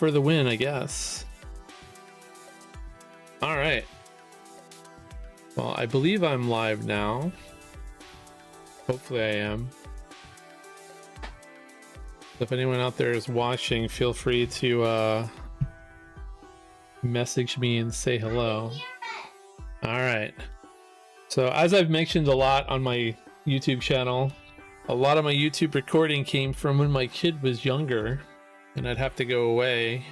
for the win, I guess. All right. Well, I believe I'm live now. Hopefully I am. If anyone out there is watching, feel free to message me and say hello. All right. So as I've mentioned a lot on my YouTube channel, a lot of my YouTube recording came from when my kid was younger and I'd have to go away.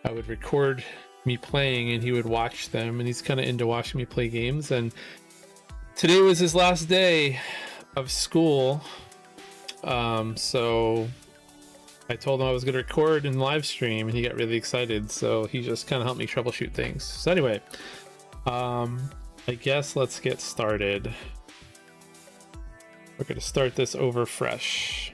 I would record me playing and he would watch them, and he's kind of into watching me play games. And today was his last day of school. So I told him I was going to record and live stream, and he got really excited. So he just kind of helped me troubleshoot things. So anyway, I guess let's get started. We're going to start this over fresh.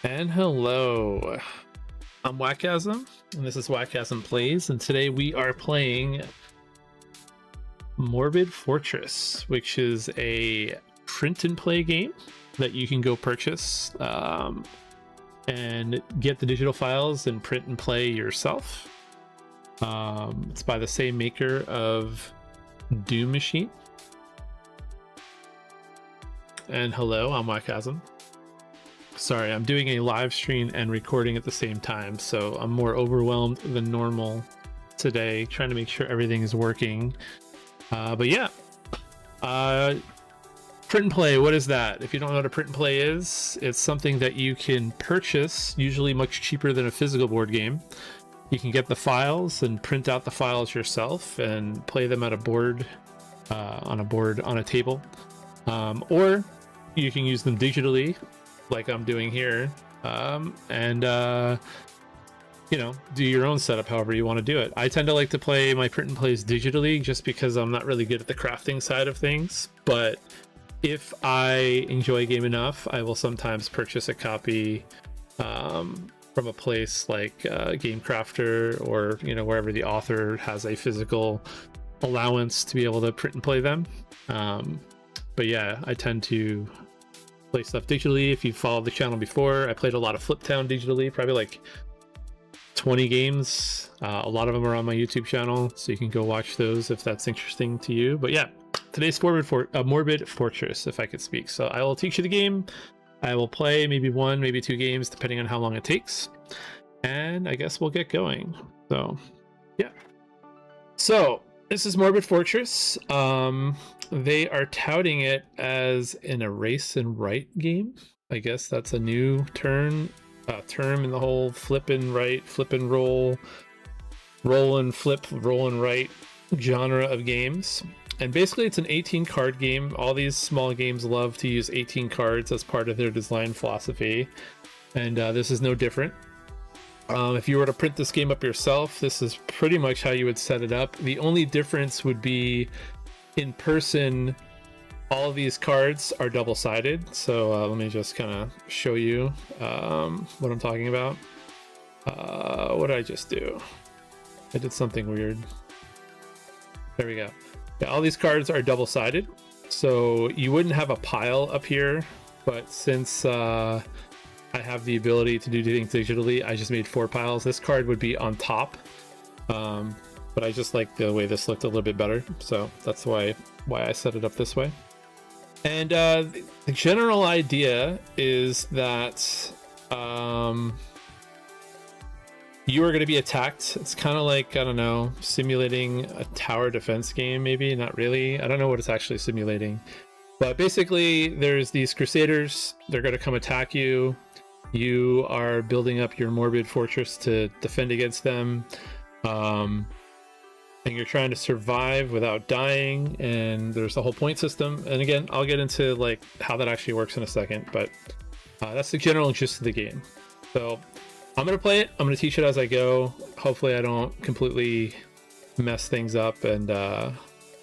And hello, I'm Wackasm, and this is Wackasm Plays, and today we are playing Morbid Fortress, which is a print and play game that you can go purchase and get the digital files and print and play yourself. It's by the same maker of Doom Machine. And hello, I'm Wackasm. Sorry, I'm doing a live stream and recording at the same time, so I'm more overwhelmed than normal today, trying to make sure everything is working. But yeah, print and play, what is that? If you don't know what a print and play is, it's something that you can purchase, usually much cheaper than a physical board game. You can get the files and print out the files yourself and play them at a board, on a table, or you can use them digitally, like I'm doing here, and you know, do your own setup however you want to do it. I tend to like to play my print and plays digitally just because I'm not really good at the crafting side of things, but if I enjoy a game enough, I will sometimes purchase a copy from a place like Game Crafter, or you know, wherever the author has a physical allowance to be able to print and play them. But yeah, I tend to play stuff digitally. If you followed the channel before, I played a lot of Fliptown digitally, probably like 20 games. A lot of them are on my YouTube channel, so you can go watch those if that's interesting to you. But yeah, today's Morbid Fortress, if I could speak. So I will teach you the game. I will play maybe 1, maybe 2 games, depending on how long it takes. And I guess we'll get going. So yeah. So this is Morbid Fortress. They are touting it as an erase and write game. I guess that's a new term in the whole flip and write, flip and roll and flip, roll and write genre of games. And basically it's an 18 card game. All these small games love to use 18 cards as part of their design philosophy, and this is no different. If you were to print this game up yourself, this is pretty much how you would set it up. The only difference would be in person, all of these cards are double-sided. So let me just kind of show you what I'm talking about. What did I just do? I did something weird. There we go. Yeah, all these cards are double-sided. So you wouldn't have a pile up here, but since I have the ability to do things digitally, I just made 4 piles. This card would be on top, but I just like the way this looked a little bit better, so that's why I set it up this way. And the general idea is that you are going to be attacked. It's kind of like, I don't know, simulating a tower defense game, maybe. Not really. I don't know what it's actually simulating, but basically there's these crusaders. They're going to come attack you. You are building up your Morbid Fortress to defend against them, and you're trying to survive without dying, and there's the whole point system. And again, I'll get into like how that actually works in a second, but that's the general gist of the game. So I'm going to play it. I'm going to teach it as I go. Hopefully I don't completely mess things up, and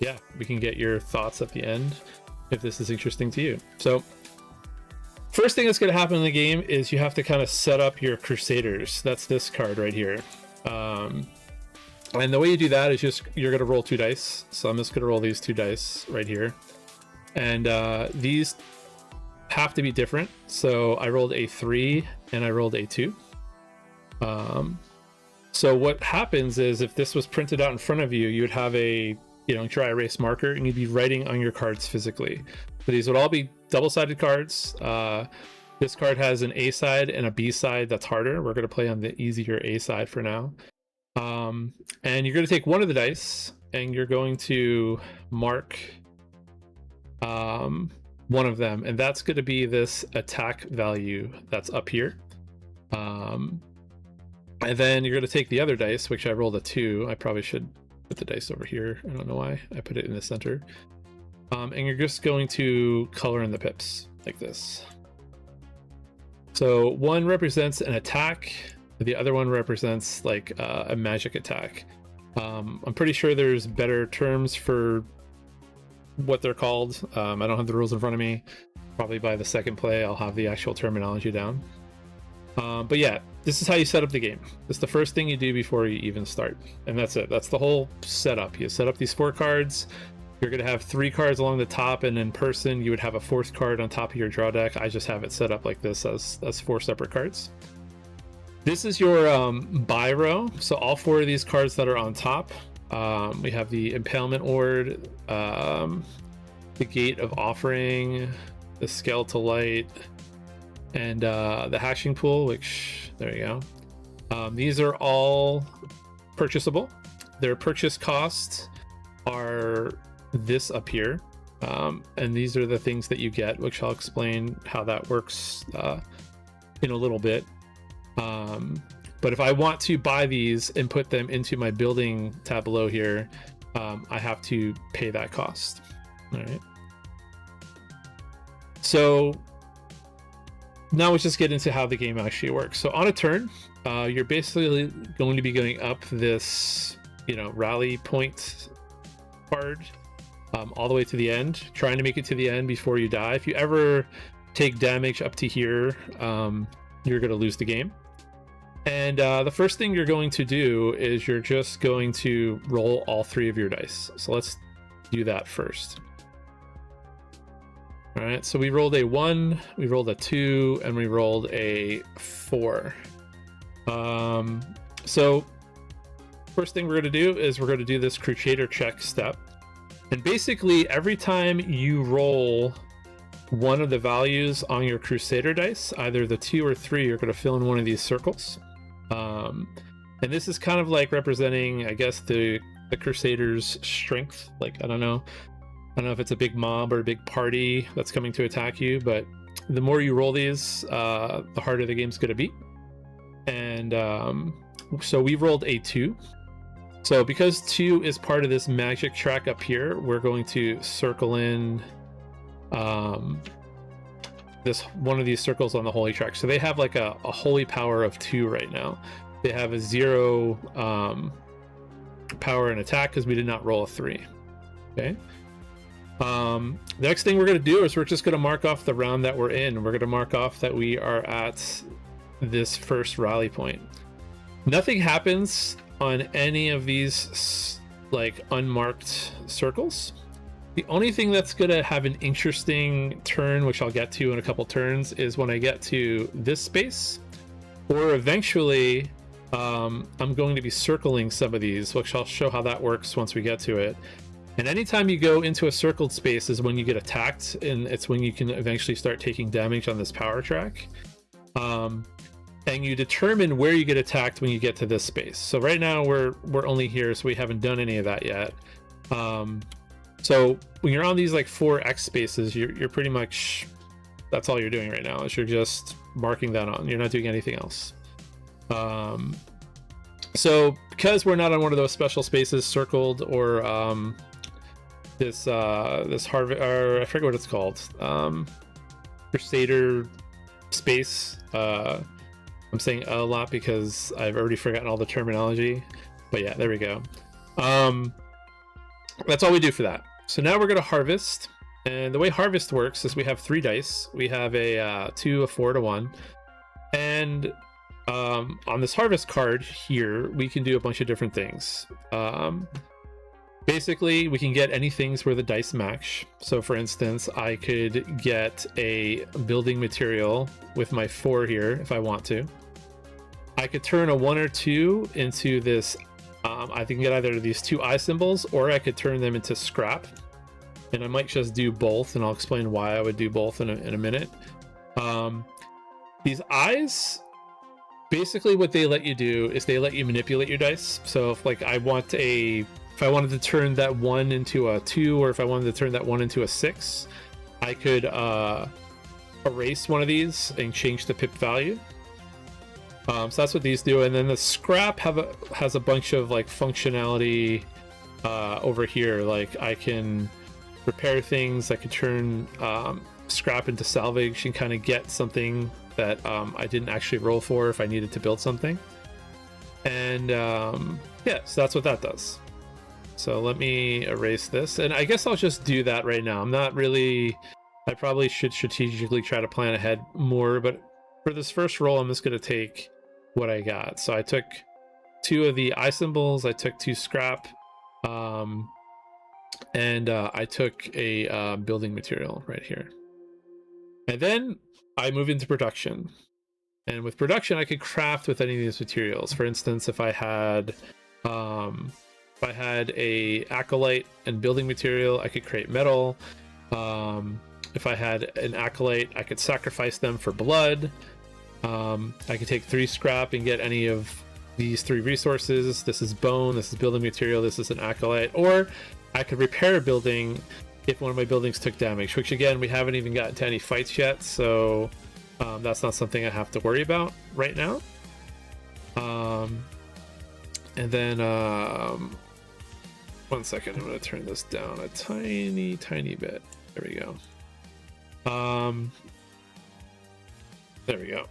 yeah, we can get your thoughts at the end if this is interesting to you. So first thing that's going to happen in the game is you have to kind of set up your crusaders. That's this card right here. And the way you do that is just, you're going to roll 2 dice. So I'm just going to roll these 2 dice right here. And these have to be different. So I rolled a 3 and I rolled a 2. So what happens is if this was printed out in front of you, you would have a dry erase marker and you'd be writing on your cards physically. So these would all be double-sided cards. This card has an A side and a B side that's harder. We're going to play on the easier A side for now. And you're going to take one of the dice and you're going to mark one of them, and that's going to be this attack value that's up here. And then you're going to take the other dice, which I rolled a 2. I probably should put the dice over here. I don't know why I put it in the center. And you're just going to color in the pips like this. So one represents an attack, the other one represents like a magic attack. I'm pretty sure there's better terms for what they're called. I don't have the rules in front of me. Probably by the second play I'll have the actual terminology down. But yeah, this is how you set up the game. It's the first thing you do before you even start, and that's it. That's the whole setup. You set up these 4 cards. You're going to have 3 cards along the top, and in person you would have a 4th card on top of your draw deck. I just have it set up like this as 4 separate cards. This is your buy row. So all 4 of these cards that are on top, we have the Impalement Ward, the Gate of Offering, the Skeletal Light, and the Hashing Pool, which, there you go. These are all purchasable. Their purchase costs are this up here, and these are the things that you get, which I'll explain how that works in a little bit. But if I want to buy these and put them into my building tableau here, I have to pay that cost. All right. So now let's just get into how the game actually works. So on a turn, you're basically going to be going up this, rally point card all the way to the end, trying to make it to the end before you die. If you ever take damage up to here, you're going to lose the game. And the first thing you're going to do is you're just going to roll all 3 of your dice. So let's do that first. All right, so we rolled a 1, we rolled a 2, and we rolled a 4. So first thing we're going to do is we're going to do this Crusader check step. And basically every time you roll one of the values on your Crusader dice, either the 2 or 3, you're going to fill in one of these circles. And this is kind of like representing, I guess, the Crusader's strength. Like, I don't know if it's a big mob or a big party that's coming to attack you, but the more you roll these, the harder the game's going to be. And so we rolled a 2. So because 2 is part of this magic track up here, we're going to circle in this one of these circles on the holy track. So they have like a holy power of 2 right now. They have a 0 power and attack because we did not roll a 3. Okay. The next thing we're going to do is we're just going to mark off the round that we're in. We're going to mark off that we are at this first rally point. Nothing happens on any of these like unmarked circles. The only thing that's going to have an interesting turn, which I'll get to in a couple turns, is when I get to this space, or eventually I'm going to be circling some of these, which I'll show how that works once we get to it. And anytime you go into a circled space is when you get attacked, and it's when you can eventually start taking damage on this power track. And you determine where you get attacked when you get to this space. So right now we're only here, so we haven't done any of that yet. So when you're on these like 4x spaces, you're pretty much, that's all you're doing right now, is you're just marking that on. You're not doing anything else. So because we're not on one of those special spaces circled, or this Harvest, or I forget what it's called, Crusader space. I'm saying a lot because I've already forgotten all the terminology, but yeah, there we go. That's all we do for that. So now we're going to harvest, and the way harvest works is we have 3 dice. We have a 2, a 4, and a 1, and on this harvest card here we can do a bunch of different things. Basically, we can get any things where the dice match. So for instance, I could get a building material with my 4 here if I want to. I could turn a 1 or 2 into this. I can get either these 2 eye symbols, or I could turn them into scrap. And I might just do both, and I'll explain why I would do both in a minute. These eyes, basically what they let you do is they let you manipulate your dice. So if like if I wanted to turn that 1 into a 2, or if I wanted to turn that 1 into a 6, I could erase one of these and change the pip value. So that's what these do. And then the scrap has a bunch of like functionality over here. Like I can repair things, I could turn scrap into salvage and kind of get something that I didn't actually roll for if I needed to build something. And yeah, so that's what that does. So let me erase this, and I guess I'll just do that right now. I probably should strategically try to plan ahead more, but for this first roll, I'm just going to take what I got. So I took 2 of the eye symbols, I took 2 scrap, and I took a building material right here. And then I move into production. And with production, I could craft with any of these materials. For instance, if I had a acolyte and building material, I could create metal. If I had an acolyte, I could sacrifice them for blood. I could take 3 scrap and get any of these 3 resources. This is bone, this is building material, this is an acolyte. Or I could repair a building if one of my buildings took damage, which again, we haven't even gotten to any fights yet, so that's not something I have to worry about right now. And then one second, I'm going to turn this down a tiny bit. There we go. There we go.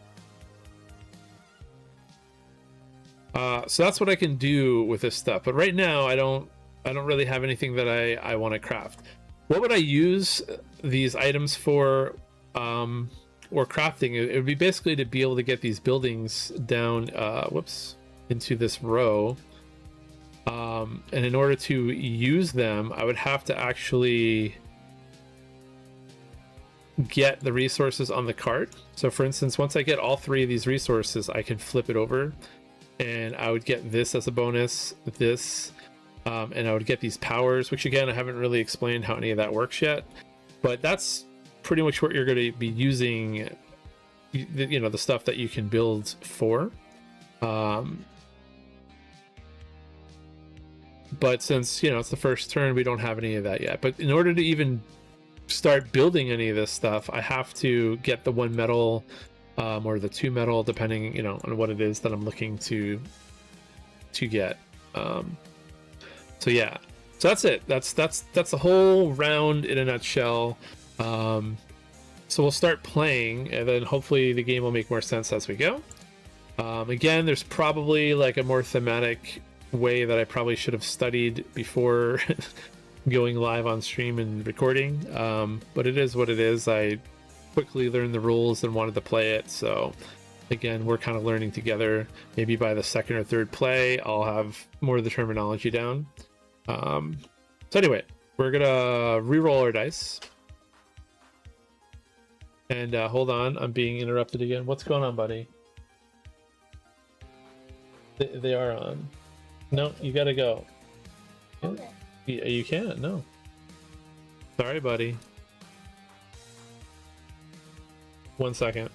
So that's what I can do with this stuff, but right now I don't really have anything that I want to craft. What would I use these items for, or crafting? It would be basically to be able to get these buildings down into this row, and in order to use them, I would have to actually get the resources on the cart. So for instance, once I get all 3 of these resources, I can flip it over, and I would get this as a bonus, this, and I would get these powers, which again, I haven't really explained how any of that works yet, but that's pretty much what you're going to be using, you know, the stuff that you can build for. But since, you know, it's the first turn, we don't have any of that yet. But in order to even start building any of this stuff, I have to get the 1 metal, or the 2 metal, depending, you know, on what it is that I'm looking to get. So yeah, so that's it. That's the whole round in a nutshell. So we'll start playing, and then hopefully the game will make more sense as we go. Again, there's probably like a more thematic way that I probably should have studied before going live on stream and recording, but it is what it is. I quickly learned the rules and wanted to play it, so again, we're kind of learning together. Maybe by the 2nd or 3rd play, I'll have more of the terminology down. So anyway, we're gonna re-roll our dice, and hold on, I'm being interrupted again. What's going on, buddy? They are on. No, you gotta go. Okay. You can't, no. Sorry, buddy. 1 second.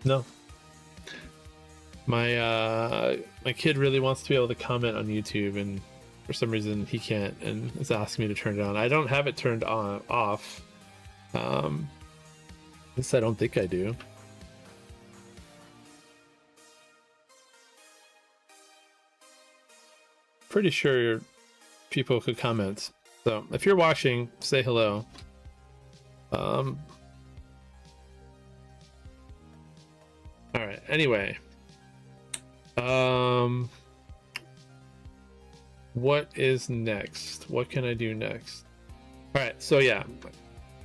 No. My kid really wants to be able to comment on YouTube, and for some reason he can't, and is asking me to turn it on. I don't have it turned off. At least I don't think I do. Pretty sure people could comment. So if you're watching, say hello. All right. Anyway, what is next? What can I do next? All right. So yeah,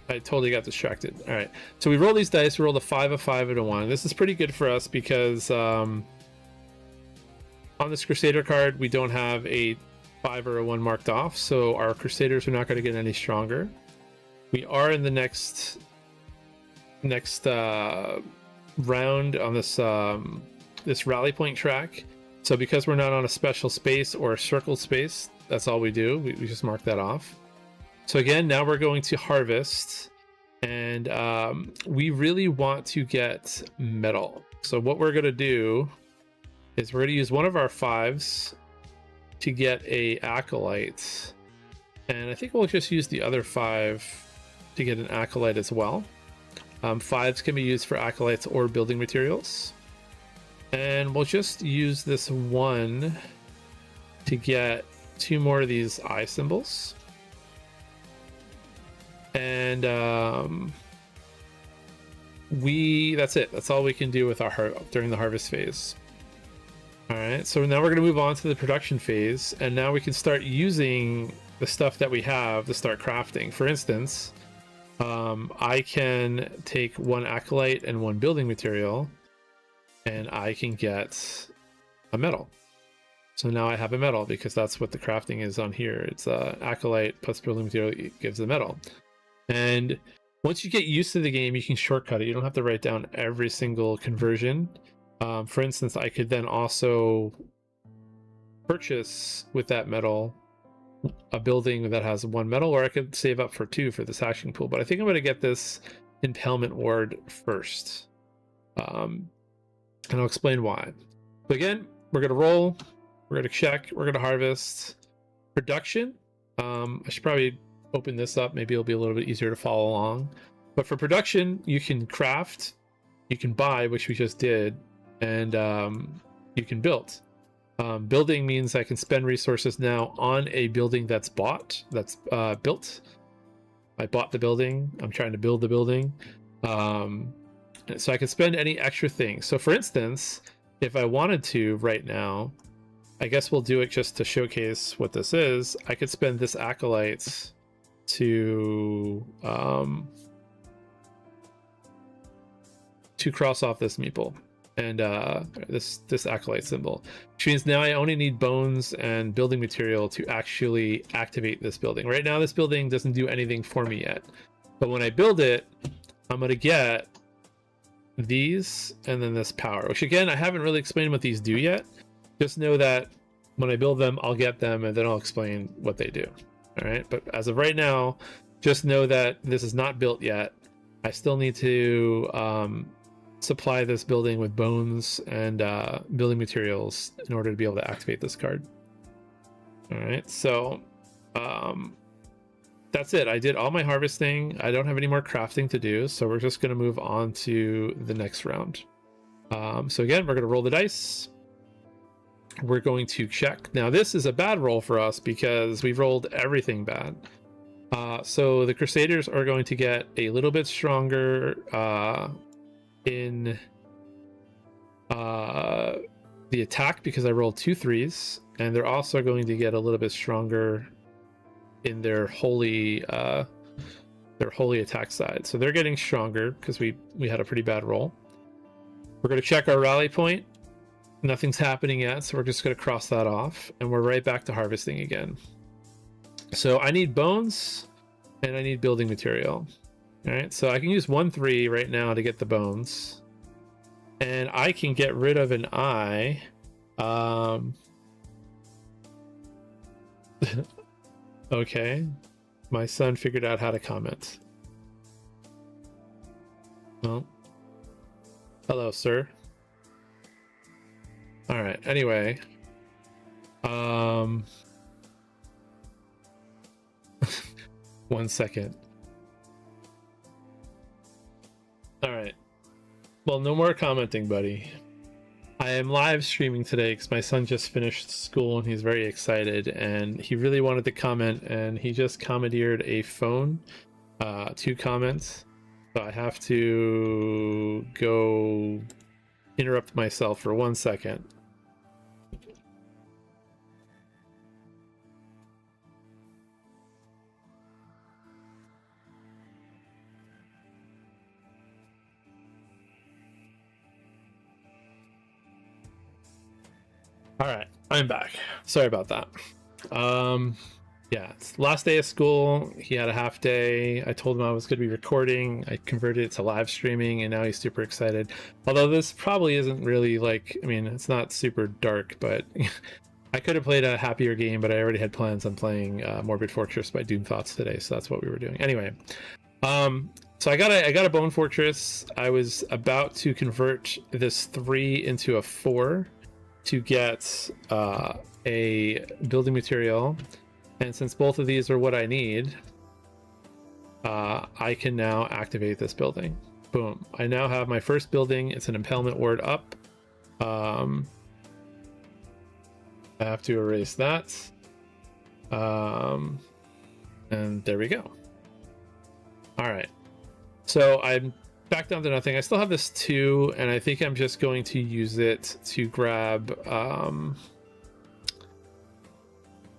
I totally got distracted. All right. So we roll these dice. We rolled a 5, a 5, and a 1. This is pretty good for us because On this Crusader card, we don't have a 5 or a 1 marked off, so our Crusaders are not going to get any stronger. We are in the next round on this this rally point track. So because we're not on a special space or a circle space, that's all we do. We just mark that off. So again, now we're going to harvest, and we really want to get metal. So what we're going to do is we're going to use one of our 5s to get a acolyte, and I think we'll just use the other 5 to get an acolyte as well. 5s can be used for acolytes or building materials, and we'll just use this 1 to get 2 more of these eye symbols, and that's it. That's all we can do with our during the harvest phase. All right, so now we're going to move on to the production phase, and now we can start using the stuff that we have to start crafting. For instance, I can take 1 acolyte and 1 building material, and I can get a metal. So now I have a metal, because that's what the crafting is on here. It's acolyte plus building material gives a metal. And once you get used to the game, you can shortcut it. You don't have to write down every single conversion. For instance, I could then also purchase with that metal a building that has 1 metal, or I could save up for 2 for this action pool. But I think I'm going to get this impalement ward first, and I'll explain why. So again, we're going to roll, we're going to check, we're going to harvest. Production, I should probably open this up. Maybe it'll be a little bit easier to follow along. But for production, you can craft, you can buy, which we just did, and you can build. Building means I can spend resources now on a building that's built. I bought the building, I'm trying to build the building, so I can spend any extra thing. So for instance, if I wanted to right now, I guess we'll do it just to showcase what this is. I could spend this acolyte to cross off this meeple and this acolyte symbol, which means now I only need bones and building material to actually activate this building. Right now this building doesn't do anything for me yet, but when I build it, I'm going to get these and then this power, which again, I haven't really explained what these do yet. Just know that when I build them, I'll get them, and then I'll explain what they do. All right, but as of right now, just know that this is not built yet. I still need to supply this building with bones and building materials in order to be able to activate this card. All right, so that's it. I did all my harvesting. I don't have any more crafting to do, so we're just going to move on to the next round. So again, we're going to roll the dice. We're going to check. Now this is a bad roll for us because we've rolled everything bad. So the Crusaders are going to get a little bit stronger in the attack because I rolled 2 3s, and they're also going to get a little bit stronger in their holy attack side. So they're getting stronger because we had a pretty bad roll. We're going to check our rally point. Nothing's happening yet, so we're just going to cross that off, and we're right back to harvesting again. So I need bones and I need building material. All right, so I can use 1 3 right now to get the bones, and I can get rid of an eye. Okay, my son figured out how to comment. Well, hello, sir. All right, anyway, 1 second. All right, well, no more commenting, buddy. I am live streaming today because my son just finished school and he's very excited, and he really wanted to comment, and he just commandeered a phone to comment, so I have to go interrupt myself for 1 second. All right, I'm back. Sorry about that. Yeah, it's last day of school. He had a half day. I told him I was going to be recording. I converted it to live streaming, and now he's super excited. Although this probably isn't really like, I mean, it's not super dark, but I could have played a happier game, but I already had plans on playing Morbid Fortress by Doom Thoughts today, so that's what we were doing. Anyway, so I got a Bone Fortress. I was about to convert this 3 into a 4 to get a building material. And since both of these are what I need, I can now activate this building. Boom. I now have my first building. It's an impalement ward up. I have to erase that. And there we go. All right. So I'm back down to nothing. I still have this 2, and I think I'm just going to use it to grab...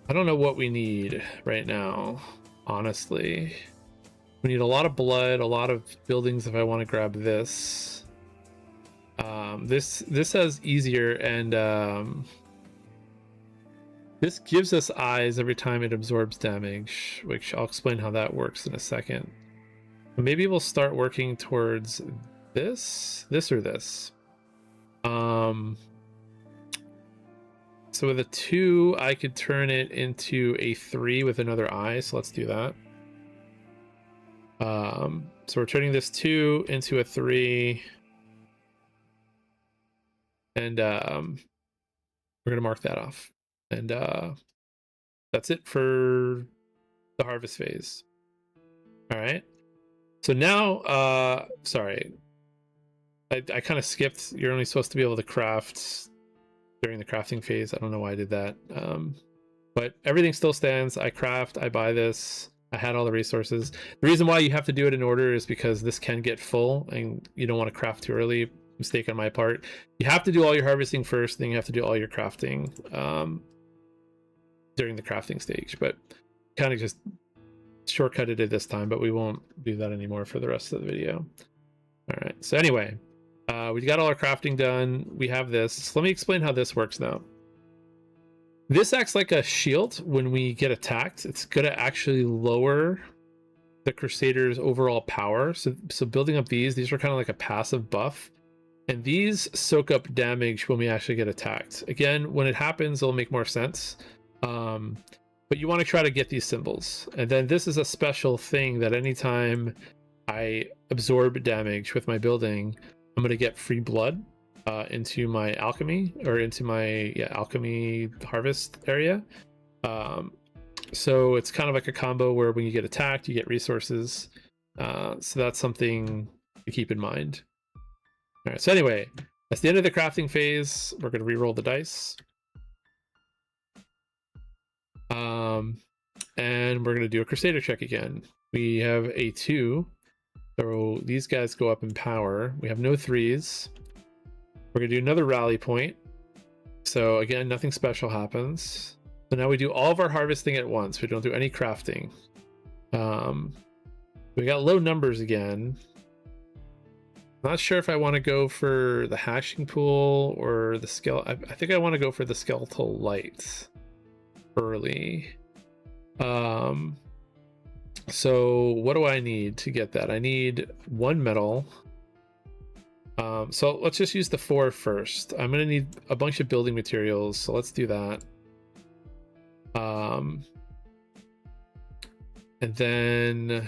I don't know what we need right now, honestly. We need a lot of blood, a lot of buildings if I want to grab this. This has easier, and this gives us eyes every time it absorbs damage, which I'll explain how that works in a second. Maybe we'll start working towards this or this. So with a 2, I could turn it into a 3 with another eye. So let's do that. So we're turning this 2 into a 3. And we're going to mark that off. And that's it for the harvest phase. All right. So now, sorry. I kind of skipped. You're only supposed to be able to craft during the crafting phase. I don't know why I did that, but everything still stands. I craft, I buy this, I had all the resources. The reason why you have to do it in order is because this can get full and you don't want to craft too early. Mistake on my part. You have to do all your harvesting first, then you have to do all your crafting during the crafting stage, but kind of just shortcutted it this time, but we won't do that anymore for the rest of the video. All right, so anyway, we got all our crafting done. We have this. So let me explain how this works now. This acts like a shield when we get attacked. It's going to actually lower the Crusader's overall power. So building up these are kind of like a passive buff. And these soak up damage when we actually get attacked. Again, when it happens, it'll make more sense. But you want to try to get these symbols. And then this is a special thing that anytime I absorb damage with my building, I'm going to get free blood into my alchemy, or into my alchemy harvest area. So it's kind of like a combo where when you get attacked, you get resources. So that's something to keep in mind. All right, so anyway, that's the end of the crafting phase. We're going to re-roll the dice. And we're going to do a Crusader check again. We have a 2. So these guys go up in power. We have no 3s. We're going to do another rally point. So again, nothing special happens. So now we do all of our harvesting at once. We don't do any crafting. We got low numbers again. Not sure if I want to go for the hashing pool or the skeletal. I think I want to go for the skeletal light early. So what do I need to get that? I need 1 metal. So let's just use the 4 first. I'm going to need a bunch of building materials, so let's do that. And then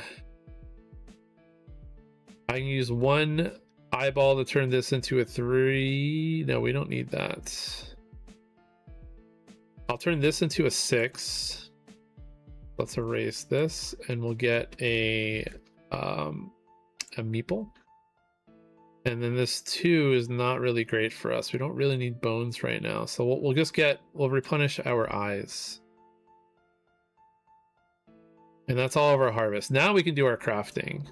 I can use 1 eyeball to turn this into a 3. No, we don't need that. I'll turn this into a 6. Let's erase this, and we'll get a meeple. And then this 2 is not really great for us. We don't really need bones right now, so we'll replenish our eyes. And that's all of our harvest. Now we can do our crafting.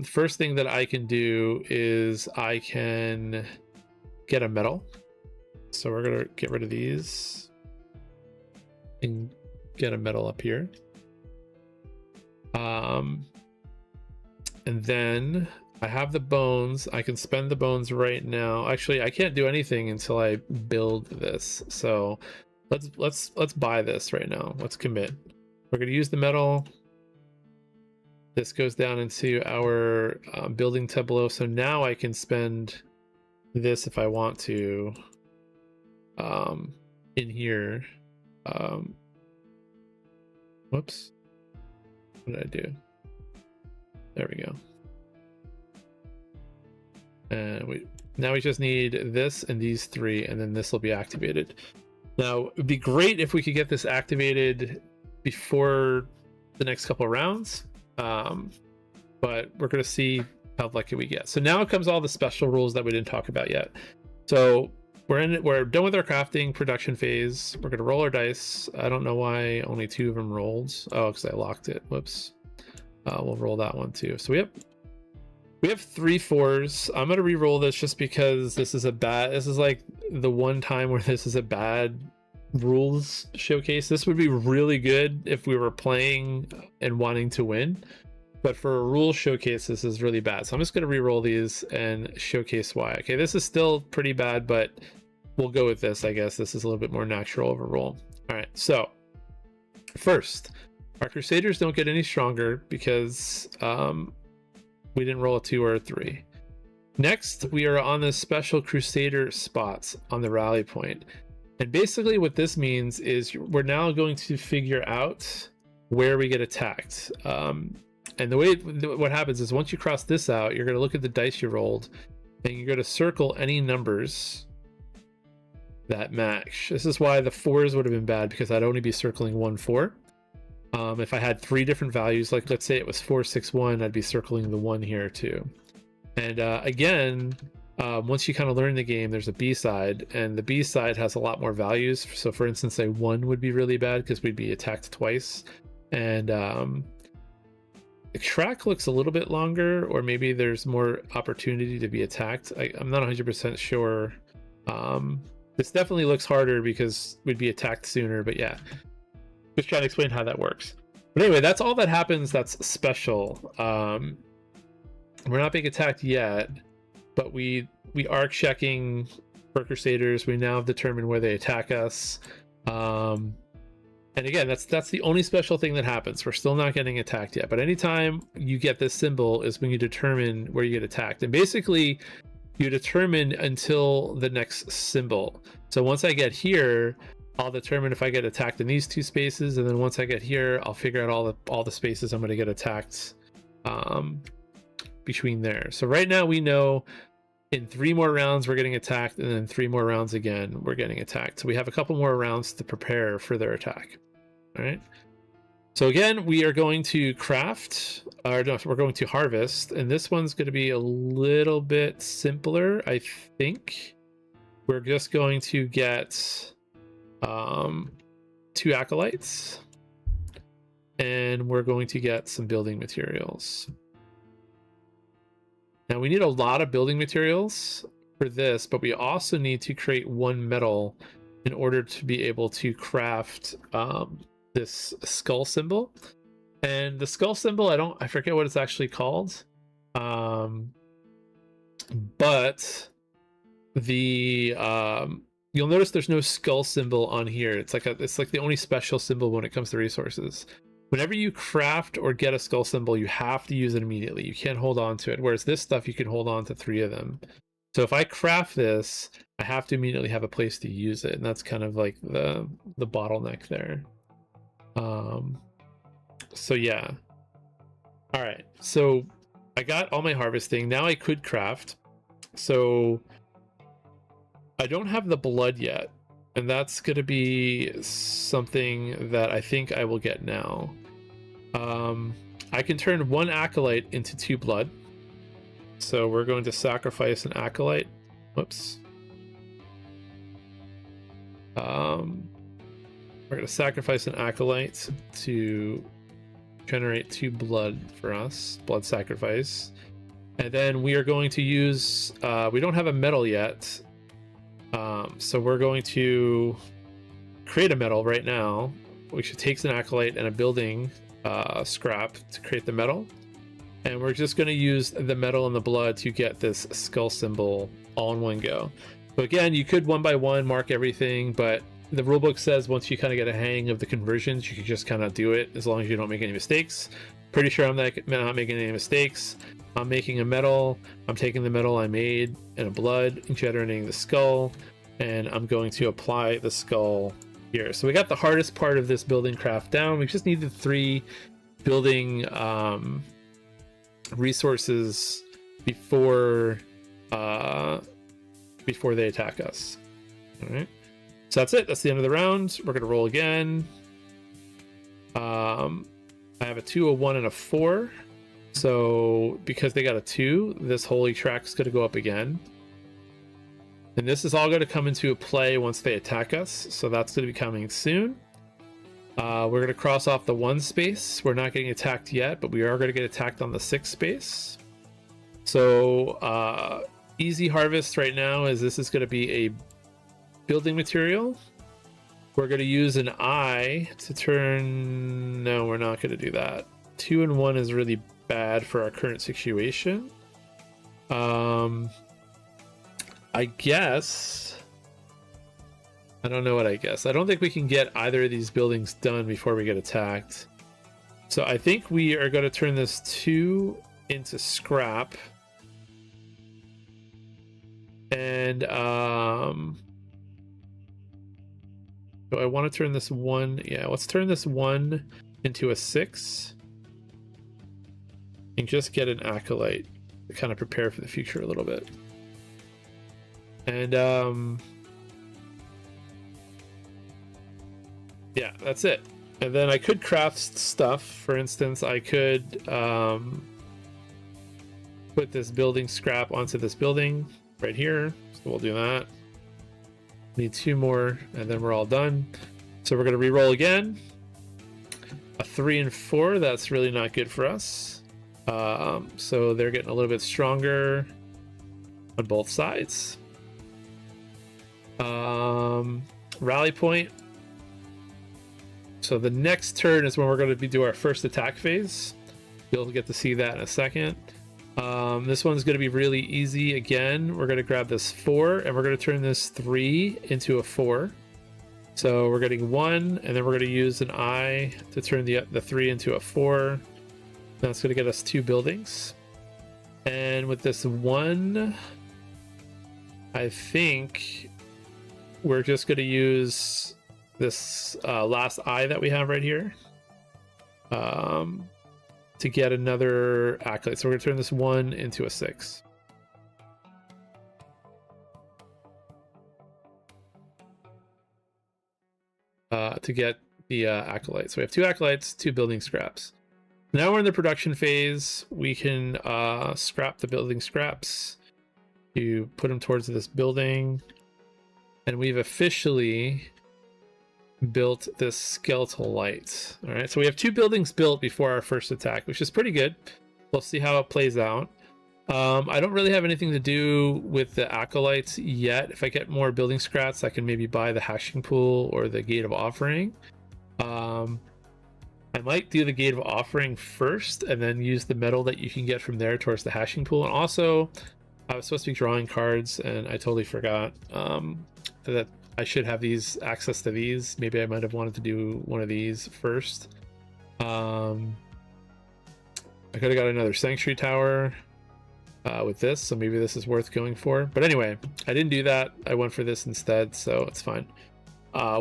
First thing that I can do is I can get a metal. So we're gonna get rid of these and get a metal up here. And then I have the bones. I can spend the bones right now. Actually, I can't do anything until I build this. So let's buy this right now. Let's commit. We're going to use the metal. This goes down into our building tableau. So now I can spend this if I want to in here. Whoops. What did I do? There we go. And now we just need this and these three, and then this will be activated. Now, it'd be great if we could get this activated before the next couple of rounds, but we're going to see how lucky we get. So now comes all the special rules that we didn't talk about yet. So we're done with our crafting production phase. We're going to roll our dice. I don't know why only 2 of them rolled. Oh, because I locked it. Whoops. We'll roll that one too. So we have 3 4s. I'm gonna re-roll this just because this is like the one time where this is a bad rules showcase. This would be really good if we were playing and wanting to win, but for a rules showcase this is really bad. So I'm just gonna re-roll these and showcase why. Okay, this is still pretty bad, but we'll go with this. I guess this is a little bit more natural of a roll. All right, so first, our Crusaders don't get any stronger because we didn't roll a 2 or a 3. Next, we are on the special Crusader spots on the rally point. And basically what this means is we're now going to figure out where we get attacked. And what happens is once you cross this out, you're going to look at the dice you rolled, and you're going to circle any numbers that match. This is why the 4s would have been bad, because I'd only be circling 1 4. If I had 3 different values, like let's say it was 4 6 1, I'd be circling the 1 here too. And again, once you kind of learn the game, there's a B side, and the B side has a lot more values. So for instance, a 1 would be really bad because we'd be attacked twice. And the track looks a little bit longer, or maybe there's more opportunity to be attacked. I'm not 100% sure. This definitely looks harder because we'd be attacked sooner, but yeah. Just trying to explain how that works. But anyway, that's all that happens that's special. We're not being attacked yet, but we are checking for Crusaders. We now have determined where they attack us. And again, that's the only special thing that happens. We're still not getting attacked yet. But anytime you get this symbol is when you determine where you get attacked. And basically, you determine until the next symbol. So once I get here, I'll determine if I get attacked in these 2 spaces, and then once I get here, I'll figure out all the spaces I'm going to get attacked between there. So right now we know in 3 more rounds we're getting attacked, and then 3 more rounds again we're getting attacked. So we have a couple more rounds to prepare for their attack. All right. So again, we are going to craft, or no, we're going to harvest, and this one's going to be a little bit simpler, I think. We're just going to get 2 acolytes, and we're going to get some building materials. Now we need a lot of building materials for this, but we also need to create 1 metal in order to be able to craft this skull symbol. And the skull symbol, I forget what it's actually called, but the you'll notice there's no skull symbol on here. It's like the only special symbol when it comes to resources. Whenever you craft or get a skull symbol, you have to use it immediately. You can't hold on to it. Whereas this stuff, you can hold on to 3 of them. So if I craft this, I have to immediately have a place to use it. And that's kind of like the bottleneck there. So yeah. All right. So I got all my harvesting. Now I could craft. So I don't have the blood yet, and that's going to be something that I think I will get now. I can turn 1 acolyte into 2 blood. So we're going to sacrifice an acolyte. Whoops. We're going to sacrifice an acolyte to generate 2 blood for us, blood sacrifice. And then we are going to use, we don't have a metal yet. So we're going to create a metal right now, which takes an acolyte and a building scrap to create the metal. And we're just going to use the metal and the blood to get this skull symbol all in one go. So again, you could one by one mark everything, but the rulebook says once you kind of get a hang of the conversions, you can just kind of do it as long as you don't make any mistakes. Pretty sure I'm not making any mistakes. I'm making a metal. I'm taking the metal I made and a blood and generating the skull, and I'm going to apply the skull here. So we got the hardest part of this building craft down. We just needed 3 building resources before they attack us. All right, so that's it. That's the end of the round. We're gonna roll again. I have a 2, a 1, and a 4. So because they got a 2, this holy track's gonna go up again. And this is all gonna come into play once they attack us. So that's gonna be coming soon. We're gonna cross off the 1 space. We're not getting attacked yet, but we are gonna get attacked on the 6 space. So easy harvest right now is this is gonna be a building material. We're going to use an eye to turn... No, we're not going to do that. 2 and 1 is really bad for our current situation. I guess... I don't know what I guess. I don't think we can get either of these buildings done before we get attacked. So I think we are going to turn this 2 into scrap. And... So I want to turn this 1, yeah, let's turn this 1 into a 6 and just get an acolyte to kind of prepare for the future a little bit. And yeah, that's it. And then I could craft stuff. For instance, I could put this building scrap onto this building right here. So we'll do that. Need 2 more and then we're all done. So we're going to re-roll again. A 3 and 4, that's really not good for us. So they're getting a little bit stronger on both sides. Rally point. So the next turn is when we're going to do our first attack phase. You'll get to see that in a second. This one's going to be really easy. Again, we're going to grab this 4 and we're going to turn this 3 into a 4. So we're getting 1, and then we're going to use an eye to turn the 3 into a 4. That's going to get us 2 buildings. And with this 1, I think we're just going to use this last eye that we have right here. To get another acolyte. So we're going to turn this 1 into a 6. To get the acolyte. So we have 2 acolytes, 2 building scraps. Now we're in the production phase. We can scrap the building scraps to put them towards this building. And we've officially built this skeletal light. All right, so we have 2 buildings built before our first attack, which is pretty good. We'll see how it plays out. I don't really have anything to do with the acolytes yet. If I get more building scraps, I can maybe buy the hashing pool or the gate of offering. I might do the gate of offering first and then use the metal that you can get from there towards the hashing pool. And also, I was supposed to be drawing cards and I totally forgot that I should have these access to these. Maybe I might have wanted to do one of these first. I could have got another sanctuary tower with this, so maybe this is worth going for. But anyway, I didn't do that. I went for this instead, so it's fine.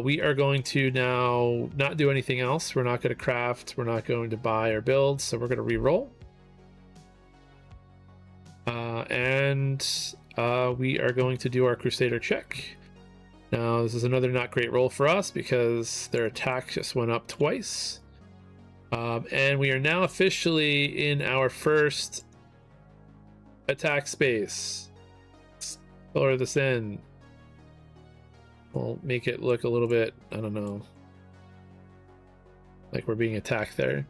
We are going to now not do anything else. We're not going to craft. We're not going to buy or build, so we're going to re-roll. And we are going to do our Crusader check. Now, this is another not great roll for us because their attack just went up twice. And we are now officially in our first attack space. Let's color this in. We'll make it look a little bit, I don't know, like we're being attacked there.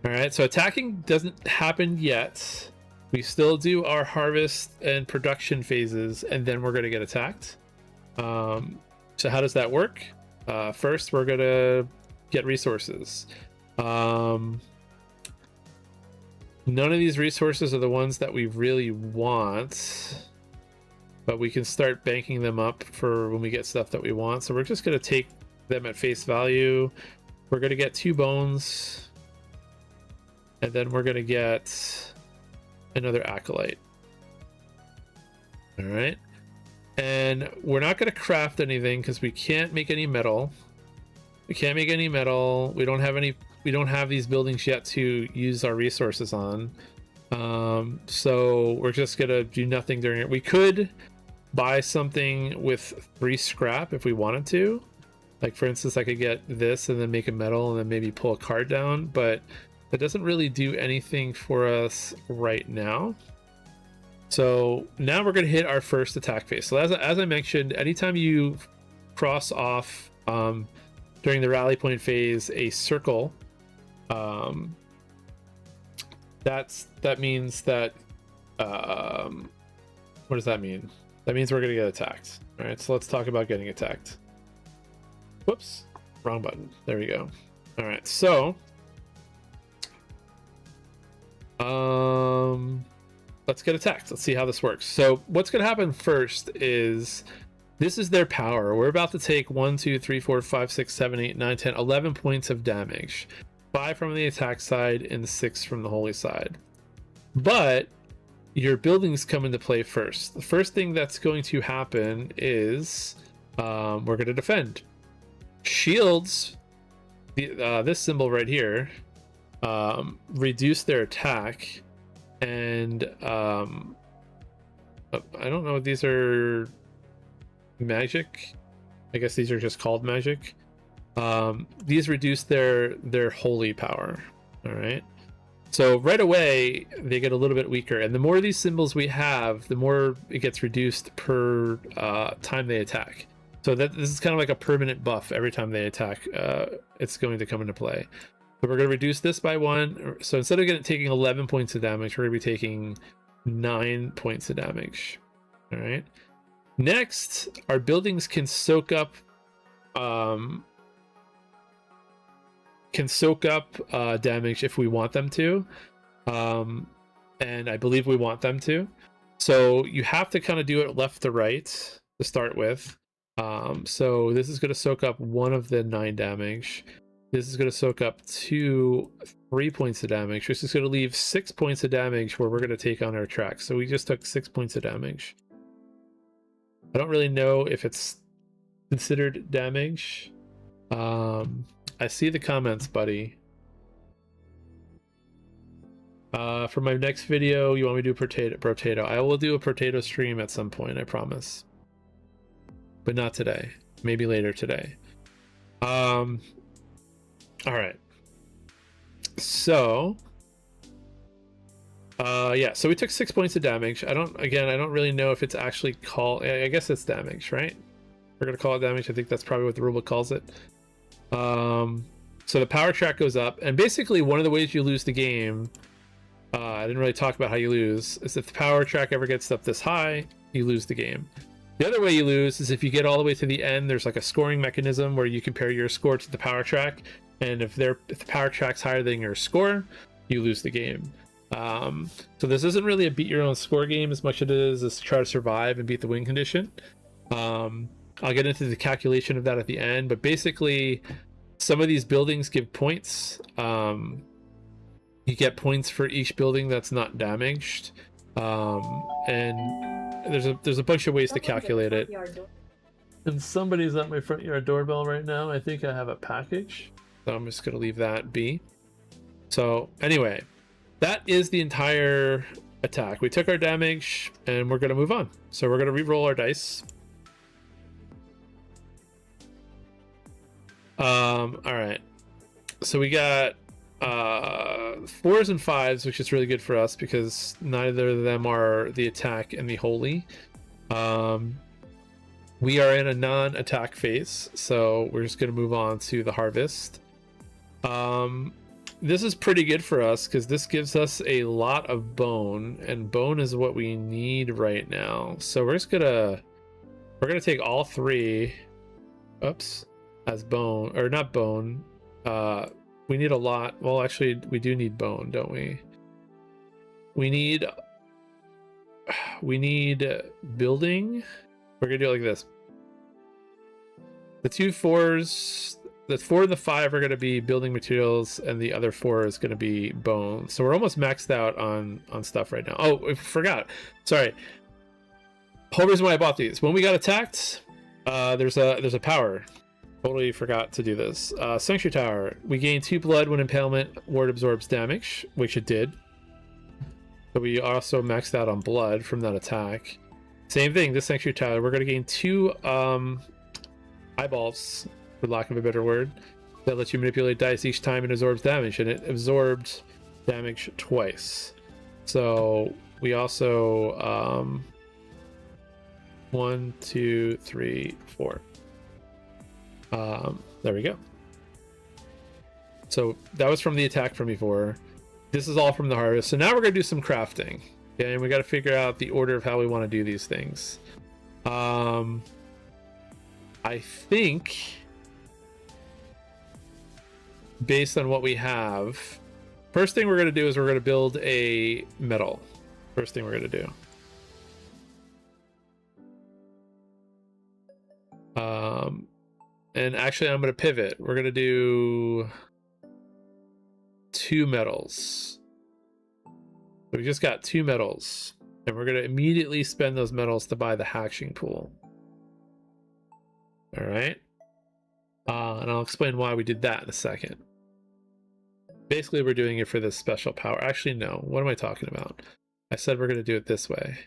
All right, so attacking doesn't happen yet. We still do our harvest and production phases, and then we're going to get attacked. So how does that work? First, we're going to get resources. None of these resources are the ones that we really want, but we can start banking them up for when we get stuff that we want. So we're just going to take them at face value. We're going to get 2 bones, and then we're going to get another acolyte. All right. And we're not going to craft anything because we can't make any metal. We can't make any metal. We don't have these buildings yet to use our resources on. So we're just going to do nothing during it. We could buy something with 3 scrap if we wanted to. Like, for instance, I could get this and then make a metal and then maybe pull a card down, but that doesn't really do anything for us right now. So now we're going to hit our first attack phase. So as I mentioned, anytime you cross off during the rally point phase a circle, that means that what does that mean? That means we're going to get attacked. All right, so let's talk about getting attacked. Whoops, wrong button. There we go. All right, so let's get attacked. Let's see how this works. So what's going to happen first is this is their power. We're about to take 1, 2, 3, 4, 5, 6, 7, 8, 9, 10, 11 points of damage. 5 from the attack side and 6 from the holy side. But your buildings come into play first. The first thing that's going to happen is we're going to defend. Shields, this symbol right here, reduce their attack, and I don't know if these are magic. I guess these are just called magic. These reduce their holy power. All right, so right away they get a little bit weaker, and the more of these symbols we have, the more it gets reduced per time they attack. So this is kind of like a permanent buff. Every time they attack, it's going to come into play. So we're going to reduce this by 1. So instead of taking 11 points of damage, we're going to be taking 9 points of damage. All right. Next, our buildings can soak up damage if we want them to, and I believe we want them to. So you have to kind of do it left to right to start with. So this is going to soak up 1 of the 9 damage. This is going to soak up 3 points of damage. This is going to leave 6 points of damage where we're going to take on our track. So we just took 6 points of damage. I don't really know if it's considered damage. I see the comments, buddy. For my next video, you want me to do potato? I will do a potato stream at some point, I promise. But not today. Maybe later today. All right. So yeah, so we took 6 points of damage. I don't really know if it's actually called, I guess it's damage, right? We're gonna call it damage. I think that's probably what the rulebook calls it. So the power track goes up, and basically one of the ways you lose the game, I didn't really talk about how you lose, is if the power track ever gets up this high, you lose the game. The other way you lose is if you get all the way to the end, there's like a scoring mechanism where you compare your score to the power track, and if the power track's higher than your score, you lose the game. So this isn't really a beat your own score game as much as it is to try to survive and beat the win condition. I'll get into the calculation of that at the end, but basically some of these buildings give points. You get points for each building that's not damaged, and there's a bunch of ways to calculate it. And somebody's at my front yard doorbell right now. I think I have a package, so I'm just gonna leave that be. So anyway, that is the entire attack. We took our damage and we're gonna move on. So we're gonna re-roll our dice. All right, so we got 4s and 5s, which is really good for us because neither of them are the attack and the holy. We are in a non-attack phase, so we're just going to move on to the harvest. This is pretty good for us because this gives us a lot of bone, and bone is what we need right now. So we're gonna take all 3 as bone, or not bone. We need a lot. Well, actually we do need bone, don't we? we need building. We're gonna do it like this. The 2 4s, the 4 and the 5 are gonna be building materials, and the other 4 is gonna be bone. So we're almost maxed out on stuff right now. Oh, I forgot. Sorry. Whole reason why I bought these. When we got attacked, there's a power. Totally forgot to do this. Sanctuary Tower. We gain 2 blood when impalement ward absorbs damage, which it did. But we also maxed out on blood from that attack. Same thing, this Sanctuary Tower. We're going to gain 2 eyeballs, for lack of a better word, that lets you manipulate dice each time it absorbs damage, and it absorbed damage twice. So we also 1, 2, 3, 4. There we go. So that was from the attack from before. This is all from the harvest. So now we're gonna do some crafting. Okay, and we got to figure out the order of how we want to do these things. I think based on what we have, first thing we're gonna do is we're gonna build a metal. First thing we're gonna do. And actually I'm gonna pivot. We're gonna do 2 metals. So we just got 2 metals, and we're gonna immediately spend those metals to buy the hatching pool. All right, and I'll explain why we did that in a second. Basically, we're doing it for this special power. Actually, no. What am I talking about? I said we're gonna do it this way.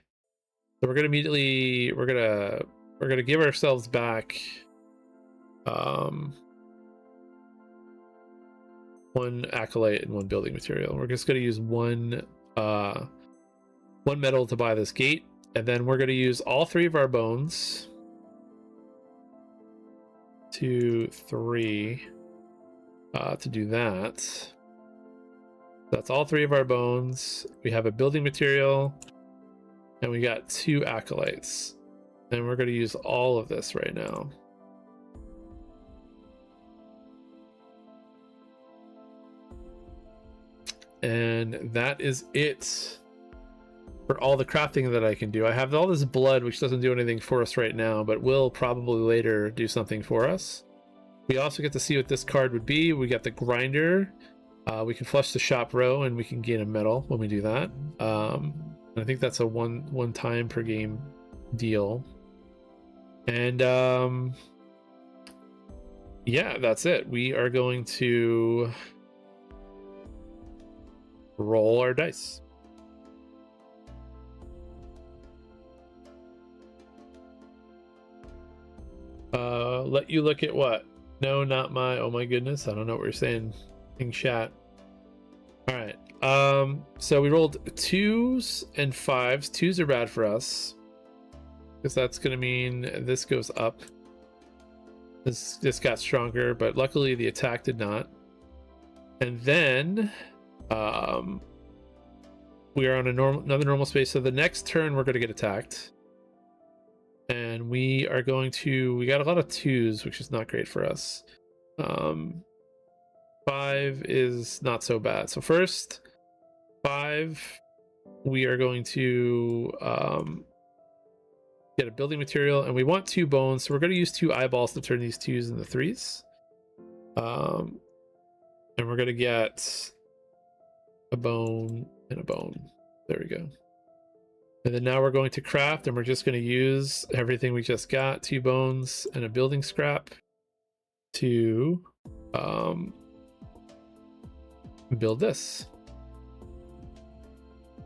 So we're gonna immediately we're gonna give ourselves back 1 acolyte and 1 building material. We're just gonna use one metal to buy this gate, and then we're gonna use all 3 of our bones. 2, 3 to do that. That's all 3 of our bones. We have a building material, and we got 2 acolytes, and we're going to use all of this right now. And that is it for all the crafting that I can do. I have all this blood, which doesn't do anything for us right now, but will probably later do something for us. We also get to see what this card would be. We got the grinder. We can flush the shop row, and we can gain a medal when we do that. I think that's a one time per game deal. And yeah, that's it. We are going to roll our dice. Let you look at what? No, not my. Oh my goodness, I don't know what you're saying in chat. All right. So we rolled 2s and 5s. 2s are bad for us, because that's gonna mean this goes up. This got stronger, but luckily the attack did not. And then we are on another normal space. So the next turn we're gonna get attacked. And we got a lot of 2s, which is not great for us. 5 is not so bad. So first 5, we are going to get a building material, and we want 2 bones, so we're going to use 2 eyeballs to turn these 2s into 3s. And we're going to get a bone and a bone. There we go. And then now we're going to craft, and we're just going to use everything we just got, 2 bones and a building scrap, to build this.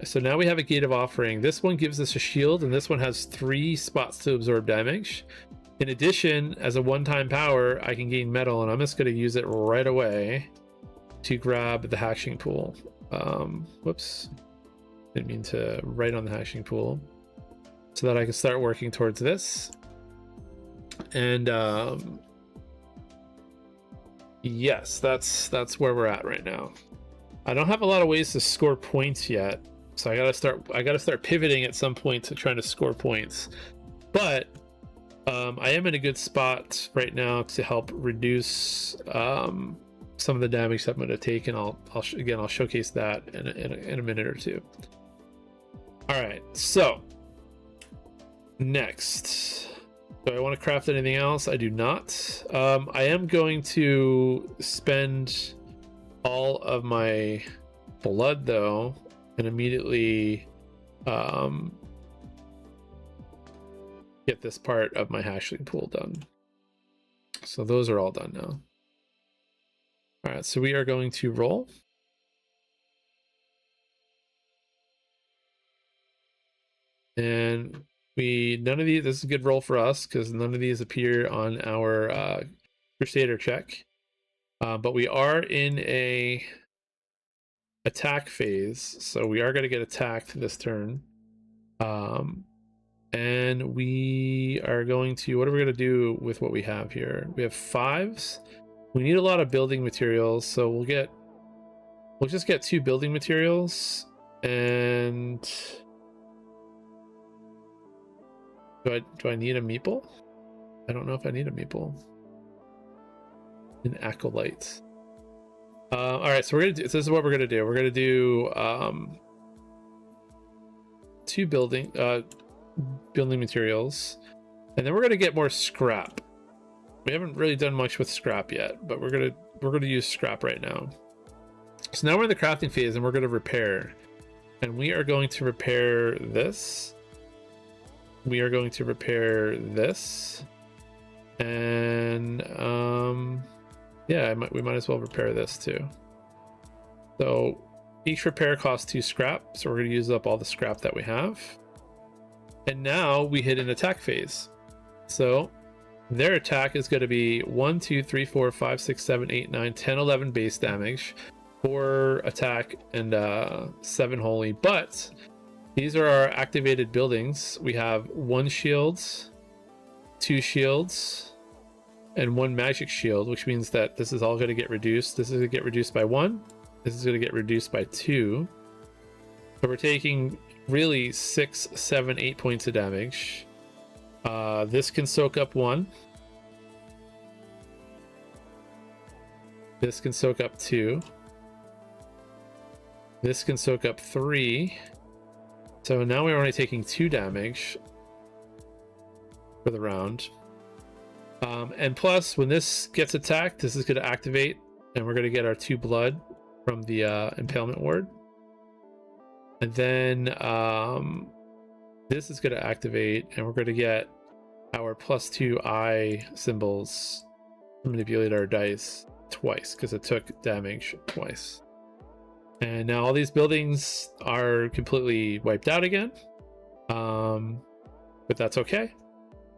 So now we have a gate of offering. This one gives us a shield, and this one has 3 spots to absorb damage. In addition, as a one-time power, I can gain metal, and I'm just going to use it right away to grab the hatching pool. Whoops. Didn't mean to write on the hatching pool. So that I can start working towards this. And yes, that's where we're at right now. I don't have a lot of ways to score points yet, so I gotta start pivoting at some point to trying to score points. But I am in a good spot right now to help reduce some of the damage that I'm going to take, and I'll showcase that in a minute or two. All right, so next, do I want to craft anything else? I do not. I am going to spend all of my blood though, and immediately get this part of my hatchling pool done. So those are all done now. All right, so we are going to roll. And none of these, this is a good roll for us because none of these appear on our Crusader check. But we are in a attack phase, so we are going to get attacked this turn. And we are going to, what are we going to do with what we have here? We have 5s. We need a lot of building materials, so we'll just get 2 building materials. And do I need a meeple? I don't know if I need a meeple. An acolyte. All right, so this is what we're gonna do. We're gonna do 2 building materials, and then we're gonna get more scrap. We haven't really done much with scrap yet, but we're gonna use scrap right now. So now we're in the crafting phase, and we're gonna repair, and we are going to repair this. We are going to repair this, and yeah, we might as well repair this too. So each repair costs 2 scrap, so we're going to use up all the scrap that we have. And now we hit an attack phase. So their attack is going to be 1, 2, 3, 4, 5, 6, 7, 8, 9, 10, 11 base damage, 4 attack, and 7 holy. But these are our activated buildings. We have 1 shield, 2 shields, and 1 magic shield, which means that this is all going to get reduced. This is going to get reduced by 1. This is going to get reduced by 2. So we're taking really 6, 7, 8 points of damage. This can soak up 1. This can soak up 2. This can soak up 3. So now we're only taking 2 damage for the round. And plus, when this gets attacked, this is going to activate, and we're going to get our 2 blood from the impalement ward. And then this is going to activate, and we're going to get our +2 eye symbols to manipulate our dice twice, because it took damage twice. And now all these buildings are completely wiped out again. But that's okay.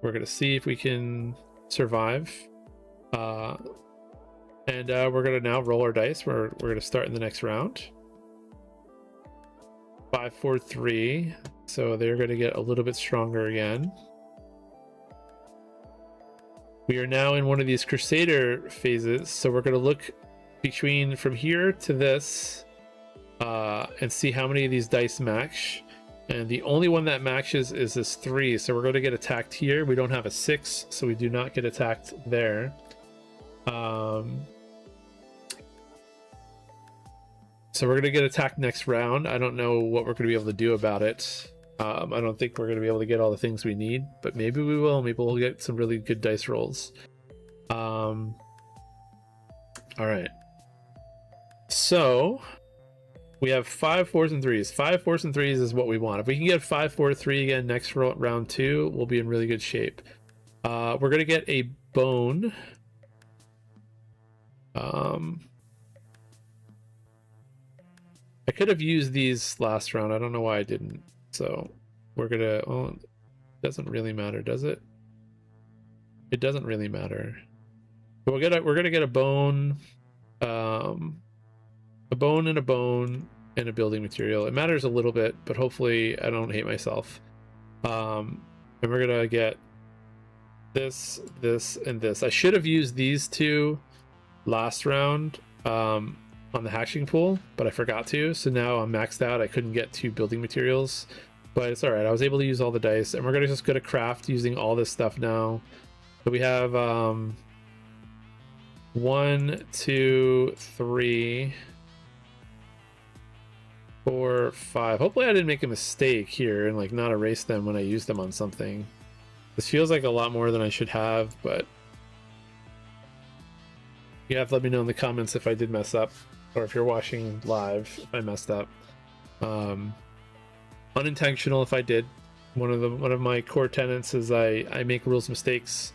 We're going to see if we can survive. And we're going to now roll our dice. We're going to start in the next round. 5, 4, 3. So they're going to get a little bit stronger again. We are now in one of these Crusader phases. So we're going to look between from here to this and see how many of these dice match. And the only one that matches is this 3. So we're going to get attacked here. We don't have a 6, so we do not get attacked there. So we're going to get attacked next round. I don't know what we're going to be able to do about it. I don't think we're going to be able to get all the things we need, but maybe we will. Maybe we'll get some really good dice rolls. All right. So we have 5 4s and 3s. 5 4s and 3s is what we want. If we can get 5 4 3 again next round 2, we'll be in really good shape. We're going to get a bone. I could have used these last round. I don't know why I didn't. So we're gonna. Oh, it doesn't really matter, does it? It doesn't really matter. We're gonna get a bone, a bone and a bone and a building material. It matters a little bit, but hopefully I don't hate myself. And we're gonna get this, this, and this. I should have used these 2 last round. On the hatching pool, but I forgot to, so now I'm maxed out. I couldn't get 2 building materials, but it's all right. I was able to use all the dice, and we're gonna just go to craft using all this stuff now. So we have 1, 2, 3, 4, 5. Hopefully I didn't make a mistake here and like not erase them when I use them on something. This feels like a lot more than I should have, but you have to let me know in the comments if I did mess up, or if you're watching live if I messed up. Unintentional if I did. One of my core tenets is I make rules mistakes.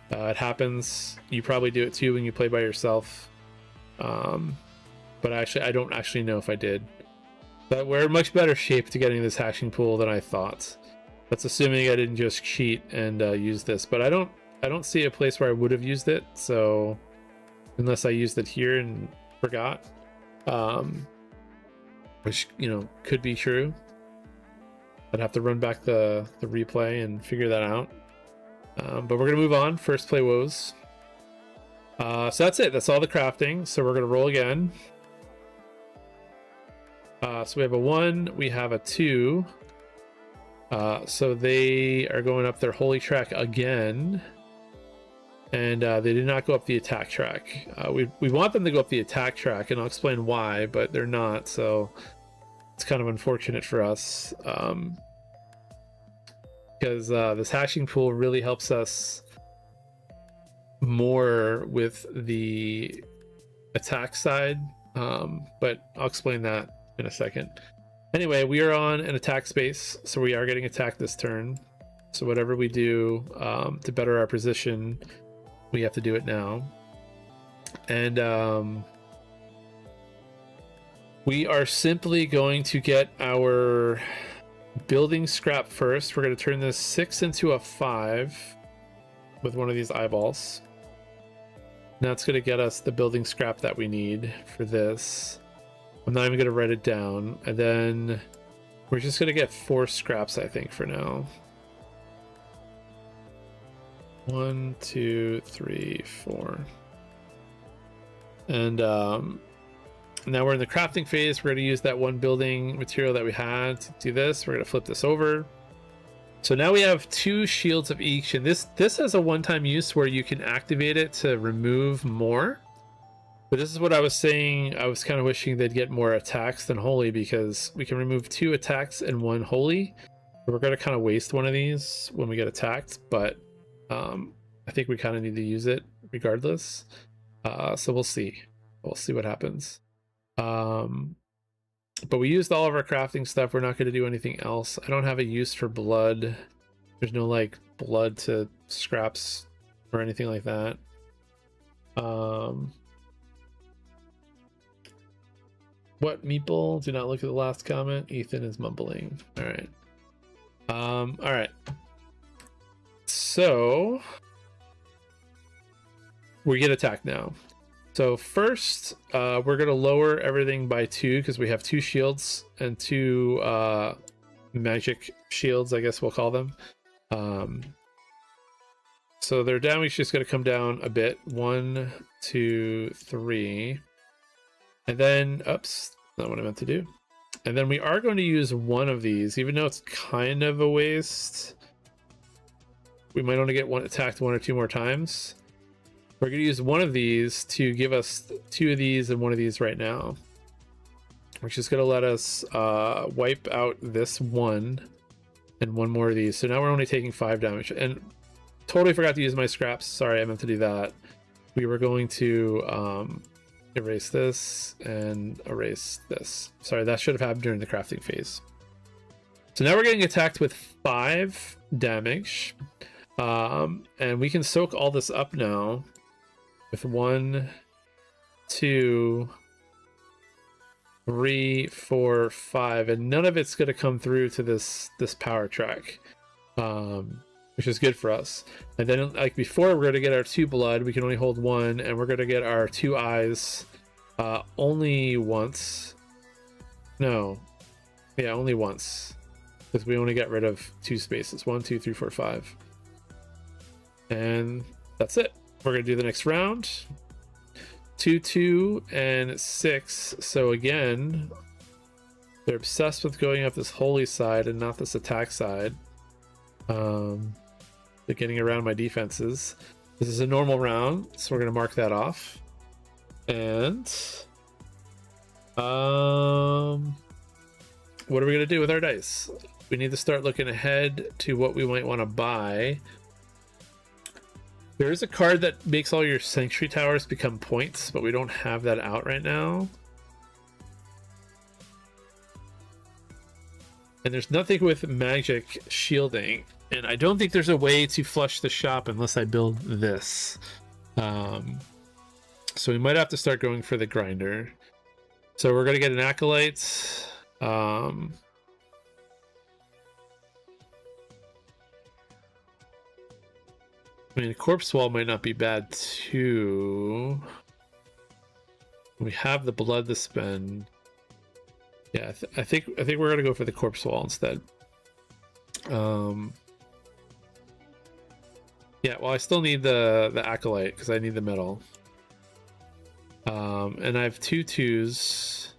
It happens. You probably do it too when you play by yourself. But I don't actually know if I did. But we're in much better shape to getting this hashing pool than I thought. That's assuming I didn't just cheat and use this. But I don't see a place where I would have used it. So unless I used it here and forgot, which could be true. I'd have to run back the replay and figure that out. But we're gonna move on. First play woes. So that's it. That's all the crafting. So we're gonna roll again. So we have a 1, we have a 2. So they are going up their holy track again. And they did not go up the attack track. We want them to go up the attack track, and I'll explain why, but they're not, so it's kind of unfortunate for us. Because this hashing pool really helps us more with the attack side, but I'll explain that in a second. Anyway, we are on an attack space, so we are getting attacked this turn. So whatever we do to better our position, we have to do it now. And we are simply going to get our building scrap first. We're going to turn this 6 into a 5 with one of these eyeballs. Now it's going to get us the building scrap that we need for this. I'm not even going to write it down. And then we're just going to get 4 scraps, I think, for now. 1, 2, 3, 4. And now we're in the crafting phase. We're going to use that one building material that we had to do this. We're going to flip this over. So now we have 2 shields of each, and this has a one-time use where you can activate it to remove more. But this is what I was saying. I was kind of wishing they'd get more attacks than holy, because we can remove 2 attacks and 1 holy. We're going to kind of waste one of these when we get attacked, but I think we kind of need to use it regardless. So we'll see. We'll see what happens. But we used all of our crafting stuff. We're not going to do anything else. I don't have a use for blood. There's no like blood to scraps or anything like that. What, Meeple? Do not look at the last comment. Ethan is mumbling. All right. All right. So we get attacked now. So first, we're going to lower everything by 2 because we have 2 shields and 2 magic shields, I guess we'll call them. So their damage is just going to come down a bit. 1, 2, 3. And then, oops, not what I meant to do. And then we are going to use one of these, even though it's kind of a waste. We might only get attacked 1 or 2 more times. We're going to use one of these to give us 2 of these and 1 of these right now, which is going to let us wipe out this 1 and 1 more of these. So now we're only taking 5 damage. And totally forgot to use my scraps. Sorry, I meant to do that. We were going to erase this and erase this. Sorry, that should have happened during the crafting phase. So now we're getting attacked with 5 damage. And we can soak all this up now with 1, 2, 3, 4, 5, and none of it's going to come through to this power track, which is good for us. And then, like before, we're going to get our 2 blood. We can only hold 1, and we're going to get our 2 eyes only once. No, yeah, only once, because we only get rid of 2 spaces. 1, 2, 3, 4, 5, and that's it. We're going to do the next round. 2, 2, and 6. So again, they're obsessed with going up this holy side and not this attack side. They're getting around my defenses. This is a normal round, so we're going to mark that off. And what are we going to do with our dice? We need to start looking ahead to what we might want to buy. There is a card that makes all your sanctuary towers become points, but we don't have that out right now. And there's nothing with magic shielding. And I don't think there's a way to flush the shop unless I build this. So we might have to start going for the grinder. So we're going to get an acolyte. I mean, a corpse wall might not be bad too. We have the blood to spend. Yeah, I think we're gonna go for the corpse wall instead. Yeah, well, I still need the acolyte because I need the metal. And I have 2 2s.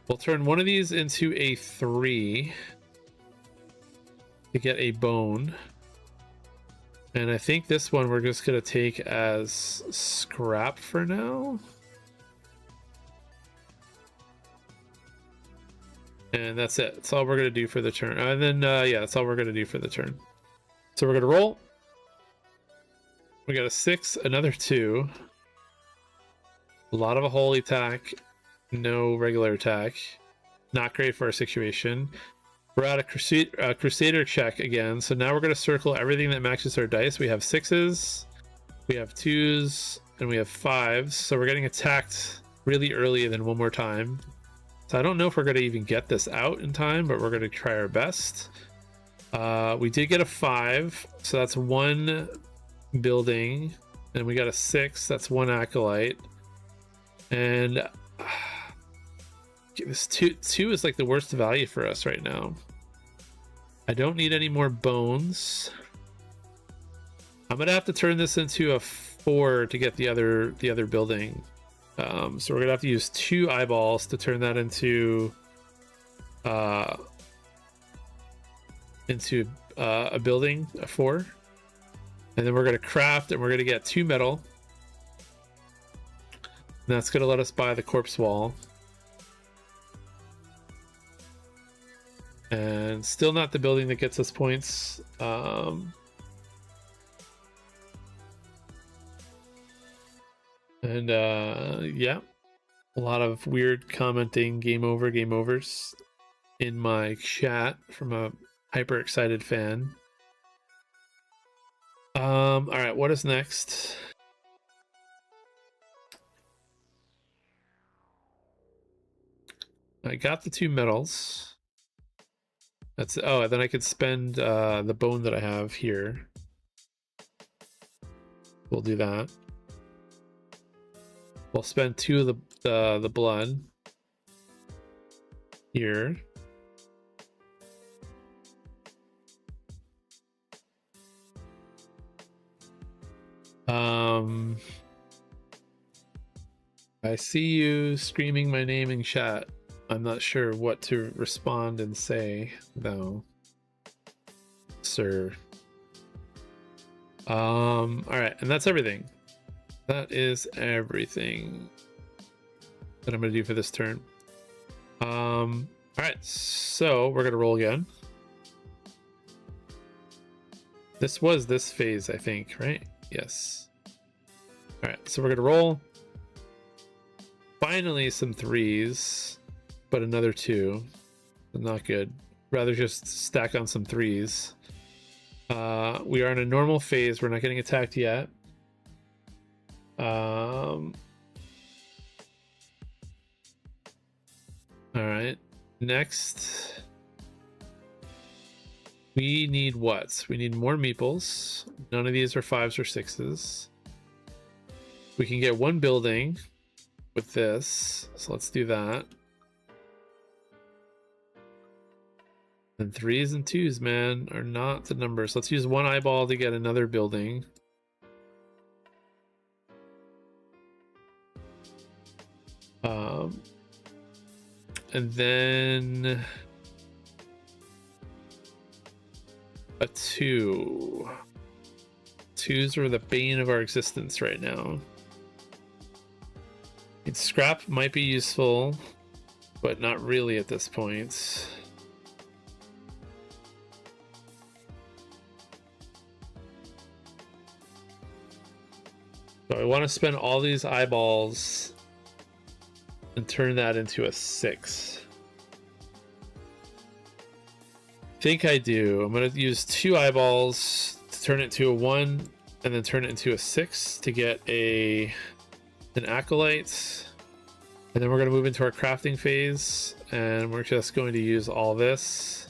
We'll turn one of these into a 3 to get a bone. And I think this one we're just gonna take as scrap for now. And that's it. That's all we're going to do for the turn. And then, yeah, that's all we're going to do for the turn. So we're going to roll. We got a 6, another 2. A lot of a holy attack. No regular attack. Not great for our situation. We're at a Crusader check again. So now we're going to circle everything that matches our dice. We have 6s. We have 2s. And we have 5s. So we're getting attacked really early and then one more time. So I don't know if we're going to even get this out in time, but we're going to try our best. We did get a 5, so that's 1 building. And we got a 6, that's 1 acolyte. And this 2 is like the worst value for us right now. I don't need any more bones. I'm going to have to turn this into a 4 to get the other building. So we're gonna have to use 2 eyeballs to turn that into a building, a 4, and then we're gonna craft and we're gonna get 2 metal, and that's gonna let us buy the corpse wall. And still not the building that gets us points. And yeah, a lot of weird commenting game overs in my chat from a hyper excited fan. All right, what is next? I got the 2 metals. That's and then I could spend the bone that I have here. We'll do that. We'll spend 2 of the blood here. I see you screaming my name in chat. I'm not sure what to respond and say though, sir. All right, and that's everything. That is everything that I'm going to do for this turn. All right, so we're going to roll again. This was this phase, I think, right? Yes. All right, so we're going to roll. Finally, some 3s, but another 2. Not good. Rather just stack on some 3s. We are in a normal phase. We're not getting attacked yet. All right, next we need what? We need more meeples. None of these are 5s or 6s. We can get 1 building with this, so let's do that. And 3s and 2s, man, are not the numbers. Let's use 1 eyeball to get another building. And then a 2. 2s are the bane of our existence right now. Scrap might be useful. but not really at this point. So I want to spend all these eyeballs and turn that into a 6. I think I do. I'm going to use 2 eyeballs to turn it to a 1 and then turn it into a 6 to get an acolyte. And then we're going to move into our crafting phase, and we're just going to use all this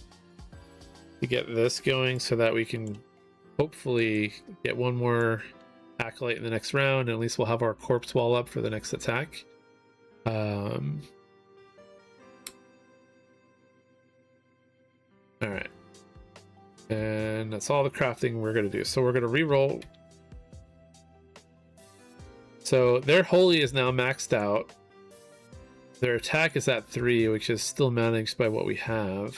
to get this going so that we can hopefully get one more acolyte in the next round, and at least we'll have our corpse wall up for the next attack. All right, and that's all the crafting we're going to do. So we're going to re-roll. So their holy is now maxed out. Their attack is at 3, which is still managed by what we have.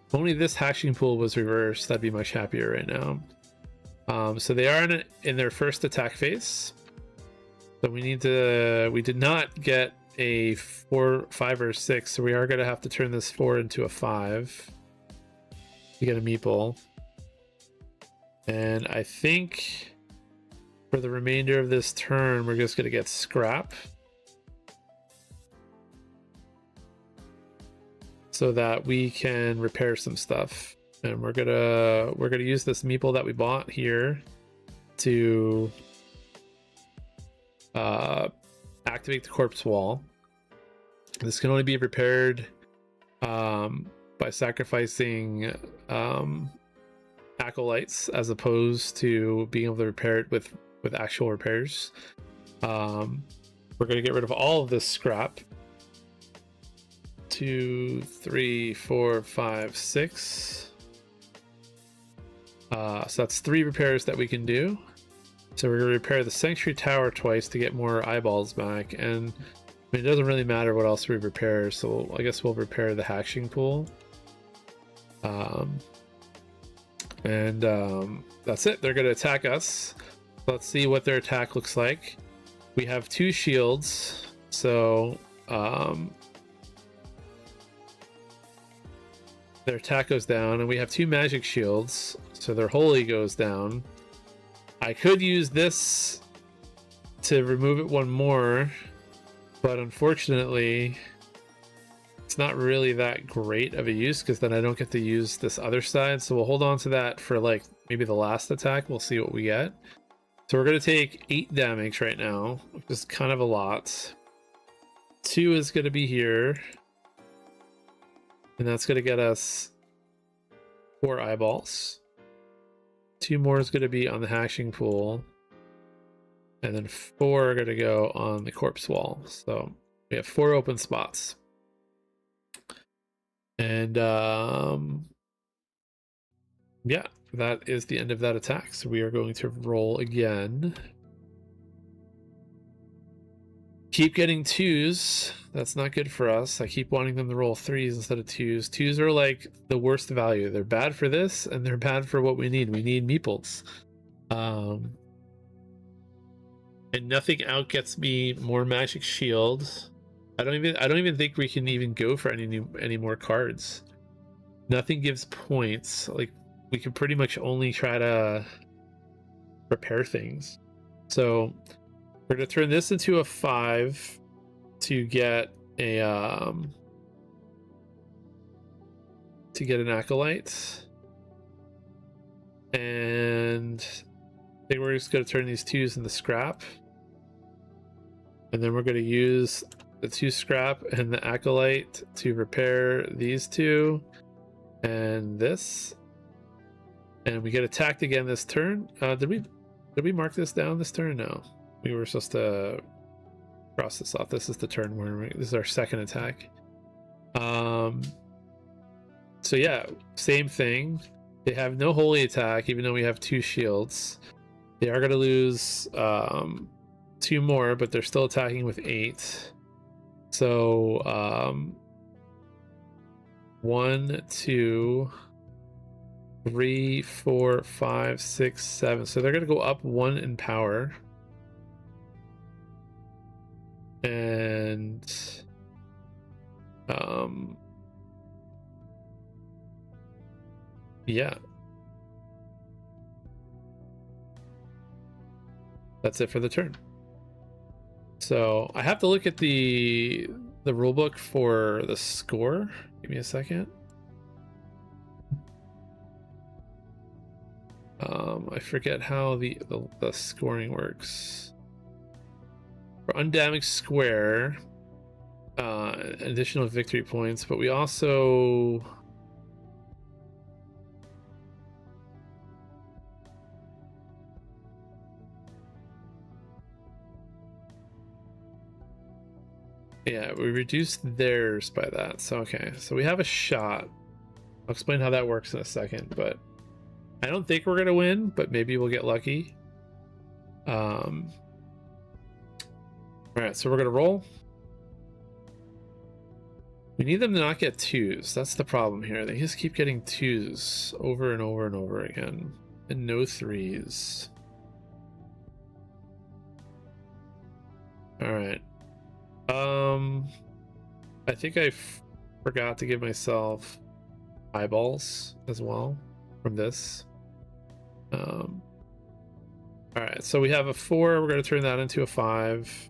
If only this hatching pool was reversed, I'd be much happier right now. So they are in their first attack phase. So we did not get a 4, 5, or 6, so we are going to have to turn this 4 into a 5 to get a meeple. And I think for the remainder of this turn, we're just going to get scrap, so that we can repair some stuff. And we're gonna use this meeple that we bought here to activate the corpse wall. This can only be repaired by sacrificing acolytes, as opposed to being able to repair it with actual repairs. We're gonna get rid of all of this scrap. 2, 3, 4, 5, 6. So that's 3 repairs that we can do. So we're going to repair the Sanctuary Tower twice to get more eyeballs back. And I mean, it doesn't really matter what else we repair, so I guess we'll repair the hatching pool. That's it. They're going to attack us. Let's see what their attack looks like. We have 2 shields, so their attack goes down, and we have 2 magic shields, so their holy goes down. I could use this to remove it 1 more, but unfortunately it's not really that great of a use, because then I don't get to use this other side. So we'll hold on to that for like maybe the last attack. We'll see what we get. So we're going to take 8 damage right now, which is kind of a lot. 2 is going to be here, and that's going to get us 4 eyeballs. 2 more is going to be on the hashing pool, and then 4 are going to go on the corpse wall. So we have 4 open spots. And yeah, that is the end of that attack. So we are going to roll again. Keep getting 2s. That's not good for us. I keep wanting them to roll 3s instead of 2s. 2s are like the worst value. They're bad for this, and they're bad for what we need. We need meeples. And nothing out gets me more magic shield. I don't even think we can even go for any more cards. Nothing gives points. Like, we can pretty much only try to repair things. So we're gonna turn this into a 5 to get a an acolyte, and I think we're just gonna turn these 2s into scrap, and then we're gonna use the 2 scrap and the acolyte to repair these 2 and this, and we get attacked again this turn. Did we mark this down this turn? No, we were supposed to cross this off. This is the turn where this is our second attack. So yeah, same thing. They have no holy attack, even though we have 2 shields. They are going to lose 2 more, but they're still attacking with 8. So 1, 2, 3, 4, 5, 6, 7. So they're going to go up 1 in power. And Yeah. That's it for the turn. So I have to look at the rulebook for the score. Give me a second. I forget how the scoring works. For undamaged square, additional victory points, but we also yeah, we reduced theirs by that. So okay, so we have a shot. I'll explain how that works in a second, but I don't think we're gonna win, but maybe we'll get lucky. All right, so we're gonna roll. We need them to not get twos. That's the problem here. They just keep getting twos over and over and over again, and no threes. All right. I think I forgot to give myself eyeballs as well from this. All right, so we have a 4. We're going to turn that into a 5.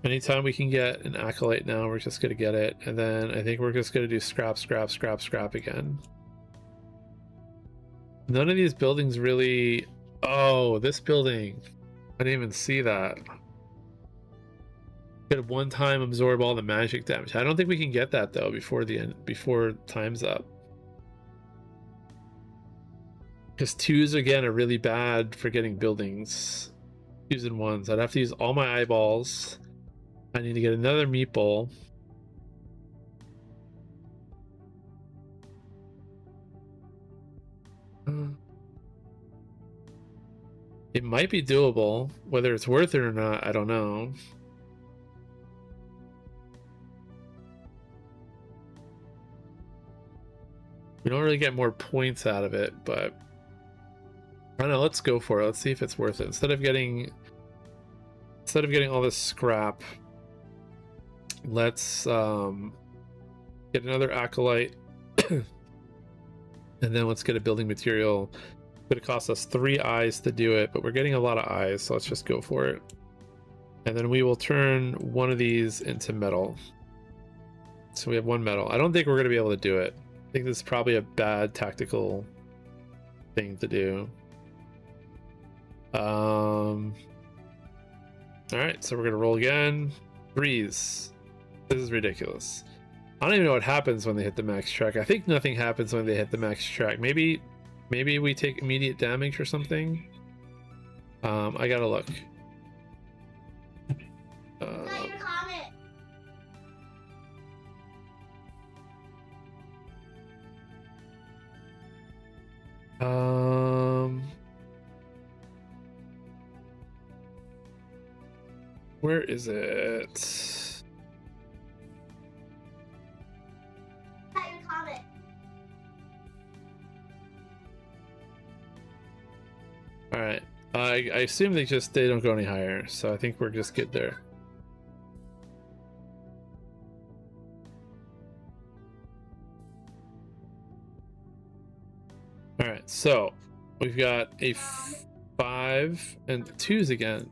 Anytime we can get an acolyte now, we're just going to get it. And then I think we're just going to do scrap, scrap, scrap, scrap again. None of these buildings really... Oh, this building. I didn't even see that. Could one time absorb all the magic damage. I don't think we can get that though before the end, before time's up. Because 2s again are really bad for getting buildings. 2s and 1s. I'd have to use all my eyeballs. I need to get another meatball. It might be doable. Whether it's worth it or not, I don't know. We don't really get more points out of it, but I don't know. Let's go for it. Let's see if it's worth it. Instead of getting all this scrap, let's get another acolyte, and then let's get a building material. It's gonna cost us 3 eyes to do it, but we're getting a lot of eyes, so let's just go for it. And then we will turn one of these into metal. So we have 1 metal. I don't think we're gonna be able to do it. I think this is probably a bad tactical thing to do. All right, so we're gonna roll again. 3s. This is ridiculous. I don't even know what happens when they hit the max track. I think nothing happens when they hit the max track. Maybe we take immediate damage or something. I gotta look. Where is it? All right. I assume they don't go any higher, so I think we're just good there. All right, so we've got a 5 and 2s again.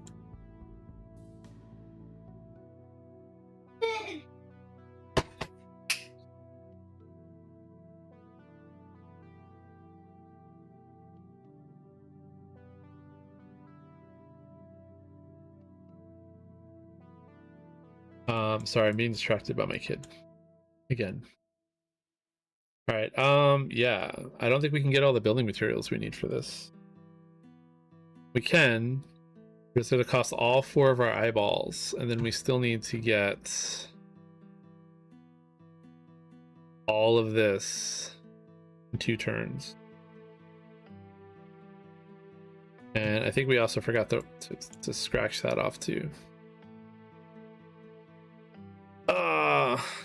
Sorry, I'm being distracted by my kid again. All right, yeah, I don't think we can get all the building materials we need for this. We can, but it's gonna cost all 4 of our eyeballs, and then we still need to get all of this in 2 turns. And I think we also forgot to scratch that off too.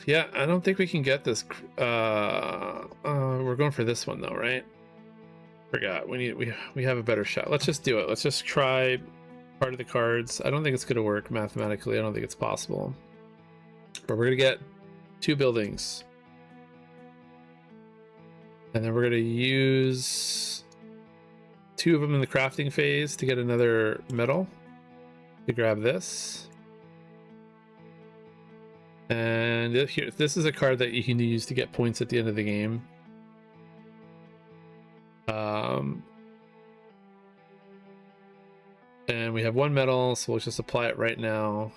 Yeah, I don't think we can get this. We're going for this one though, right? Forgot. We have a better shot. Let's just do it. Let's just try part of the cards. I don't think it's gonna work mathematically. I don't think it's possible. But we're gonna get 2 buildings. And then we're going to use 2 of them in the crafting phase to get another metal. To grab this. And here, this is a card that you can use to get points at the end of the game. And we have 1 metal, so we'll just apply it right now.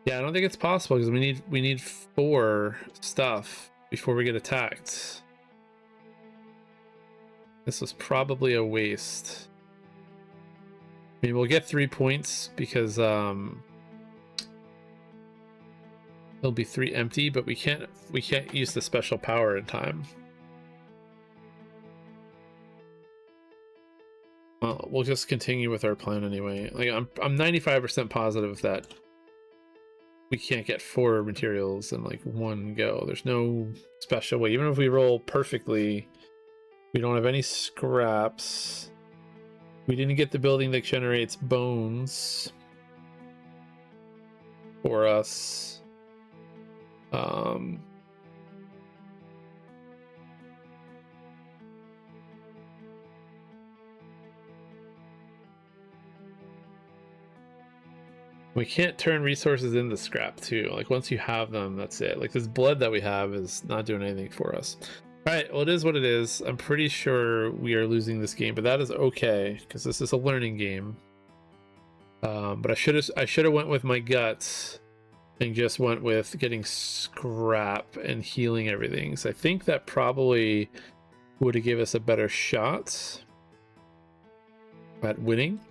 Yeah, I don't think it's possible because we need 4 stuff before we get attacked. This was probably a waste. I mean, we'll get 3 points because it'll be 3 empty, but we can't use the special power in time. Well, we'll just continue with our plan anyway. Like I'm 95% positive that we can't get 4 materials in like one go. There's no special way. Even if we roll perfectly, we don't have any scraps. We didn't get the building that generates bones for us. We can't turn resources into scrap too. Like once you have them, that's it. Like this blood that we have is not doing anything for us. All right, well, it is what it is. I'm pretty sure we are losing this game, but that is okay because this is a learning game. But I should have went with my guts and just went with getting scrap and healing everything. So I think that probably would have given us a better shot at winning.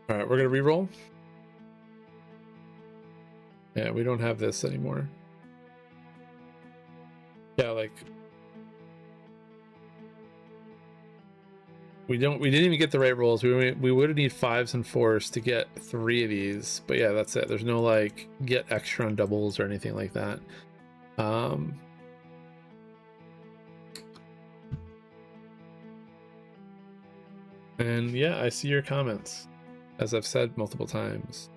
All right, we're gonna reroll. Yeah, we don't have this anymore. Yeah, like we didn't even get the right rolls. We would need 5s and 4s to get 3 of these, but yeah, that's it. There's no like get extra on doubles or anything like that. And yeah, I see your comments, as I've said multiple times.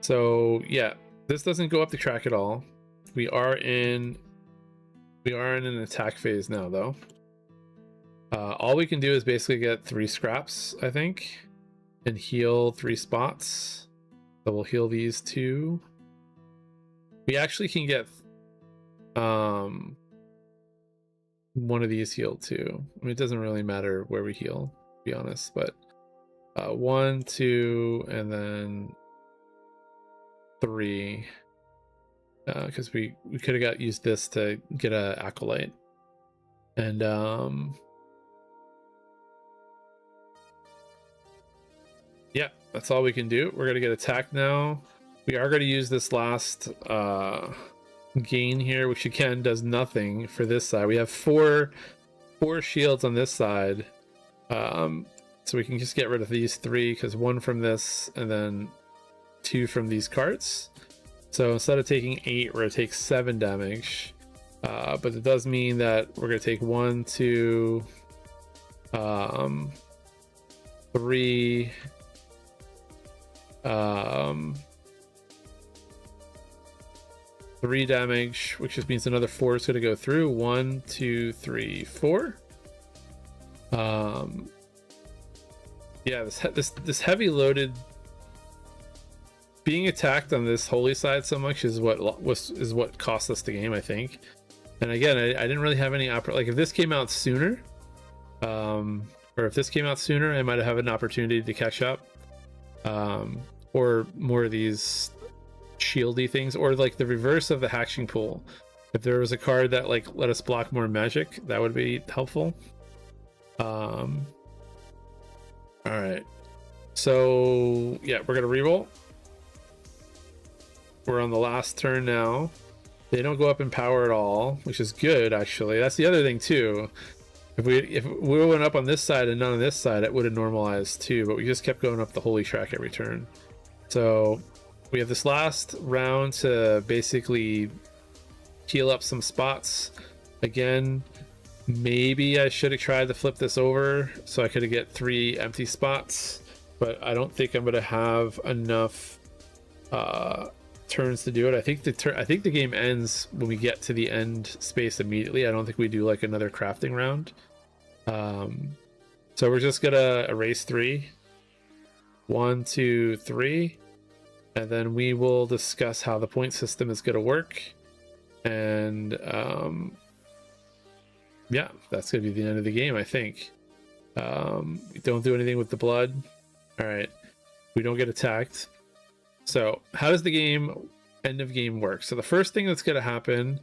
So yeah, this doesn't go up the track at all. We are in an attack phase now, though. All we can do is basically get 3 scraps, I think, and heal 3 spots. So we'll heal these 2. We actually can get one of these healed too. I mean, it doesn't really matter where we heal, to be honest, but 1, 2, and then 3, because we could have used this to get a acolyte. And yeah, that's all we can do. We're gonna get attacked now. We are going to use this last gain here, which again does nothing for this side. We have four shields on this side, so we can just get rid of these 3, because 1 from this and then 2 from these carts. So instead of taking 8, we're going to take 7 damage, but it does mean that we're going to take 1, 2, 3, 3 damage, which just means another 4 is going to go through. 1, 2, 3, 4. Yeah, this heavy loaded, being attacked on this holy side so much is what cost us the game, I think. And again, I didn't really have any like if this came out sooner, or if this came out sooner, I might have an opportunity to catch up, or more of these shieldy things, or like the reverse of the hatching pool. If there was a card that like let us block more magic, that would be helpful. All right, so yeah, we're gonna reroll. We're on the last turn now. They don't go up in power at all, which is good, actually. That's the other thing too. If we went up on this side and none on this side, it would have normalized too, but we just kept going up the holy track every turn. So we have this last round to basically heal up some spots. Again, maybe I should have tried to flip this over so I could have get 3 empty spots. but I don't think I'm gonna have enough turns to do it. I think the game ends when we get to the end space immediately. I don't think we do like another crafting round. So we're just gonna erase 3. 1, 2, 3, and then we will discuss how the point system is gonna work. And yeah, that's gonna be the end of the game, I think. Don't do anything with the blood. All right, we don't get attacked. So how does the end of game work? So the first thing that's gonna happen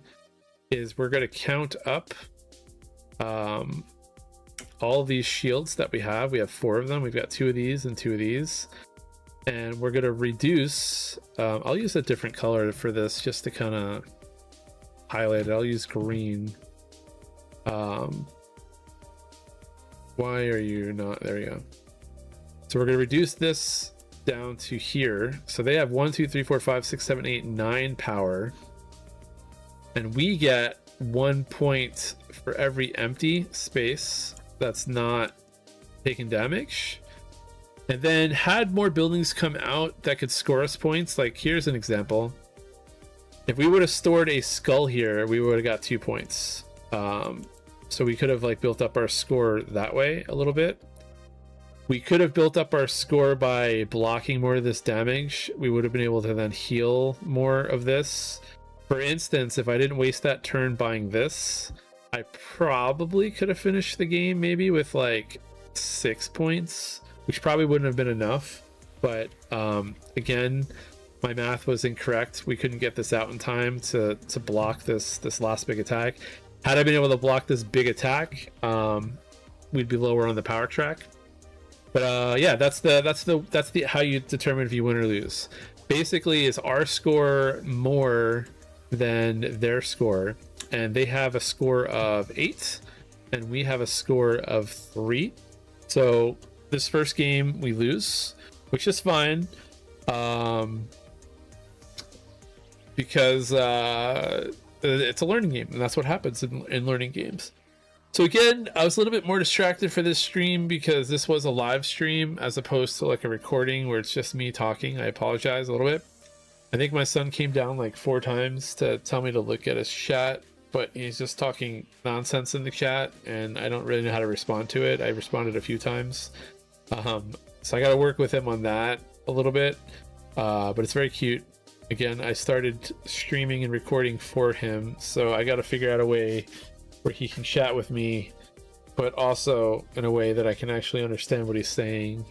is we're gonna count up all of these shields that we have. We have 4 of them. We've got 2 of these and 2 of these, and we're gonna reduce. I'll use a different color for this just to kind of highlight it. I'll use green. Why are you not there? You go. So we're gonna reduce this down to here. So they have 1, 2, 3, 4, 5, 6, 7, 8, 9 power, and we get 1 point for every empty space that's not taking damage. And then had more buildings come out that could score us points, like here's an example. If we would have stored a skull here, we would have got 2 points. So we could have like built up our score that way a little bit. We could have built up our score by blocking more of this damage. We would have been able to then heal more of this. For instance, if I didn't waste that turn buying this, I probably could have finished the game maybe with like 6 points, which probably wouldn't have been enough. But again, my math was incorrect. We couldn't get this out in time to block this last big attack. Had I been able to block this big attack, we'd be lower on the power track. But yeah, that's the how you determine if you win or lose. Basically, is our score more than their score, and they have a score of 8 and we have a score of 3. So this first game we lose, which is fine, because it's a learning game, and that's what happens in learning games. So again, I was a little bit more distracted for this stream because this was a live stream as opposed to like a recording where it's just me talking. I apologize a little bit. I think my son came down like 4 times to tell me to look at his chat, but he's just talking nonsense in the chat, and I don't really know how to respond to it. I responded a few times. So I got to work with him on that a little bit, but it's very cute. Again, I started streaming and recording for him, so I got to figure out a way where he can chat with me, but also in a way that I can actually understand what he's saying.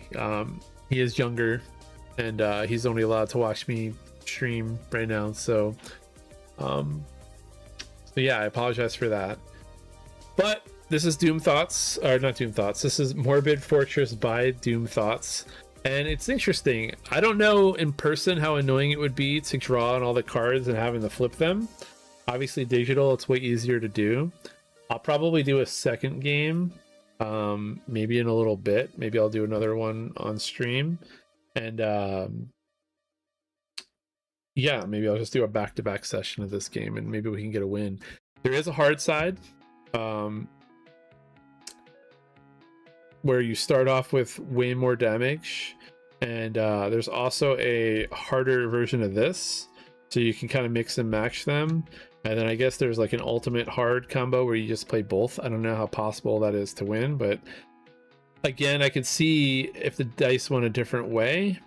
He is younger, and he's only allowed to watch me stream right now, so yeah, I apologize for that. But this is Doom Thoughts, or not Doom Thoughts, this is Morbid Fortress by Doom Thoughts. And it's interesting. I don't know in person how annoying it would be to draw on all the cards and having to flip them. Obviously digital, it's way easier to do. I'll probably do a second game, maybe in a little bit. Maybe I'll do another one on stream. And yeah, maybe I'll just do a back-to-back session of this game, and maybe we can get a win. There is a hard side, where you start off with way more damage, and there's also a harder version of this, so you can kind of mix and match them. And then I guess there's like an ultimate hard combo where you just play both. I don't know how possible that is to win, but again, I could see if the dice went a different way,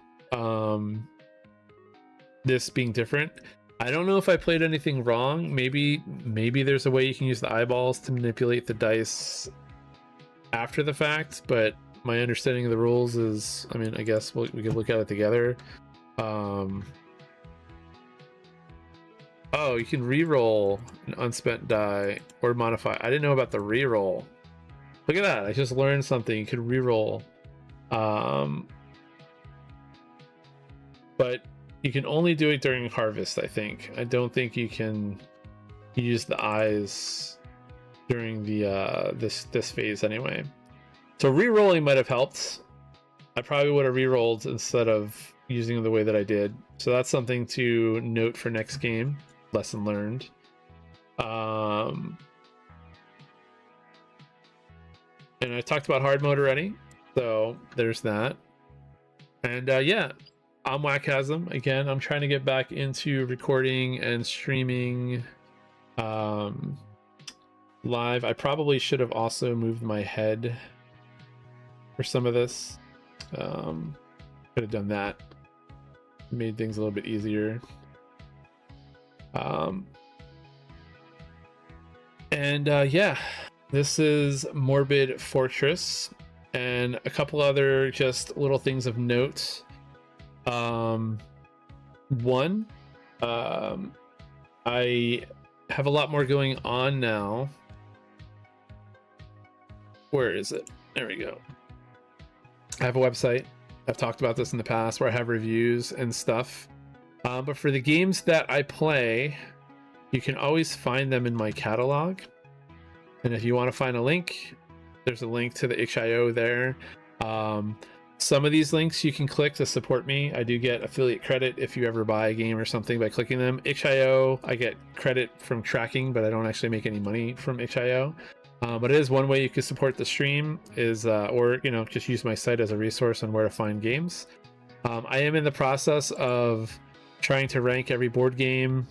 this being different. I don't know if I played anything wrong. Maybe there's a way you can use the eyeballs to manipulate the dice after the fact, but my understanding of the rules is, I mean, I guess we can look at it together. Oh, you can re-roll an unspent die or modify. I didn't know about the re-roll. Look at that, I just learned something. You can re-roll, but you can only do it during harvest, I think. I don't think you can use the eyes during the this phase anyway. So re-rolling might have helped. I probably would have re-rolled instead of using the way that I did. So that's something to note for next game. Lesson learned. And I talked about hard mode already, so there's that. And yeah, I'm Whackasm. Again, I'm trying to get back into recording and streaming live. I probably should have also moved my head for some of this. Could have done that. Made things a little bit easier. And yeah, this is Morbid Fortress, and a couple other just little things of note. One, I have a lot more going on now. Where is it? There we go. I have a website. I've talked about this in the past where I have reviews and stuff. But for the games that I play, you can always find them in my catalog. And if you want to find a link, there's a link to the itch.io there. Some of these links you can click to support me. I do get affiliate credit if you ever buy a game or something by clicking them. itch.io, I get credit from tracking, but I don't actually make any money from itch.io. But it is one way you can support the stream, is or just use my site as a resource on where to find games. I am in the process of trying to rank every board game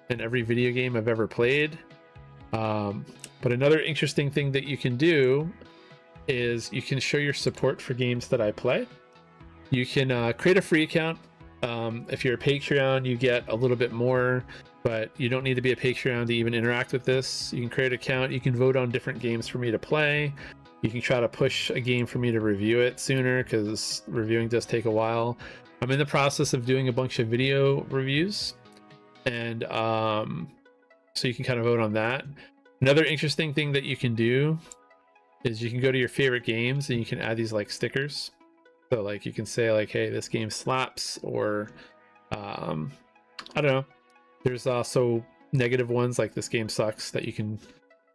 and every video game I've ever played. But another interesting thing that you can do is you can show your support for games that I play. You can create a free account. If you're a Patreon, you get a little bit more, but you don't need to be a Patreon to even interact with this. You can create an account. You can vote on different games for me to play. You can try to push a game for me to review it sooner, because reviewing does take a while. I'm in the process of doing a bunch of video reviews, and so you can kind of vote on that. Another interesting thing that you can do is you can go to your favorite games and you can add these like stickers. So like you can say like, hey, this game slaps, or I don't know. There's also negative ones like this game sucks that you can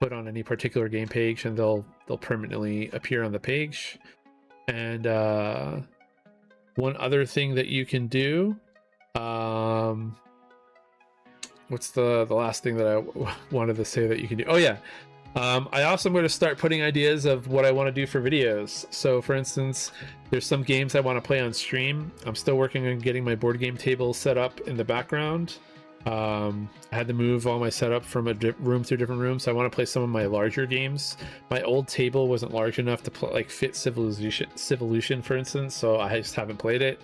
put on any particular game page, and they'll permanently appear on the page. And one other thing that you can do, what's the last thing that I wanted to say that you can do? Oh yeah. I also am going to start putting ideas of what I want to do for videos. So for instance, there's some games I want to play on stream. I'm still working on getting my board game table set up in the background. I had to move all my setup from a room to a different room, so I want to play some of my larger games. My old table wasn't large enough to like fit Civilization, for instance, so I just haven't played it.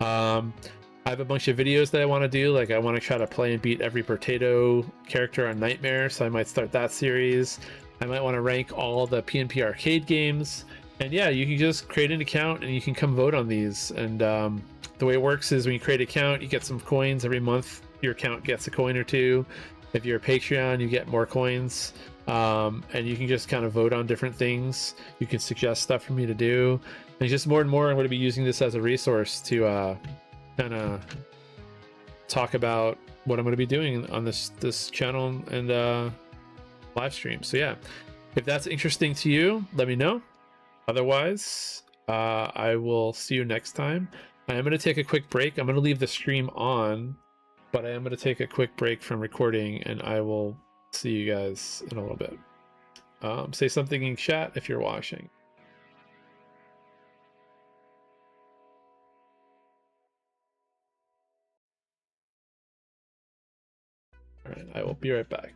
I have a bunch of videos that I want to do. Like I want to try to play and beat every potato character on Nightmare, so I might start that series. I might want to rank all the PNP arcade games. And yeah, you can just create an account and you can come vote on these. And the way it works is when you create an account, you get some coins every month. Your account gets a coin or two. If you're a Patreon, you get more coins. And you can just kind of vote on different things. You can suggest stuff for me to do. And just more and more, I'm going to be using this as a resource to kind of talk about what I'm going to be doing on this channel and live stream. So yeah, if that's interesting to you, let me know. Otherwise, I will see you next time. I am going to take a quick break. I'm going to leave the stream on, but I am going to take a quick break from recording, and I will see you guys in a little bit. Say something in chat if you're watching. All right, I will be right back.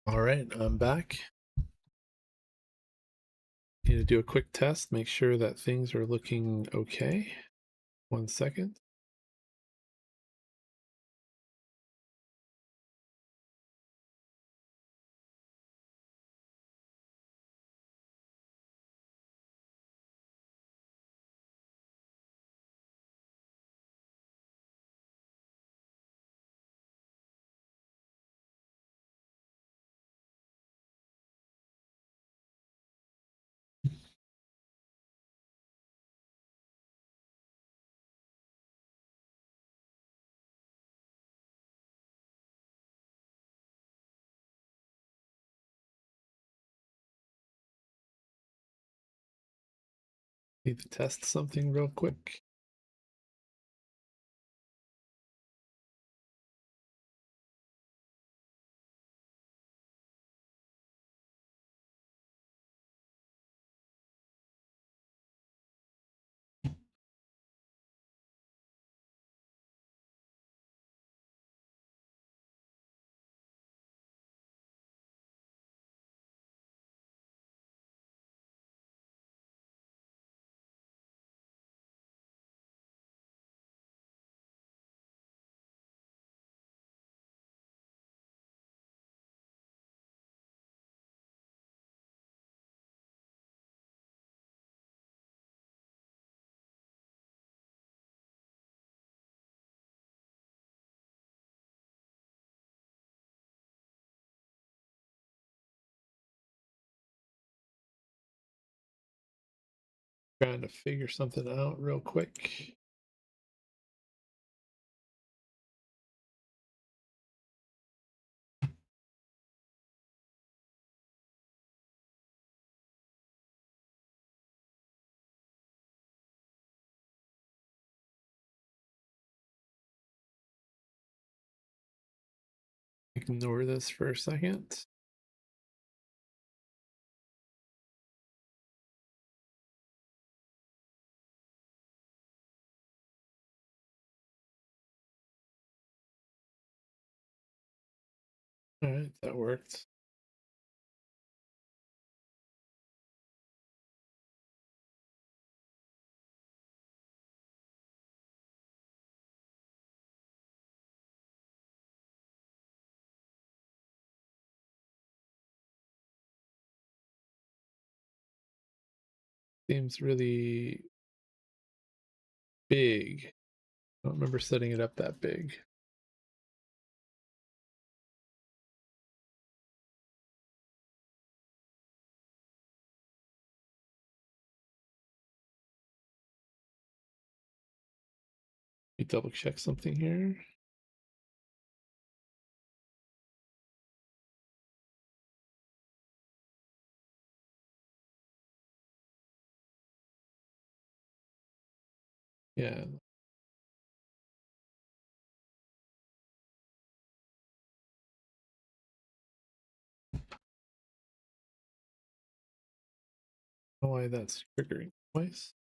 All right, I'm back. Need to do a quick test, make sure that things are looking okay. 1 second. Need to test something real quick. Trying to figure something out real quick. Ignore this for a second. All right, that worked. Seems really big. I don't remember setting it up that big. Let me double check something here. Yeah. Why that's triggering twice.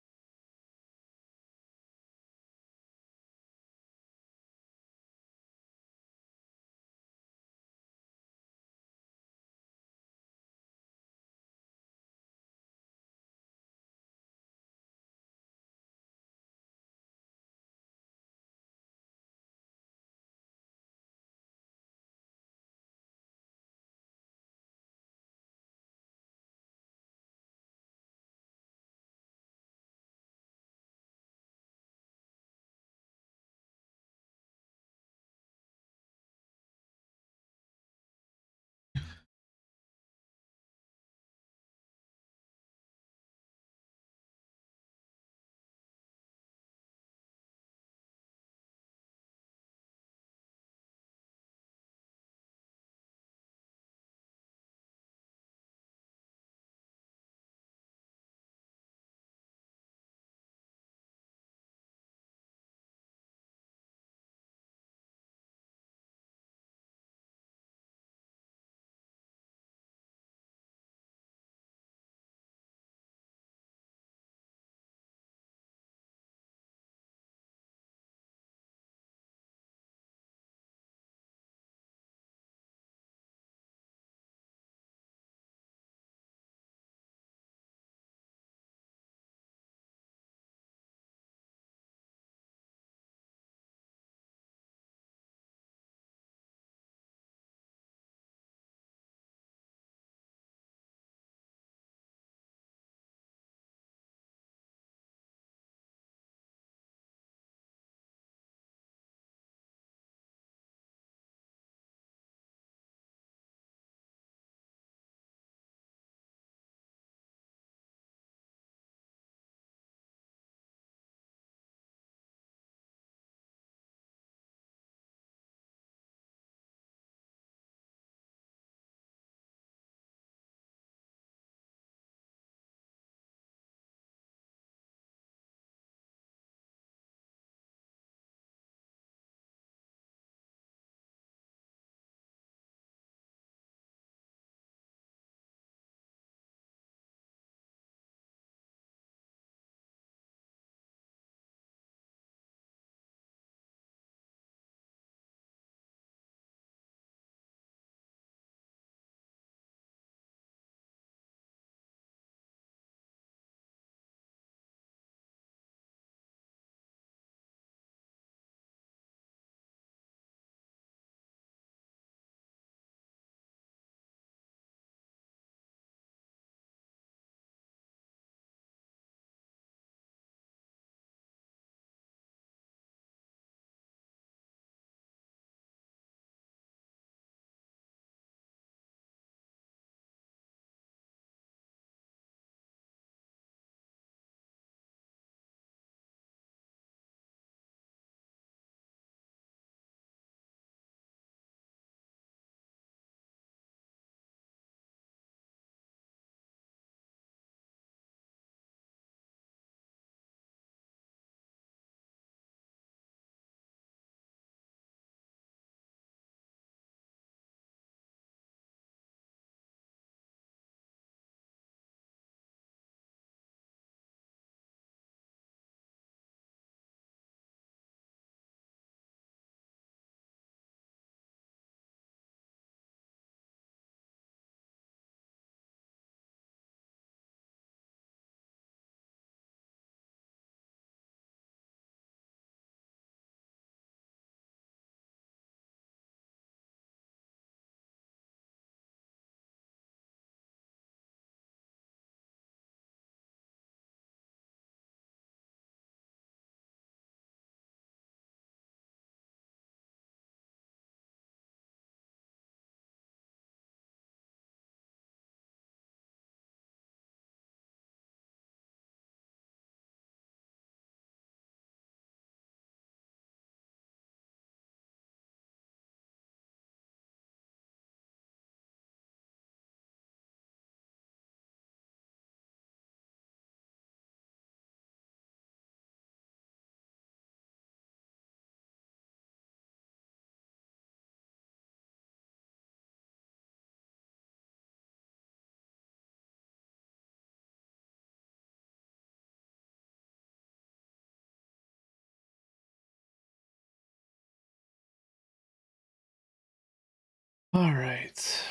All right.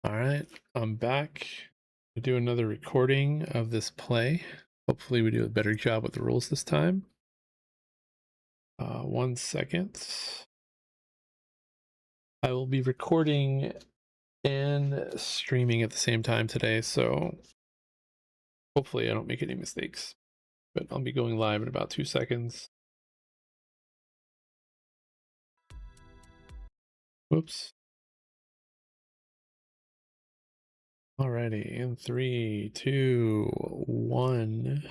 All right, I'm back to do another recording of this play. Hopefully we do a better job with the rules this time. 1 second. I will be recording and streaming at the same time today, so hopefully I don't make any mistakes. But I'll be going live in about 2 seconds. Whoops. Alrighty, in 3, 2, 1.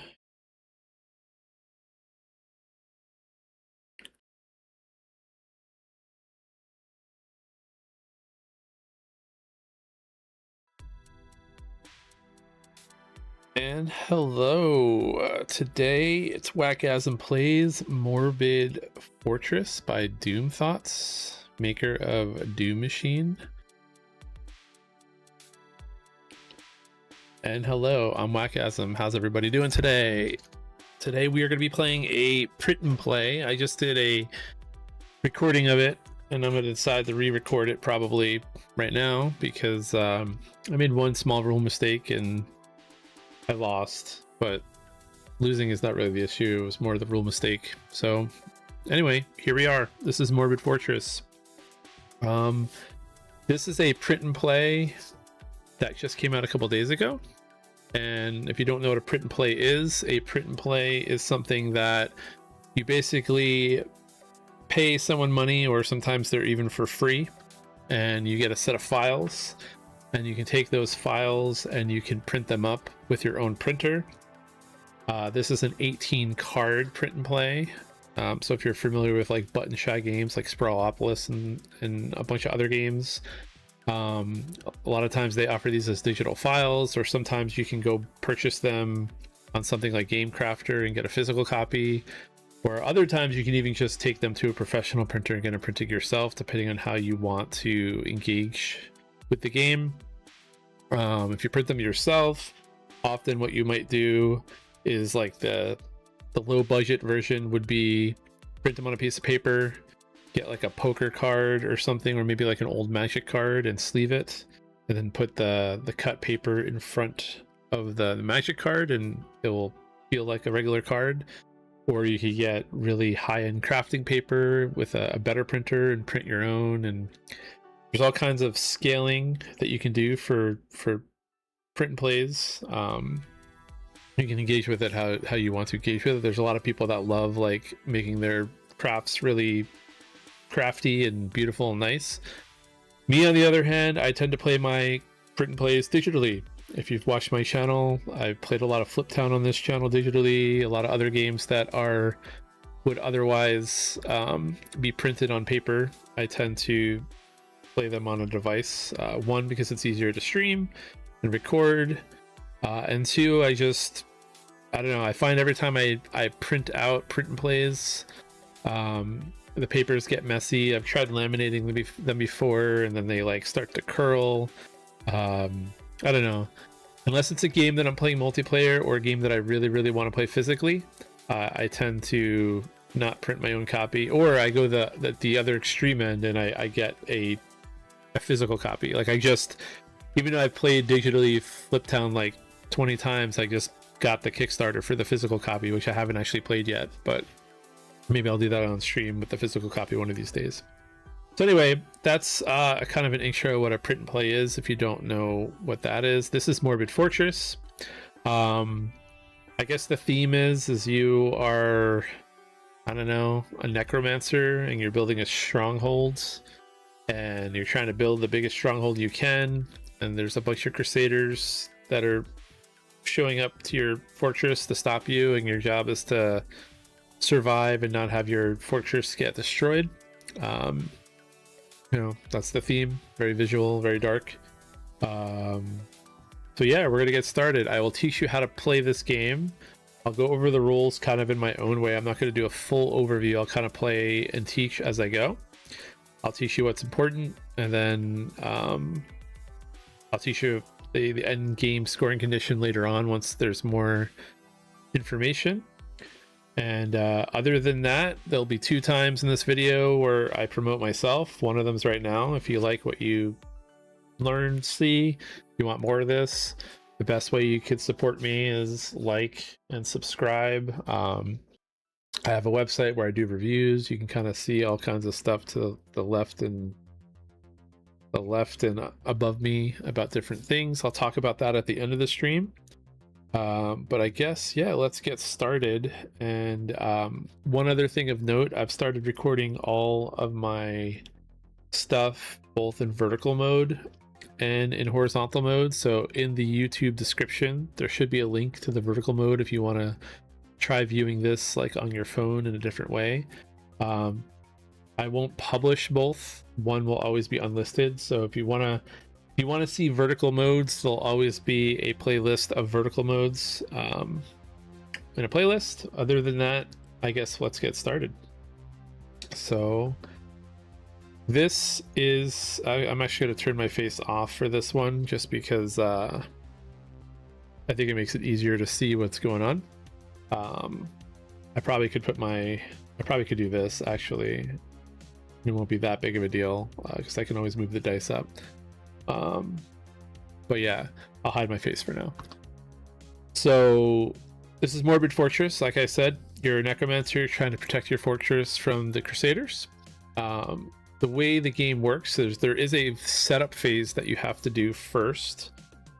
And hello, today it's Whackasm Plays Morbid Fortress by Doom Thoughts, maker of Doom Machine. And hello, I'm Whackasm. How's everybody doing today? Today we are going to be playing a print and play. I just did a recording of it, and I'm going to decide to re-record it probably right now because I made one small rule mistake and I lost, but losing is not really the issue. It was more the rule mistake. So anyway, here we are. This is Morbid Fortress. This is a print and play that just came out a couple days ago. And if you don't know what a print and play is something that you basically pay someone money, or sometimes they're even for free, and you get a set of files, and you can take those files and you can print them up with your own printer. This is an 18 card print and play. So if you're familiar with like button shy games like Sprawlopolis and a bunch of other games, a lot of times they offer these as digital files, or sometimes you can go purchase them on something like Game Crafter and get a physical copy, or other times you can even just take them to a professional printer and get them printed yourself, depending on how you want to engage with the game. If you print them yourself, often what you might do is like the low budget version would be print them on a piece of paper, get like a poker card or something, or maybe like an old Magic card, and sleeve it, and then put the cut paper in front of the Magic card, and it will feel like a regular card. Or you could get really high-end crafting paper with a better printer and print your own. And there's all kinds of scaling that you can do for print and plays. You can engage with it how you want to engage with it. There's a lot of people that love like making their crafts really crafty and beautiful and nice. Me, on the other hand, I tend to play my print and plays digitally. If you've watched my channel, I've played a lot of Fliptown on this channel digitally, a lot of other games that would otherwise be printed on paper. I tend to play them on a device. One, because it's easier to stream and record, and two, I don't know, I find every time I print out print and plays, the papers get messy. I've tried laminating them before, and then they like start to curl. I don't know, unless it's a game that I'm playing multiplayer or a game that I really want to play physically, I tend to not print my own copy, or I go the other extreme end and I get a physical copy. Like even though I've played digitally Fliptown like 20 times, I just got the Kickstarter for the physical copy, which I haven't actually played yet, but maybe I'll do that on stream with the physical copy one of these days. So anyway, that's kind of an intro what a print and play is, if you don't know what that is. This is Morbid Fortress. I guess the theme is you are, I don't know, a necromancer, and you're building a stronghold, and you're trying to build the biggest stronghold you can, and there's a bunch of crusaders that are showing up to your fortress to stop you, and your job is to survive and not have your fortress get destroyed. That's the theme. Very visual, very dark. So yeah, we're gonna get started. I will teach you how to play this game. I'll go over the rules kind of in my own way. I'm not going to do a full overview. I'll kind of play and teach as I go. I'll teach you what's important, and then I'll teach you the end game scoring condition later on once there's more information. And other than that, there'll be 2 times in this video where I promote myself. One of them's right now. If you like what you learned, if you want more of this, the best way you could support me is like and subscribe. I have a website where I do reviews. You can kind of see all kinds of stuff to the left and above me about different things. I'll talk about that at the end of the stream. But I guess, yeah, let's get started. And one other thing of note, I've started recording all of my stuff both in vertical mode and in horizontal mode. So in the YouTube description, there should be a link to the vertical mode if you want to try viewing this like on your phone in a different way. I won't publish both. One will always be unlisted. So if you want to see vertical modes, there'll always be a playlist of vertical modes in a playlist. Other than that, I guess let's get started. So this is, I'm actually going to turn my face off for this one just because I think it makes it easier to see what's going on. I probably could do this actually. It won't be that big of a deal because I can always move the dice up. But yeah, I'll hide my face for now. So this is Morbid Fortress. Like I said, you're a necromancer trying to protect your fortress from the Crusaders. The way the game works is there is a setup phase that you have to do first.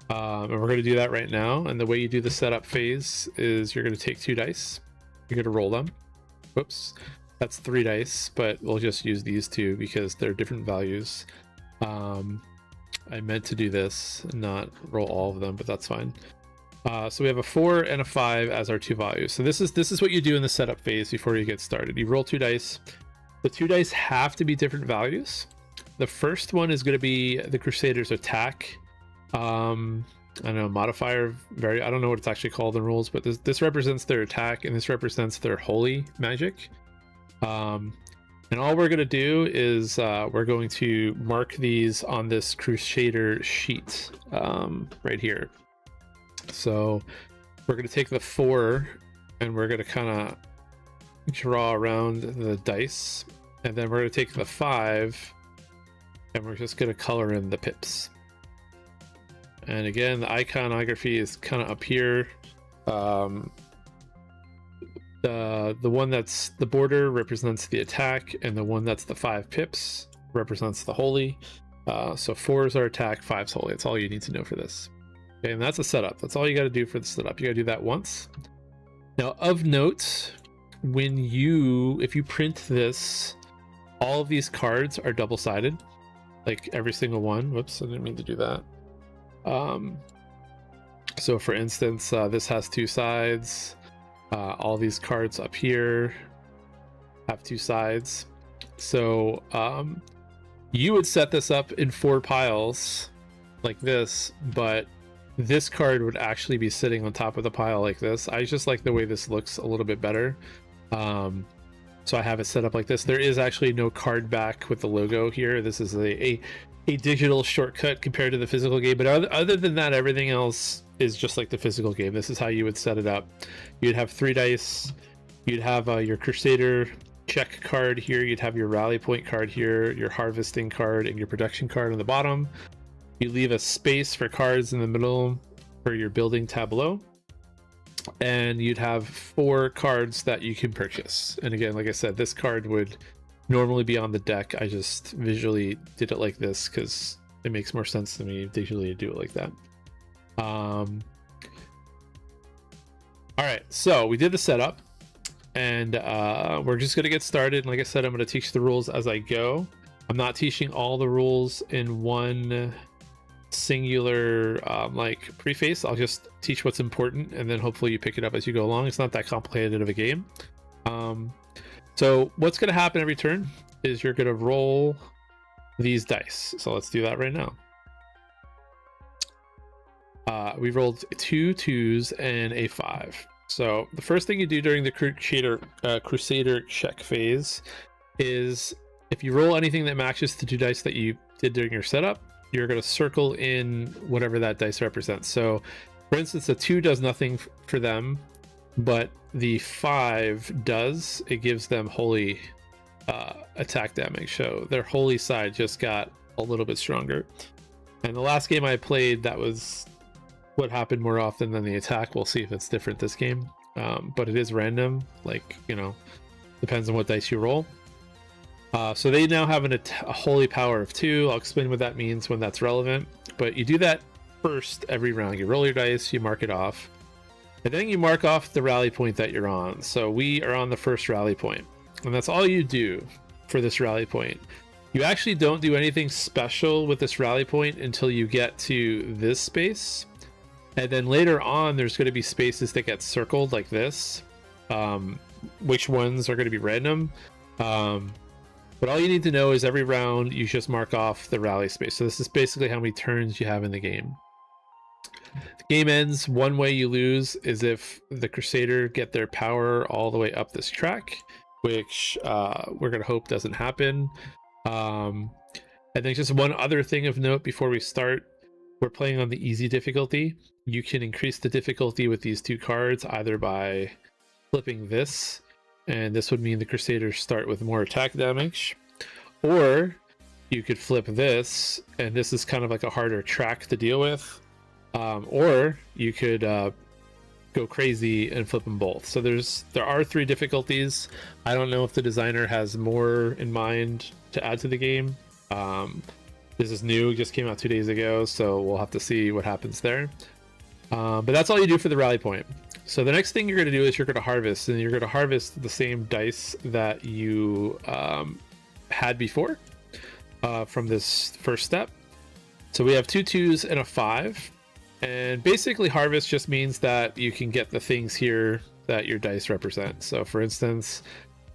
And we're going to do that right now. And the way you do the setup phase is you're going to take 2 dice. You're going to roll them. Whoops. That's 3 dice, but we'll just use these 2 because they're different values. I meant to do this, not roll all of them, but that's fine. So we have a 4 and a 5 as our 2 values. So this is what you do in the setup phase before you get started. You roll 2 dice. The 2 dice have to be different values. The first one is going to be the Crusaders' attack. I don't know, modifier, I don't know what it's actually called in rules, but this represents their attack and this represents their holy magic. And all we're going to do is we're going to mark these on this Crusader sheet right here. So we're going to take the 4 and we're going to kind of draw around the dice, and then we're going to take the 5 and we're just going to color in the pips. And again, the iconography is kind of up here. The one that's the border represents the attack, and the one that's the 5 pips represents the holy. So 4 is our attack, 5's holy. That's all you need to know for this. Okay, and that's a setup. That's all you got to do for the setup. You got to do that once. Now, of note, if you print this, all of these cards are double-sided, like every single one. Whoops, I didn't mean to do that. So for instance, this has 2 sides. All these cards up here have 2 sides. So you would set this up in 4 piles like this, but this card would actually be sitting on top of the pile like this. I just like the way this looks a little bit better. So I have it set up like this. There is actually no card back with the logo here. This is a digital shortcut compared to the physical game, but other than that, everything else is just like the physical game. This is how you would set it up. You'd have 3 dice. You'd have your Crusader check card here. You'd have your rally point card here, your harvesting card, and your production card on the bottom. You leave a space for cards in the middle for your building tableau, and you'd have 4 cards that you can purchase. And again, like I said, this card would normally be on the deck. I just visually did it like this because it makes more sense to me visually to do it like that. All right, so we did the setup, and we're just gonna get started. And like I said, I'm gonna teach the rules as I go. I'm not teaching all the rules in one singular like preface. I'll just teach what's important, and then hopefully you pick it up as you go along. It's not that complicated of a game. So what's going to happen every turn is you're going to roll these dice. So let's do that right now. We rolled 2 2s and a 5. So the first thing you do during the Crusader check phase is if you roll anything that matches the 2 dice that you did during your setup, you're going to circle in whatever that dice represents. So for instance, a 2 does nothing for them. but the 5 does, it gives them holy attack damage. So their holy side just got a little bit stronger. And the last game I played, that was what happened more often than the attack. We'll see if it's different this game. But it is random, like, you know, depends on what dice you roll. So they now have a holy power of 2. I'll explain what that means when that's relevant. But you do that first every round. You roll your dice, you mark it off, and then you mark off the rally point that you're on. So we are on the first rally point, and that's all you do for this rally point. You actually don't do anything special with this rally point until you get to this space. And then later on, there's going to be spaces that get circled like this. Which ones are going to be random. But all you need to know is every round you just mark off the rally space. So this is basically how many turns you have in the game. The game ends. One way you lose is if the Crusader get their power all the way up this track, which we're going to hope doesn't happen. And then just one other thing of note before we start. We're playing on the easy difficulty. You can increase the difficulty with these 2 cards either by flipping this, and this would mean the Crusaders start with more attack damage, or you could flip this, and this is kind of like a harder track to deal with, or you could go crazy and flip them both. So there are 3 difficulties. I don't know if the designer has more in mind to add to the game. This is new, just came out 2 days ago, so we'll have to see what happens there. But that's all you do for the rally point. So the next thing you're going to do is you're going to harvest, and you're going to harvest the same dice that you had before from this first step. So we have 2 2s and a 5, and basically harvest just means that you can get the things here that your dice represent. So for instance,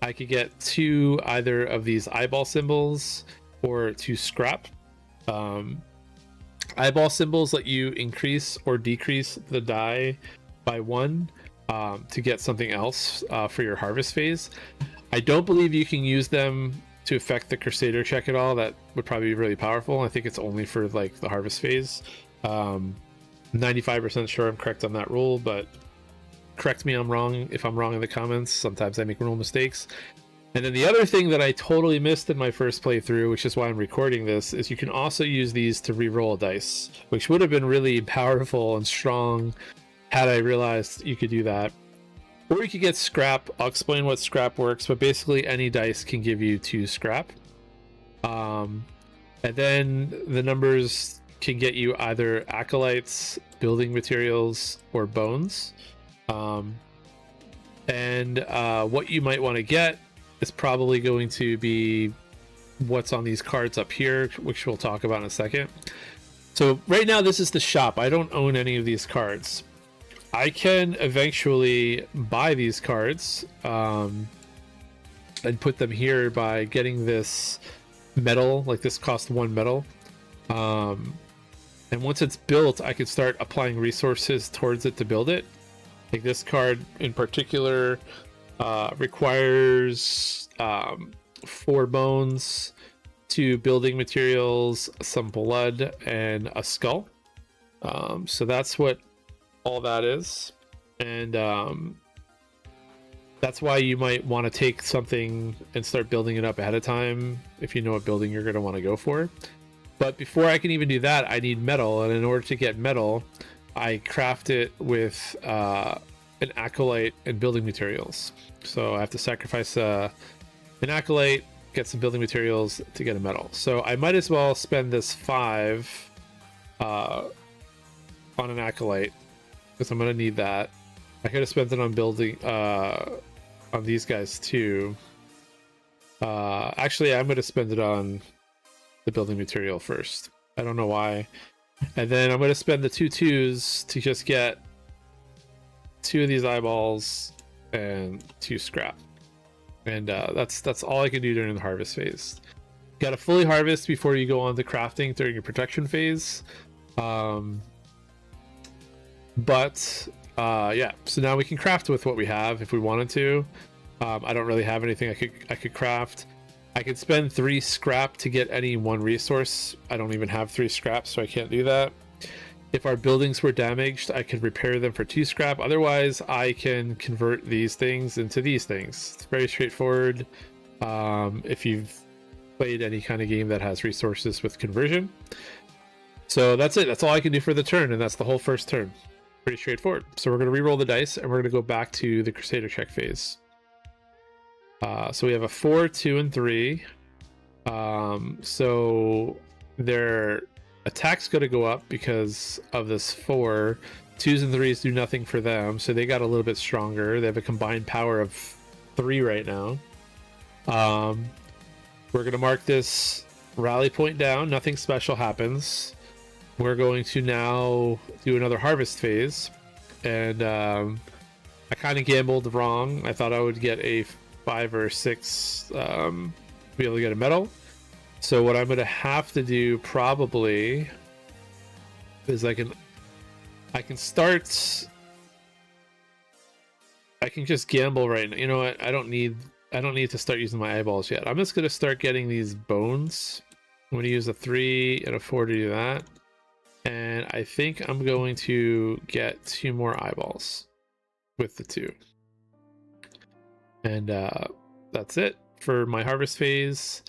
I could get 2 either of these eyeball symbols or 2 scrap. Eyeball symbols let you increase or decrease the die by 1 to get something else for your harvest phase. I don't believe you can use them to affect the Crusader check at all. That would probably be really powerful. I think it's only for like the harvest phase. 95% sure I'm correct on that rule, but correct me if I'm wrong in the comments. Sometimes I make rule mistakes. And then the other thing that I totally missed in my first playthrough, which is why I'm recording this, is you can also use these to re-roll dice, which would have been really powerful and strong had I realized you could do that. Or you could get scrap. I'll explain what scrap works, but basically any dice can give you 2 scrap. And then the numbers can get you either acolytes, building materials, or bones. And what you might want to get is probably going to be what's on these cards up here, which we'll talk about in a second. So right now this is the shop. I don't own any of these cards. I can eventually buy these cards and put them here by getting this metal. Like this costs 1 metal. And once it's built, I can start applying resources towards it to build it. Like this card in particular requires 4 bones, 2 building materials, some blood, and a skull. So that's what all that is. And that's why you might want to take something and start building it up ahead of time if you know what building you're going to want to go for. But before I can even do that, I need metal, and in order to get metal, I craft it with an acolyte and building materials. So I have to sacrifice an acolyte, get some building materials to get a metal. So I might as well spend this 5 on an acolyte, because I'm going to need that. I could have spent it on building on these guys too. Actually, I'm going to spend it on the building material first. I don't know why. And then I'm going to spend the 2 2s to just get 2 of these eyeballs and 2 scrap. And that's all I can do during the harvest phase. Got to fully harvest before you go on to crafting during your protection phase. Yeah, so now we can craft with what we have if we wanted to. I don't really have anything I could craft. I could spend 3 scrap to get any 1 resource. I don't even have 3 scrap, so I can't do that. If our buildings were damaged, I could repair them for 2 scrap. Otherwise, I can convert these things into these things. It's very straightforward. If you've played any kind of game that has resources with conversion. So that's it. That's all I can do for the turn, and that's the whole first turn. Pretty straightforward. So we're going to re-roll the dice, and we're going to go back to the Crusader check phase. So we have a 4, 2, and 3. So their attack's going to go up because of this 4. 2s and 3s do nothing for them, so they got a little bit stronger. They have a combined power of 3 right now. We're going to mark this rally point down. Nothing special happens. We're going to now do another harvest phase, and I kind of gambled wrong. I thought I would get a 5 or 6 to be able to get a medal. So what I'm going to have to do probably is I can just gamble right now. You know what? I don't need to start using my eyeballs yet. I'm just going to start getting these bones. I'm going to use a 3 and a 4 to do that. And I think I'm going to get 2 more eyeballs with the 2. And that's it for my harvest phase.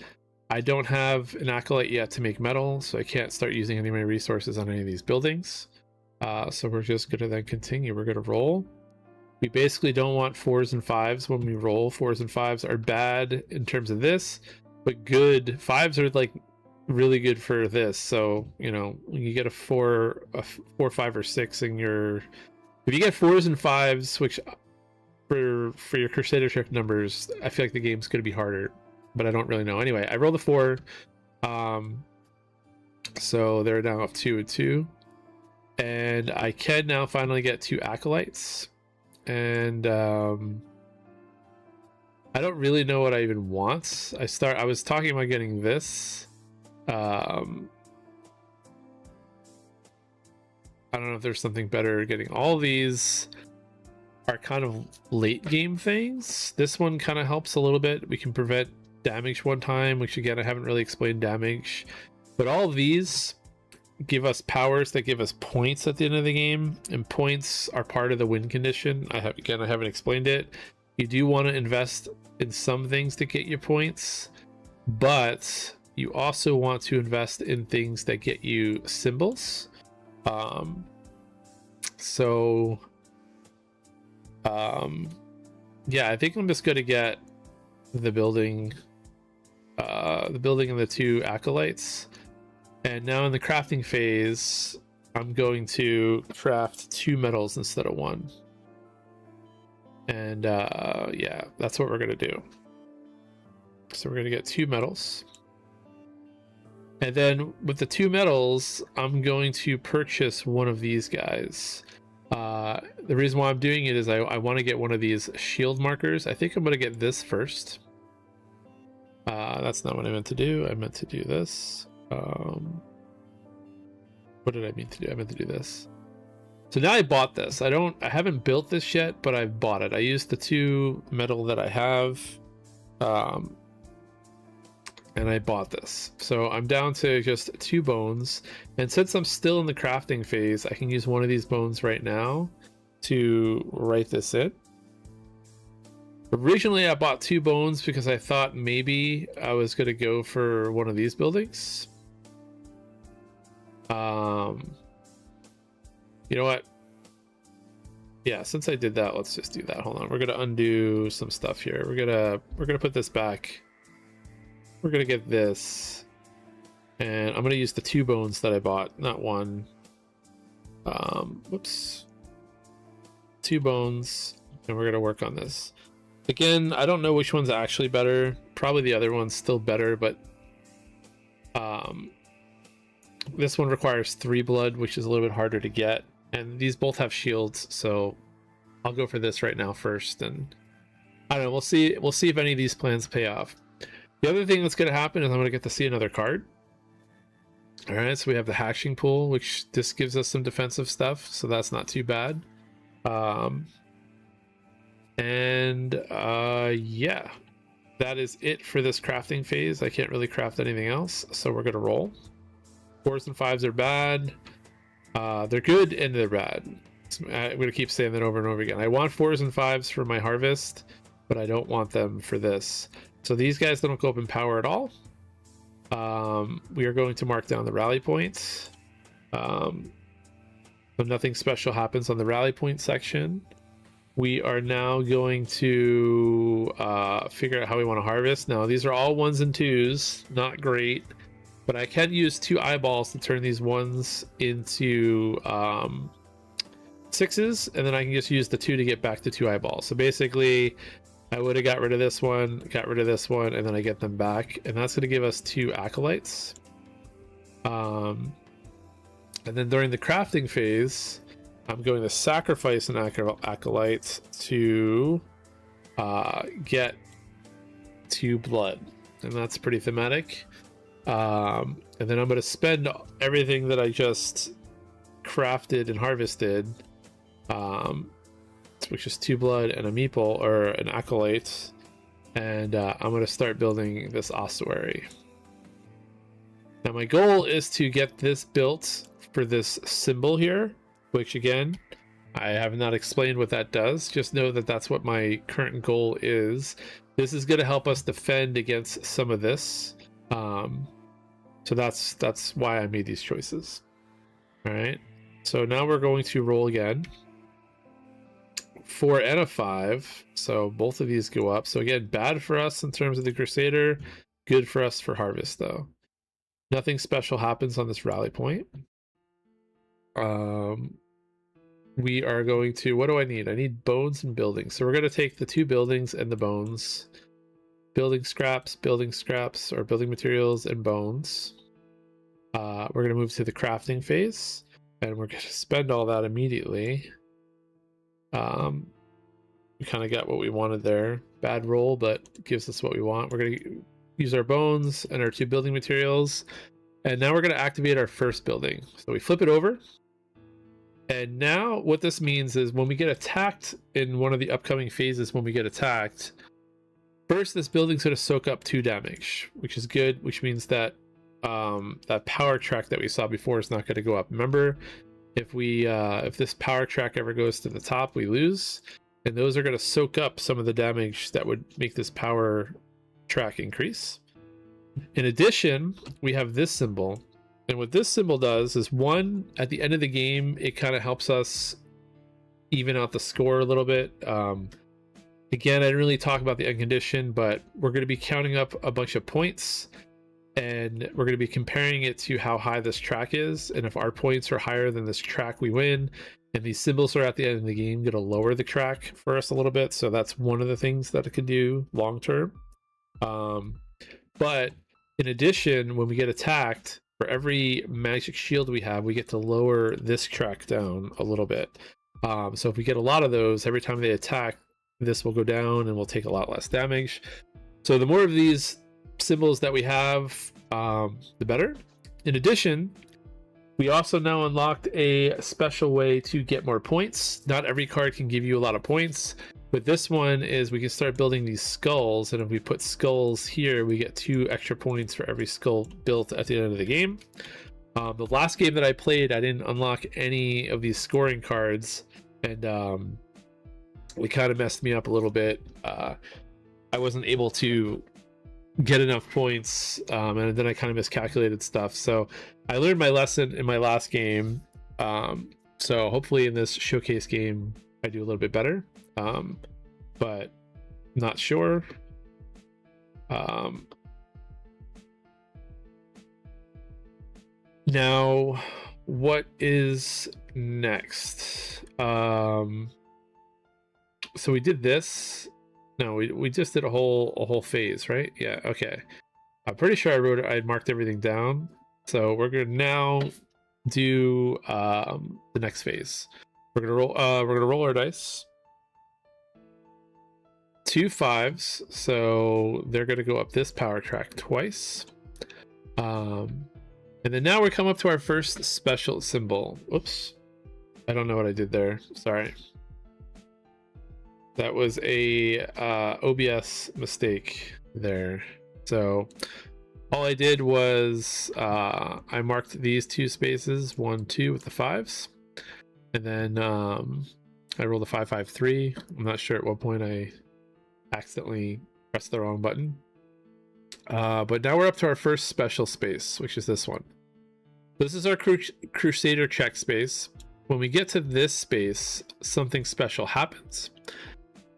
I don't have an acolyte yet to make metal, so I can't start using any of my resources on any of these buildings. So we're just going to then continue. We're going to roll. We basically don't want 4s and 5s when we roll. 4s and 5s are bad in terms of this, but good. 5s are like really good for this. So, you know, when you get a 4, 5, or 6 in your... If you get 4s and 5s, which for your Crusader Shift numbers, I feel like the game's going to be harder, but I don't really know. Anyway, I rolled a 4. So they're now up 2 and 2. And I can now finally get 2 acolytes. And I don't really know what I even want. I was talking about getting this. I don't know if there's something better. Getting all these are kind of late game things. This one kind of helps a little bit. We can prevent damage one time, which again, I haven't really explained damage, but all of these give us powers that give us points at the end of the game, and points are part of the win condition. I haven't explained it. You do want to invest in some things to get you points, but you also want to invest in things that get you symbols. Yeah, I think I'm just going to get the building and the 2 acolytes. And now in the crafting phase, I'm going to craft 2 metals instead of 1. And yeah, that's what we're going to do. So we're going to get 2 metals. And then with the 2 metals, I'm going to purchase one of these guys. The reason why I'm doing it is I want to get one of these shield markers. I think I'm going to get this first. That's not what I meant to do. I meant to do this. What did I mean to do? I meant to do this. So now I bought this. I haven't built this yet, but I've bought it. I used the 2 metal that I have, and I bought this. So I'm down to just 2 bones. And since I'm still in the crafting phase, I can use one of these bones right now to write this in. Originally, I bought 2 bones because I thought maybe I was going to go for one of these buildings. You know what? Yeah, since I did that, let's just do that. Hold on. We're going to undo some stuff here. We're going to put this back. We're going to get this. And I'm going to use the 2 bones that I bought, not 1. Whoops. 2 bones, and we're going to work on this. Again, I don't know which one's actually better. Probably the other one's still better, but this one requires 3 blood, which is a little bit harder to get. And these both have shields, so I'll go for this right now first. And I don't know, we'll see if any of these plans pay off. The other thing that's going to happen is I'm going to get to see another card. All right, so we have the hatching pool, which this gives us some defensive stuff, so that's not too bad. Yeah, that is it for this crafting phase. I can't really craft anything else, so we're going to roll. 4s and 5s are bad. They're good and they're bad. I'm going to keep saying that over and over again. I want 4s and 5s for my harvest, but I don't want them for this. So these guys don't go up in power at all. We are going to mark down the rally points. But nothing special happens on the rally point section. We are now going to figure out how we want to harvest. Now, these are all 1s and 2s, not great, but I can use 2 eyeballs to turn these 1s into 6s, and then I can just use the 2 to get back to 2 eyeballs. So basically, I would have got rid of this one, got rid of this one, and then I get them back, and that's going to give us 2 acolytes. And then during the crafting phase, I'm going to sacrifice an acolyte to get 2 blood, and that's pretty thematic. And then I'm going to spend everything that I just crafted and harvested, which is 2 blood and a meeple or an acolyte, and I'm going to start building this ossuary. Now my goal is to get this built for this symbol here, which again, I have not explained what that does. Just know that that's what my current goal is. This is going to help us defend against some of this. So that's why I made these choices. All right. So now we're going to roll again. 4 and a 5. So both of these go up. So again, bad for us in terms of the Crusader. Good for us for harvest though. Nothing special happens on this rally point. We are going to, what do I need? I need bones and buildings. So we're going to take the 2 buildings and the bones. Building scraps, or building materials and bones. We're going to move to the crafting phase, and we're going to spend all that immediately. We kind of got what we wanted there. Bad roll, but gives us what we want. We're going to use our bones and our 2 building materials. And now we're going to activate our first building. So we flip it over. And now what this means is when we get attacked in one of the upcoming phases, when we get attacked, first this building's going to soak up 2 damage, which is good, which means that that power track that we saw before is not going to go up. Remember, if this power track ever goes to the top, we lose. And those are going to soak up some of the damage that would make this power track increase. In addition, we have this symbol. And what this symbol does is, one, at the end of the game, it kind of helps us even out the score a little bit. Again, I didn't really talk about the end condition, but we're going to be counting up a bunch of points, and we're going to be comparing it to how high this track is. And if our points are higher than this track, we win. And these symbols are at the end of the game going to lower the track for us a little bit. So that's one of the things that it can do long term. But in addition, when we get attacked, for every magic shield we have, we get to lower this track down a little bit. So if we get a lot of those, every time they attack, this will go down and we'll take a lot less damage. So the more of these symbols that we have, the better. In addition, we also now unlocked a special way to get more points. Not every card can give you a lot of points, but this one is we can start building these skulls, and if we put skulls here, we get 2 extra points for every skull built at the end of the game. The last game that I played, I didn't unlock any of these scoring cards, and it kind of messed me up a little bit. I wasn't able to get enough points, and then I kind of miscalculated stuff. So I learned my lesson in my last game. So hopefully in this showcase game, I do a little bit better. But not sure. Now, what is next? So we did this. No, we just did a whole phase, right? Yeah, okay. I'm pretty sure I marked everything down. So we're gonna now do the next phase. We're gonna roll our dice. 2 5s, so they're gonna go up this power track twice. And then now we come up to our first special symbol. Oops. I don't know what I did there. Sorry. That was a OBS mistake there. So all I did was I marked these 2 spaces, 1, 2 with the 5s, and then I rolled a 5, 5, 3. I'm not sure at what point I accidentally pressed the wrong button. But now we're up to our first special space, which is this one. This is our Crusader check space. When we get to this space, something special happens.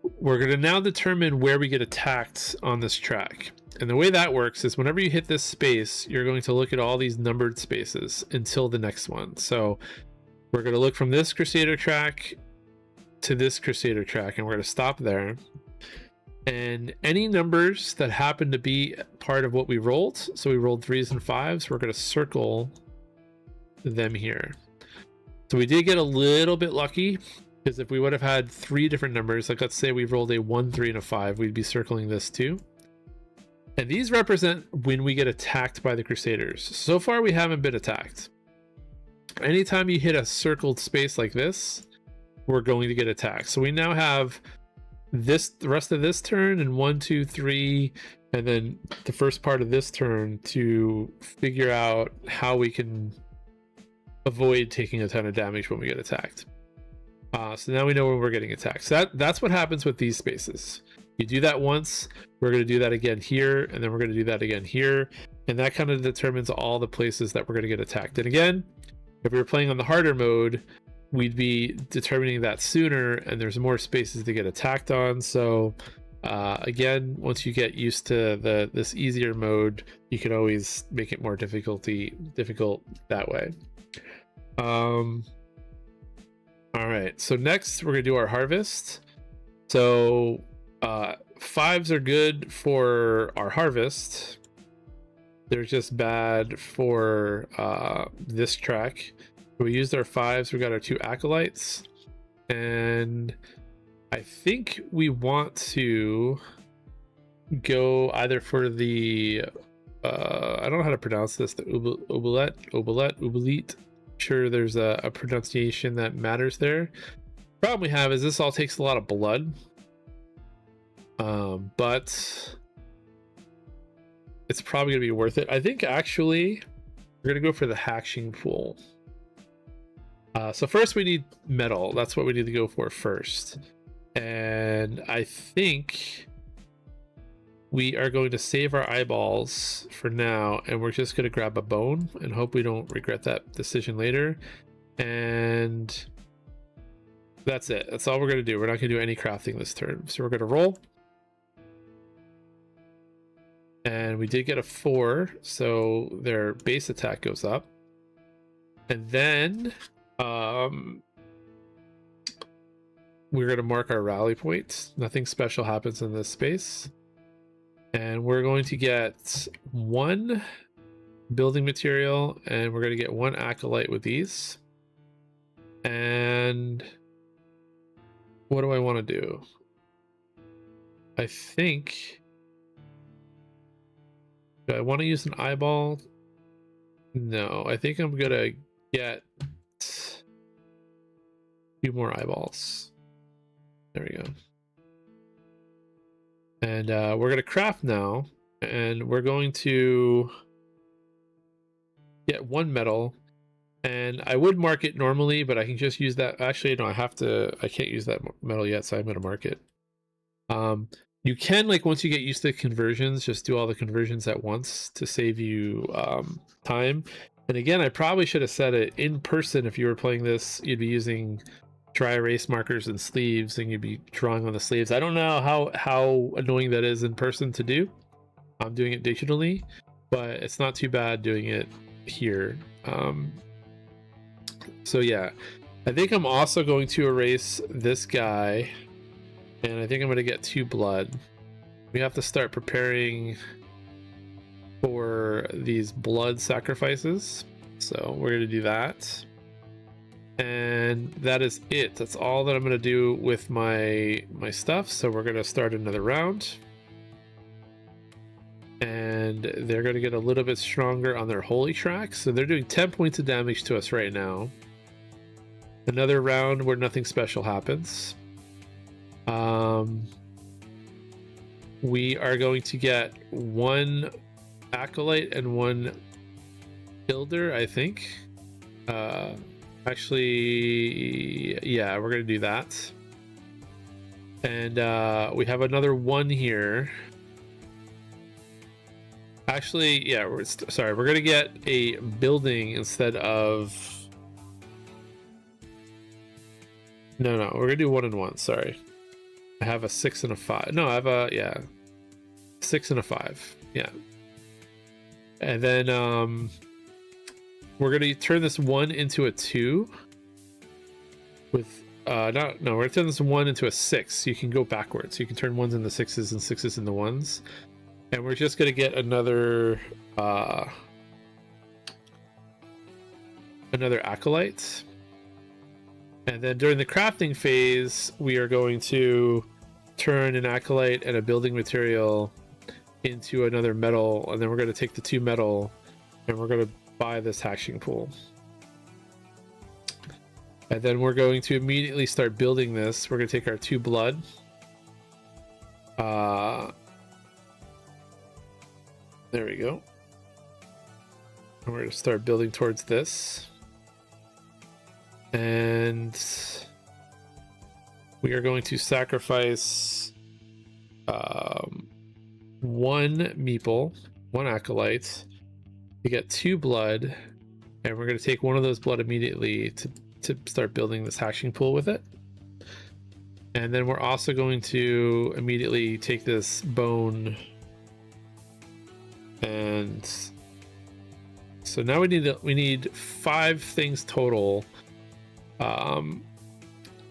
We're going to now determine where we get attacked on this track. And the way that works is whenever you hit this space, you're going to look at all these numbered spaces until the next one. So we're going to look from this Crusader track to this Crusader track, and we're going to stop there. And any numbers that happen to be part of what we rolled, so we rolled 3s and 5s, we're going to circle them here. So we did get a little bit lucky, because if we would have had 3 different numbers, like let's say we rolled a 1, 3, and a 5, we'd be circling this too. And these represent when we get attacked by the Crusaders. So far we haven't been attacked. Anytime you hit a circled space like this, we're going to get attacked. So we now have the rest of this turn and 1, 2, 3, and then the first part of this turn to figure out how we can avoid taking a ton of damage when we get attacked. So now we know when we're getting attacked. So that's what happens with these spaces. You do that once, we're going to do that again here, and then we're going to do that again here, and that kind of determines all the places that we're going to get attacked. And again, if we were playing on the harder mode, we'd be determining that sooner, and there's more spaces to get attacked on. So again, once you get used to this easier mode, you can always make it more difficult that way. All right, so next we're gonna do our harvest. So 5s are good for our harvest. They're just bad for this track. We used our 5s, we got our 2 acolytes, and I think we want to go either for the I don't know how to pronounce this, the obolete. Sure, there's a pronunciation that matters there. Problem we have is this all takes a lot of blood, but it's probably gonna be worth it. I think actually we're gonna go for the hatching pool. So first we need metal. That's what we need to go for first. And I think we are going to save our eyeballs for now, and we're just going to grab a bone and hope we don't regret that decision later. And that's it. That's all we're going to do. We're not going to do any crafting this turn. So we're going to roll. And we did get a 4, so their base attack goes up. And then we're going to mark our rally points. Nothing special happens in this space. And we're going to get 1 building material, and we're going to get 1 acolyte with these. And what do I want to do? I think, do I want to use an eyeball? No, I think I'm going to get a few more eyeballs. There we go. And we're going to craft now, and we're going to get 1 metal. And I would mark it normally, but I can just use that. Actually, no, I can't use that metal yet, so I'm going to mark it. You can, like, once you get used to conversions, just do all the conversions at once to save you time. And again, I probably should have said it in person. If you were playing this, you'd be using dry erase markers and sleeves, and you'd be drawing on the sleeves. I don't know how annoying that is in person to do. I'm doing it digitally, but it's not too bad doing it here. So yeah, I think I'm also going to erase this guy, and I think I'm going to get 2 blood. We have to start preparing for these blood sacrifices, so we're going to do that. And that is it. That's all that I'm going to do with my stuff. So we're going to start another round, and they're going to get a little bit stronger on their holy track. So they're doing 10 points of damage to us right now. Another round where nothing special happens. We are going to get 1 acolyte and 1 builder, I think. Actually, yeah, we're gonna do that. And we have another 1 here. Actually, yeah, sorry, we're gonna get a building instead of... No, we're gonna do 1 and 1, sorry. I have a 6 and a 5. No, I have a, yeah, 6 and a 5, yeah. And then we're gonna turn this 1 into a 2 with we're gonna turn this 1 into a 6, so you can go backwards. You can turn 1s into 6s and 6s into 1s. And we're just gonna get another acolyte. And then during the crafting phase, we are going to turn an acolyte and a building material into another metal, and then we're going to take the 2 metal and we're going to buy this hatching pool. And then we're going to immediately start building this. We're going to take our 2 blood. There we go. And we're going to start building towards this. And we are going to sacrifice 1 meeple, 1 acolyte to get 2 blood, and we're going to take 1 of those blood immediately to start building this hatching pool with it. And then we're also going to immediately take this bone, and so now we need 5 things total.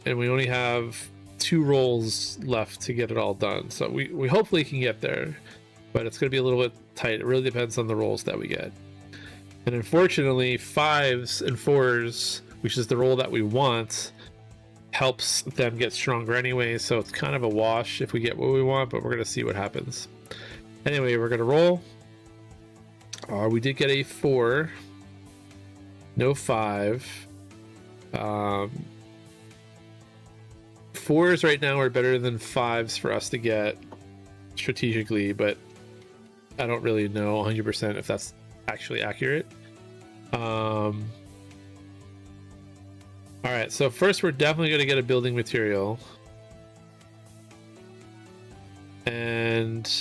And we only have 2 rolls left to get it all done. So we hopefully can get there, but it's going to be a little bit tight. It really depends on the rolls that we get. And unfortunately, 5s and 4s, which is the roll that we want, helps them get stronger anyway. So it's kind of a wash if we get what we want, but we're going to see what happens. Anyway, we're going to roll. We did get a 4, no 5. 4s right now are better than 5s for us to get strategically, but I don't really know 100% if that's actually accurate. All right, so first we're definitely going to get a building material, and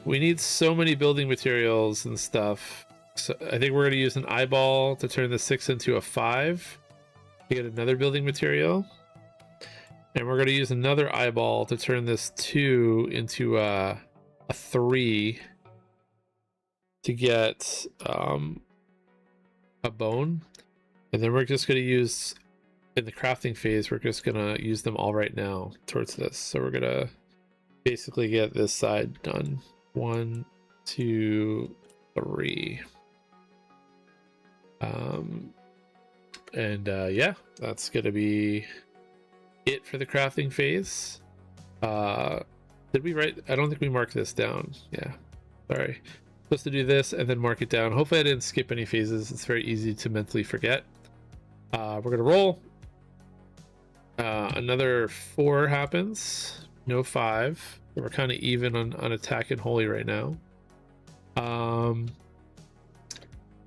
we need so many building materials and stuff. So I think we're going to use an eyeball to turn the 6 into a 5 to get another building material, and we're going to use another eyeball to turn this 2 into a 3 to get a bone. And then we're just going to use, in the crafting phase, we're just going to use them all right now towards this. So we're going to basically get this side done. 1, 2, 3. Yeah, that's going to be it for the crafting phase. Did we write? I don't think we marked this down. Yeah, sorry. Supposed to do this and then mark it down. Hopefully I didn't skip any phases. It's very easy to mentally forget. We're going to roll. Another 4 happens. No 5. We're kind of even on attack and holy right now.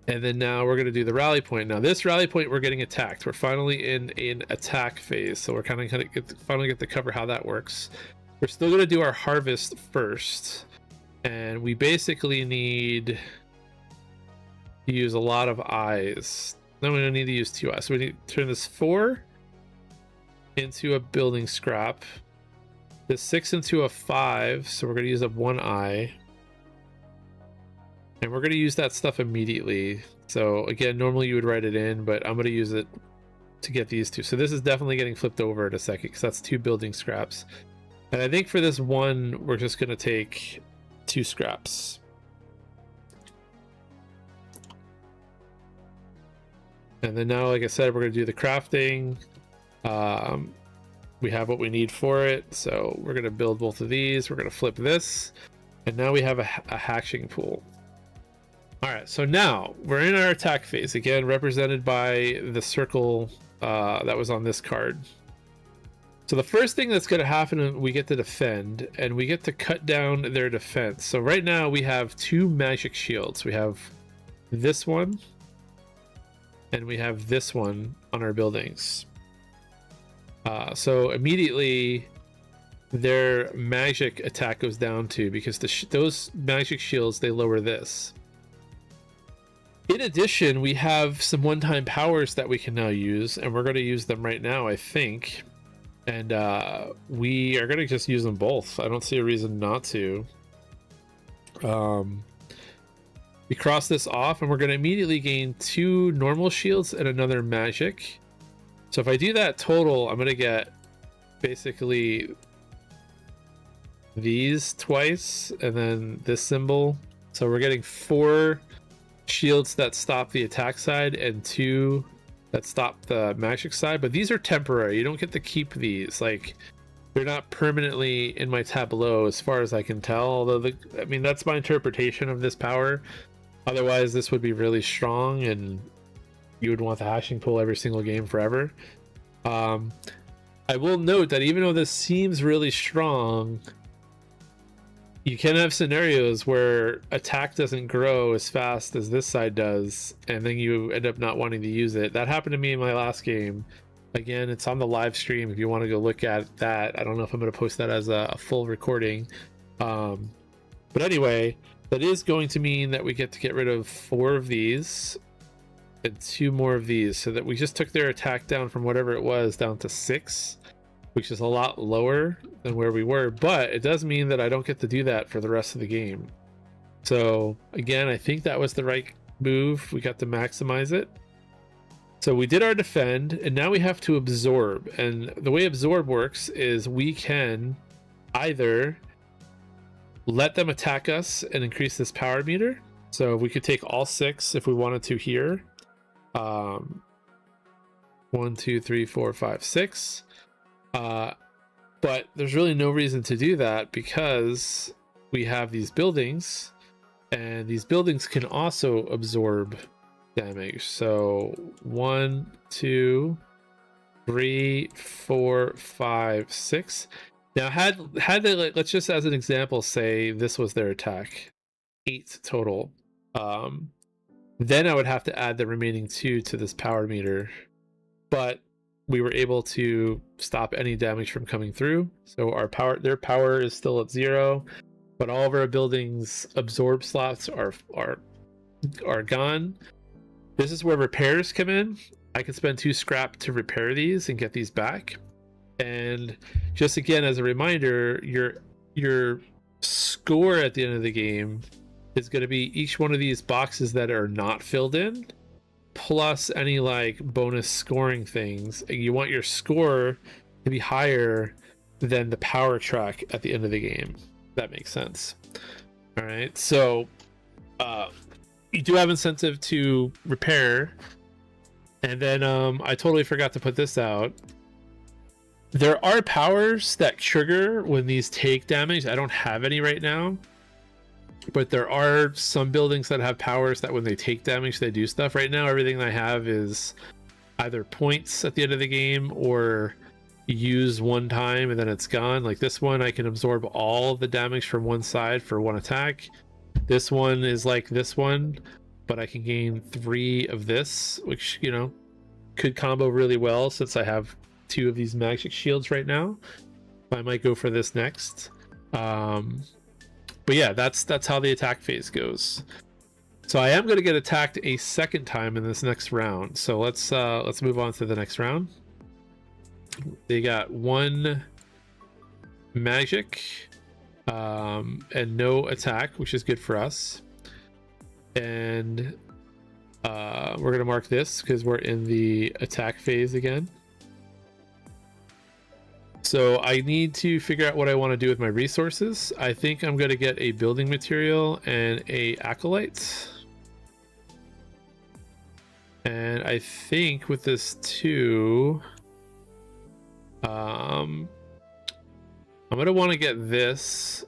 And then now we're going to do the rally point. Now this rally point, we're getting attacked. We're finally in an attack phase. So we're kind of finally get to cover how that works. We're still going to do our harvest first. And we basically need to use a lot of eyes. Then we don't need to use 2 eyes. So we need to turn this 4 into a building scrap. This 6 into a 5. So we're going to use up 1 eye. And we're going to use that stuff immediately. So again, normally you would write it in, but I'm going to use it to get these 2. So this is definitely getting flipped over in a second because that's 2 building scraps. And I think for this 1, we're just going to take 2 scraps. And then now, like I said, we're going to do the crafting. We have what we need for it. So we're going to build both of these. We're going to flip this. And now we have a hatching pool. All right, so now we're in our attack phase, again represented by the circle that was on this card. So the first thing that's going to happen, we get to defend, and we get to cut down their defense. So right now we have 2 magic shields. We have this one, and we have this one on our buildings. So immediately their magic attack goes down too, because those magic shields, they lower this. In addition, we have some one-time powers that we can now use, and we're going to use them right now, I think. And we are going to just use them both. I don't see a reason not to. We cross this off, and we're going to immediately gain 2 normal shields and another magic. So if I do that total, I'm going to get basically these twice, and then this symbol. So we're getting 4 shields that stop the attack side and 2 that stop the magic side, but these are temporary. You don't get to keep these. Like, they're not permanently in my tableau as far as I can tell, although I mean, that's my interpretation of this power. Otherwise this would be really strong and you would want the hashing pool every single game forever. I will note that even though this seems really strong, you can have scenarios where attack doesn't grow as fast as this side does, and then you end up not wanting to use it. That happened to me in my last game. Again, it's on the live stream if you want to go look at that. I don't know if I'm going to post that as a full recording. But anyway, that is going to mean that we get to get rid of 4 of these and 2 more of these, so that we just took their attack down from whatever it was down to 6. Which is a lot lower than where we were, but it does mean that I don't get to do that for the rest of the game. So again, I think that was the right move. We got to maximize it. So we did our defend, and now we have to absorb. And the way absorb works is we can either let them attack us and increase this power meter. So we could take all 6 if we wanted to here. 1, 2, 3, 4, 5, 6. But there's really no reason to do that because we have these buildings, and these buildings can also absorb damage. So 1, 2, 3, 4, 5, 6. Now had they, let's just as an example say this was their attack, 8 total, then I would have to add the remaining 2 to this power meter, but we were able to stop any damage from coming through. So their power is still at 0, but all of our buildings absorb slots are gone. This is where repairs come in. I can spend 2 scrap to repair these and get these back. And just again as a reminder, your score at the end of the game is going to be each one of these boxes that are not filled in, plus any like bonus scoring things. You want your score to be higher than the power track at the end of the game. That makes sense. All right, so you do have incentive to repair. And then I totally forgot to put this out. There are powers that trigger when these take damage. I don't have any right now, but there are some buildings that have powers that when they take damage they do stuff. Right now everything I have is either points at the end of the game or use one time and then it's gone. Like this one, I can absorb all of the damage from one side for 1 attack. This one is like this one, but I can gain 3 of this, which, you know, could combo really well since I have 2 of these magic shields right now. I might go for this next. But yeah, that's how the attack phase goes. So I am going to get attacked a second time in this next round. So let's move on to the next round. They got 1 magic and no attack, which is good for us. And we're going to mark this because we're in the attack phase again. So I need to figure out what I want to do with my resources. I think I'm going to get a building material and a acolyte. And I think with this 2, I'm going to want to get this.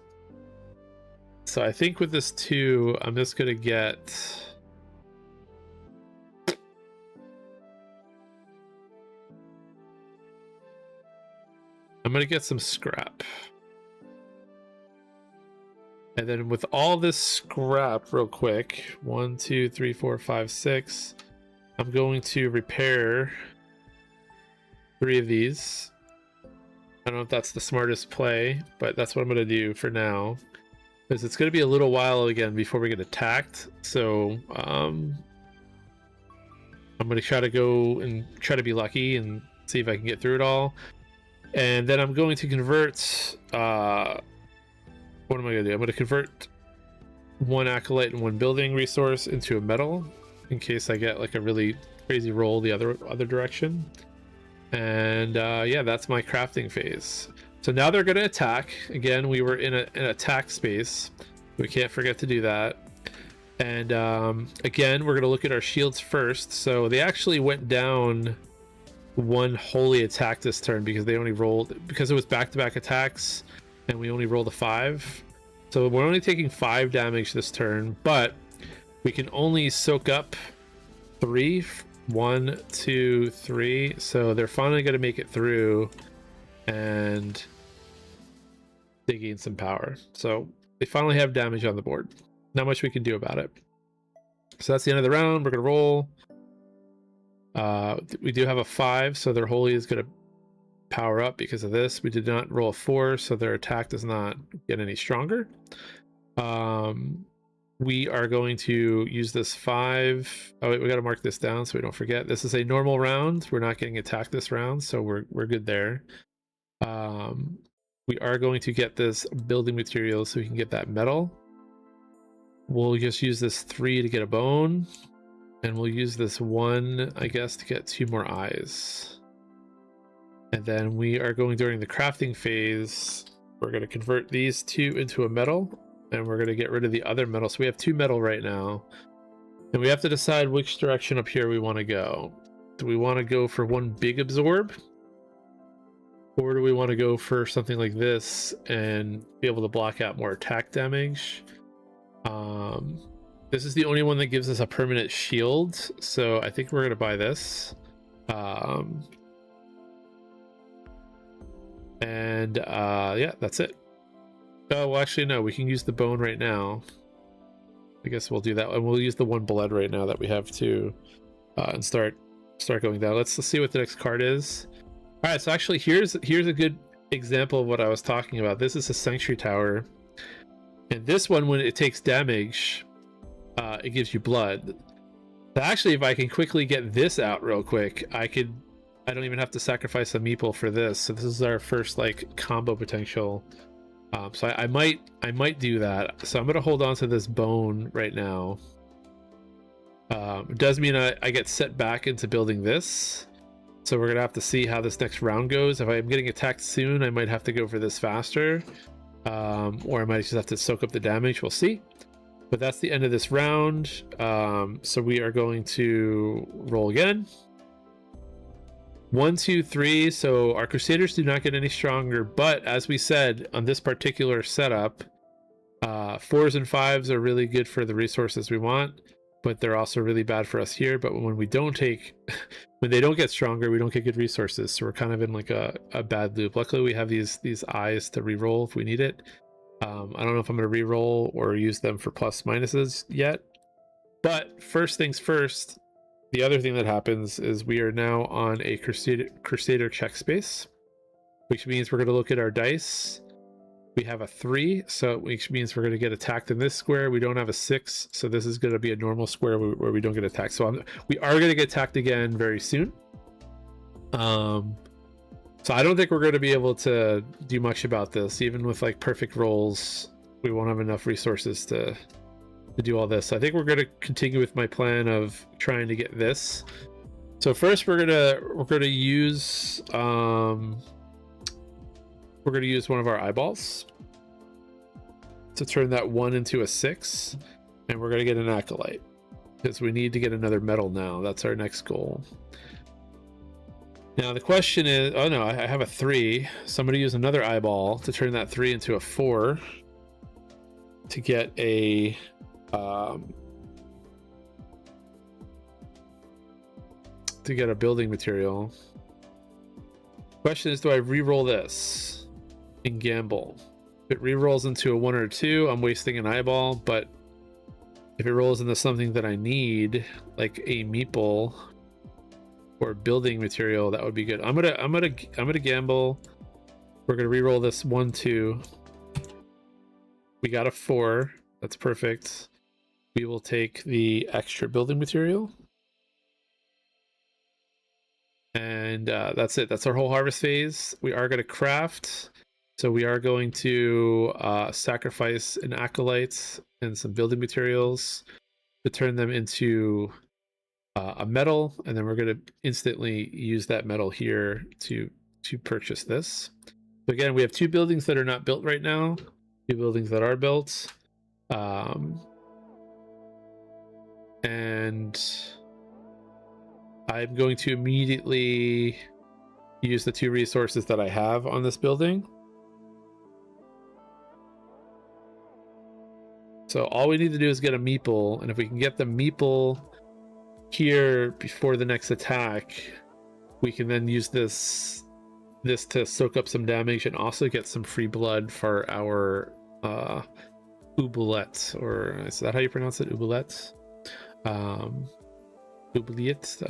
So I think with this 2, I'm just going to get... I'm gonna get some scrap. And then with all this scrap real quick, 1, 2, 3, 4, 5, 6, I'm going to repair 3 of these. I don't know if that's the smartest play, but that's what I'm going to do for now. Because it's going to be a little while again before we get attacked. So I'm going to try to go and try to be lucky and see if I can get through it all. And then I'm going to convert... what am I going to do? I'm going to convert 1 acolyte and 1 building resource into a metal in case I get like a really crazy roll the other direction. And yeah, that's my crafting phase. So now they're going to attack. Again, we were in an attack space. We can't forget to do that. And again, we're going to look at our shields first. So they actually went down 1 holy attack this turn because they only rolled, because it was back-to-back attacks and we only rolled a 5. So we're only taking 5 damage this turn, but we can only soak up 3. 1, 2, 3. So they're finally going to make it through and they gain some power. So they finally have damage on the board. Not much we can do about it. So that's the end of the round. We're going to roll. We do have a 5, so their holy is going to power up because of this. We did not roll a 4, so their attack does not get any stronger. We are going to use this 5. Oh wait, we got to mark this down so we don't forget. This is a normal round. We're not getting attacked this round, so we're good there. We are going to get this building material so we can get that metal. We'll just use this 3 to get a bone, and we'll use this 1, I guess, to get 2 more eyes. And then we are going during the crafting phase. We're going to convert these 2 into a metal, and we're going to get rid of the other metal. So we have 2 metal right now, and we have to decide which direction up here we want to go. Do we want to go for 1 big absorb, or do we want to go for something like this and be able to block out more attack damage? This is the only one that gives us a permanent shield, so I think we're going to buy this. Yeah, that's it. Oh, well, actually, no, we can use the bone right now. I guess we'll do that, and we'll use the 1 blood right now that we have too, and start going down. Let's see what the next card is. All right, so actually, here's a good example of what I was talking about. This is a Sanctuary Tower, and this one, when it takes damage, it gives you blood. So actually, if I can quickly get this out real quick, I don't even have to sacrifice a meeple for this. So this is our first like combo potential. So I might do that. So I'm gonna hold on to this bone right now. It does mean I get set back into building this. So we're gonna have to see how this next round goes. If I'm getting attacked soon, I might have to go for this faster, or I might just have to soak up the damage. We'll see. But that's the end of this round. So we are going to roll again. 1, 2, 3. So our Crusaders do not get any stronger, but as we said on this particular setup, 4s and 5s are really good for the resources we want, but they're also really bad for us here. But when we don't take, when they don't get stronger, we don't get good resources. So we're kind of in like a bad loop. Luckily, we have these eyes to reroll if we need it. I don't know if I'm going to reroll or use them for plus minuses yet. But first things first, the other thing that happens is we are now on a Crusader check space, which means we're going to look at our dice. We have a 3, so which means we're going to get attacked in this square. We don't have a 6, so this is going to be a normal square where we don't get attacked. So we are going to get attacked again very soon. So I don't think we're going to be able to do much about this. Even with like perfect rolls, we won't have enough resources to do all this. So I think we're going to continue with my plan of trying to get this. So first we're gonna use one of our eyeballs to turn that 1 into a 6, and we're gonna get an acolyte because we need to get another medal now. That's our next goal. Now the question is, oh no, I have a 3, so I'm gonna use another eyeball to turn that 3 into a 4 to get a building material. Question is, do I re-roll this and gamble? If it re-rolls into a 1 or a 2, I'm wasting an eyeball, but if it rolls into something that I need, like a meeple or building material, that would be good. I'm gonna gamble. We're gonna re-roll this 1, 2. We got a 4. That's perfect. We will take the extra building material. And that's it. That's our whole harvest phase. We are going to craft. So we are going to sacrifice an acolyte and some building materials to turn them into a metal. And then we're going to instantly use that metal here to purchase this. So again, we have 2 buildings that are not built right now. 2 buildings that are built. And I'm going to immediately use the 2 resources that I have on this building. So all we need to do is get a meeple, and if we can get the meeple here before the next attack, we can then use this to soak up some damage and also get some free blood for our oubliette, or is that how you pronounce it? Oubliette? Oubliette?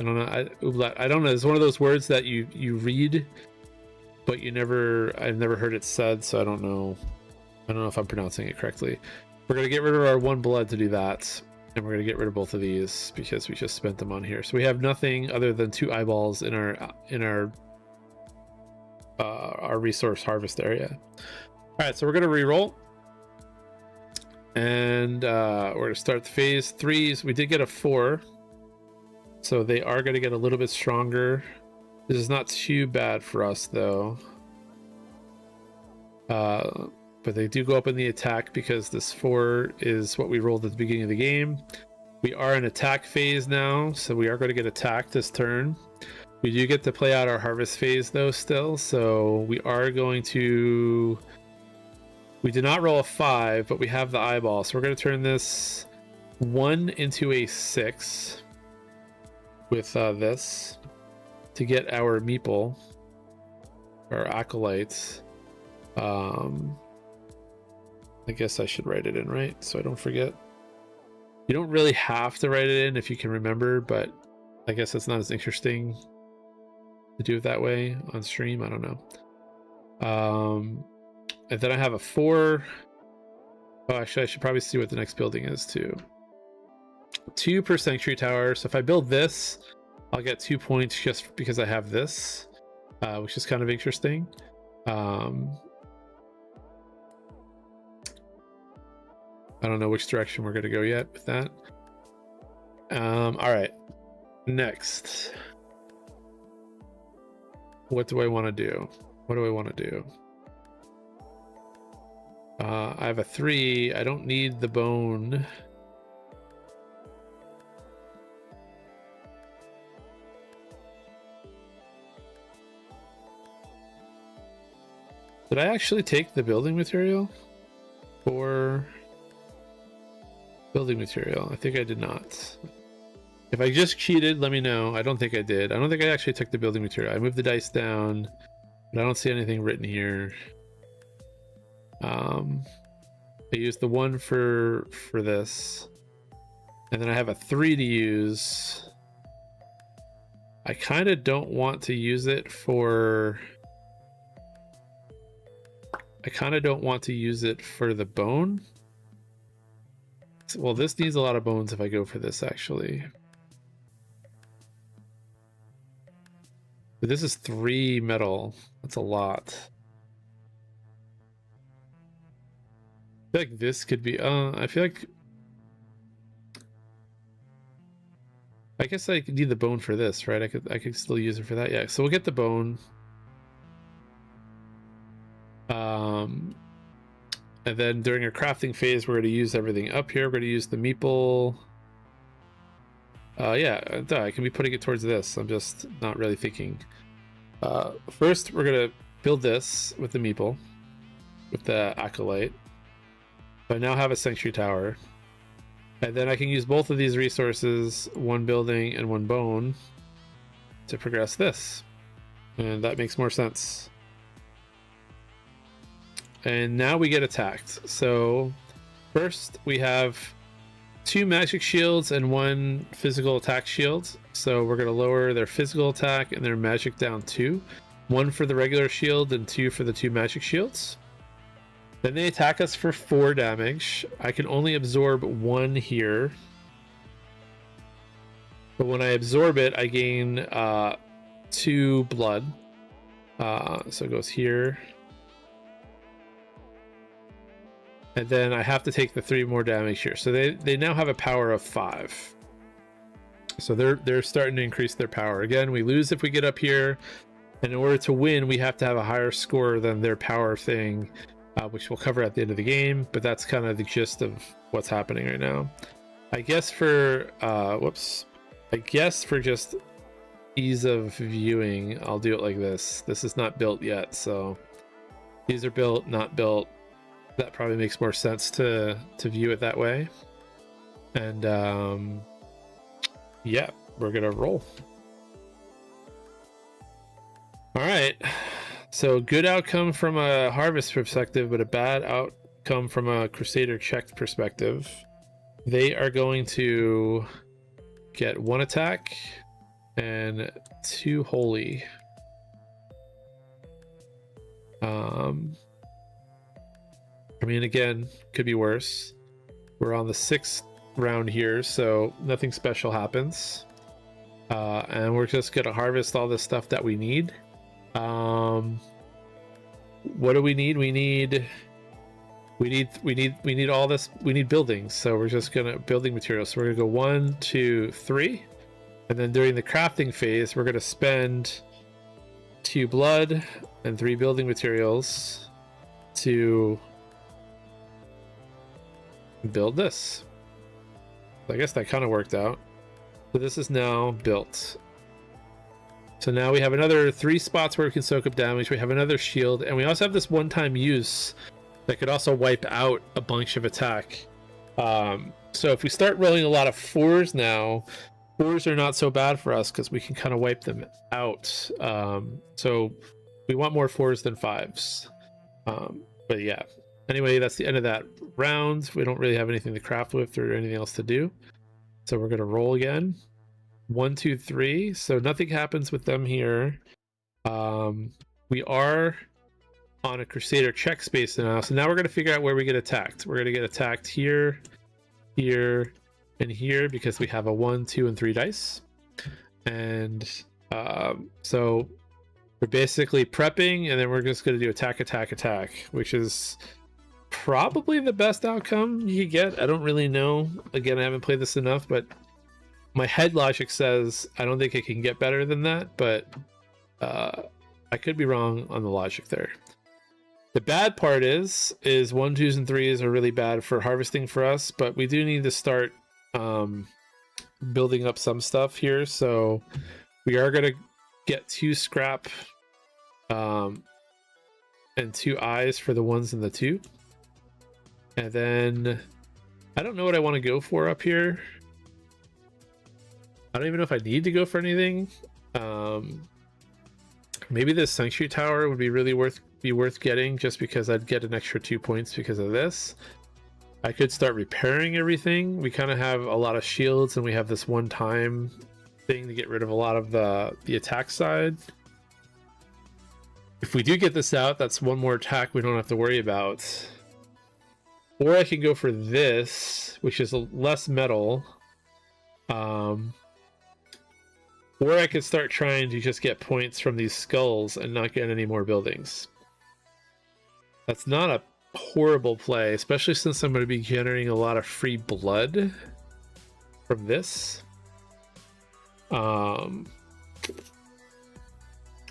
I don't know. I don't know. It's one of those words that you read, but I've never heard it said, so I don't know if I'm pronouncing it correctly. We're gonna get rid of our 1 blood to do that, and we're gonna get rid of both of these because we just spent them on here. So we have nothing other than 2 eyeballs in our resource harvest area. All right, so we're gonna re-roll, and we're gonna start the phase 3s. We did get a 4, so they are gonna get a little bit stronger. This is not too bad for us though. But they do go up in the attack because this 4 is what we rolled at the beginning of the game. We are in attack phase now, so we are going to get attacked this turn. We do get to play out our harvest phase though still, so we are going to... We did not roll a 5, but we have the eyeball, so we're going to turn this 1 into a 6 with this to get our meeple, our acolytes. I guess I should write it in, right? So I don't forget. You don't really have to write it in if you can remember, but I guess it's not as interesting to do it that way on stream. I don't know. And then I have a 4. Oh, actually, I should probably see what the next building is too. 2 per sanctuary tower. So if I build this, I'll get 2 points just because I have this, which is kind of interesting. I don't know which direction we're going to go yet with that. All right. Next. What do I want to do? What do I want to do? I have a 3. I don't need the bone. Did I actually take the building material for... Building material? I think I did not. If I just cheated, let me know. I don't think I did. I don't think I actually took the building material. I moved the dice down, but I don't see anything written here. I used the 1 for this, and then I have a 3 to use. I kind of don't want to use it for... I kind of don't want to use it for the bone. Well, this needs a lot of bones if I go for this, actually. But this is 3 metal. That's a lot. I feel like this could be... I feel like... I guess I could need the bone for this, right? I could still use it for that. Yeah, so we'll get the bone. And then during our crafting phase, we're going to use everything up here. We're going to use the meeple. Yeah, I can be putting it towards this. I'm just not really thinking. First, we're going to build this with the meeple, with the acolyte. So I now have a sanctuary tower. And then I can use both of these resources, 1 building and 1 bone, to progress this. And that makes more sense. And now we get attacked. So first we have 2 magic shields and 1 physical attack shield. So we're going to lower their physical attack and their magic down 2. 1 for the regular shield and 2 for the 2 magic shields. Then they attack us for 4 damage. I can only absorb 1 here. But when I absorb it, I gain 2 blood. So it goes here. And then I have to take the 3 more damage here. So they now have a power of 5. So they're starting to increase their power. Again, we lose if we get up here. And in order to win, we have to have a higher score than their power thing, which we'll cover at the end of the game. But that's kind of the gist of what's happening right now. I guess for I guess for just ease of viewing, I'll do it like this. This is not built yet, so these are built, not built. That probably makes more sense to view it that way. And yeah, we're gonna roll. All right, so good outcome from a harvest perspective, but a bad outcome from a Crusader checked perspective. They are going to get 1 attack and 2 holy. I mean, again, could be worse. We're on the 6th round here, so nothing special happens. And we're just gonna harvest all the stuff that we need. What do we need? We need all this. We need buildings, so we're just gonna building materials. So we're gonna go 1, 2, 3, and then during the crafting phase, we're gonna spend 2 blood and 3 building materials to build this. I guess that kind of worked out. So this is now built. So now we have another 3 spots where we can soak up damage. We have another shield, and we also have this one-time use that could also wipe out a bunch of attack. So if we start rolling a lot of 4s now, 4s are not so bad for us because we can kind of wipe them out. So we want more 4s than 5s. But yeah. Anyway, that's the end of that round. We don't really have anything to craft with or anything else to do. So we're going to roll again. 1, 2, 3. So nothing happens with them here. We are on a Crusader check space now. So now we're going to figure out where we get attacked. We're going to get attacked here, here, and here because we have a 1, 2, and 3 dice. And so we're basically prepping, and then we're just going to do attack, attack, attack, which is probably the best outcome you could get. I don't really know. Again, I haven't played this enough, but my head logic says I don't think it can get better than that, but I could be wrong on the logic there. The bad part is 1, 2s, and 3s are really bad for harvesting for us, but we do need to start building up some stuff here. So we are going to get 2 scrap and 2 eyes for the 1s and the 2. And then I don't know what I want to go for up here. I don't even know if I need to go for anything. Maybe this sanctuary tower would be really worth getting just because I'd get an extra 2 points because of this. I could start repairing everything. We kind of have a lot of shields, and we have this one-time thing to get rid of a lot of the attack side. If we do get this out, that's 1 more attack we don't have to worry about. Or I can go for this, which is less metal. Or I could start trying to just get points from these skulls and not get any more buildings. That's not a horrible play, especially since I'm going to be generating a lot of free blood from this. I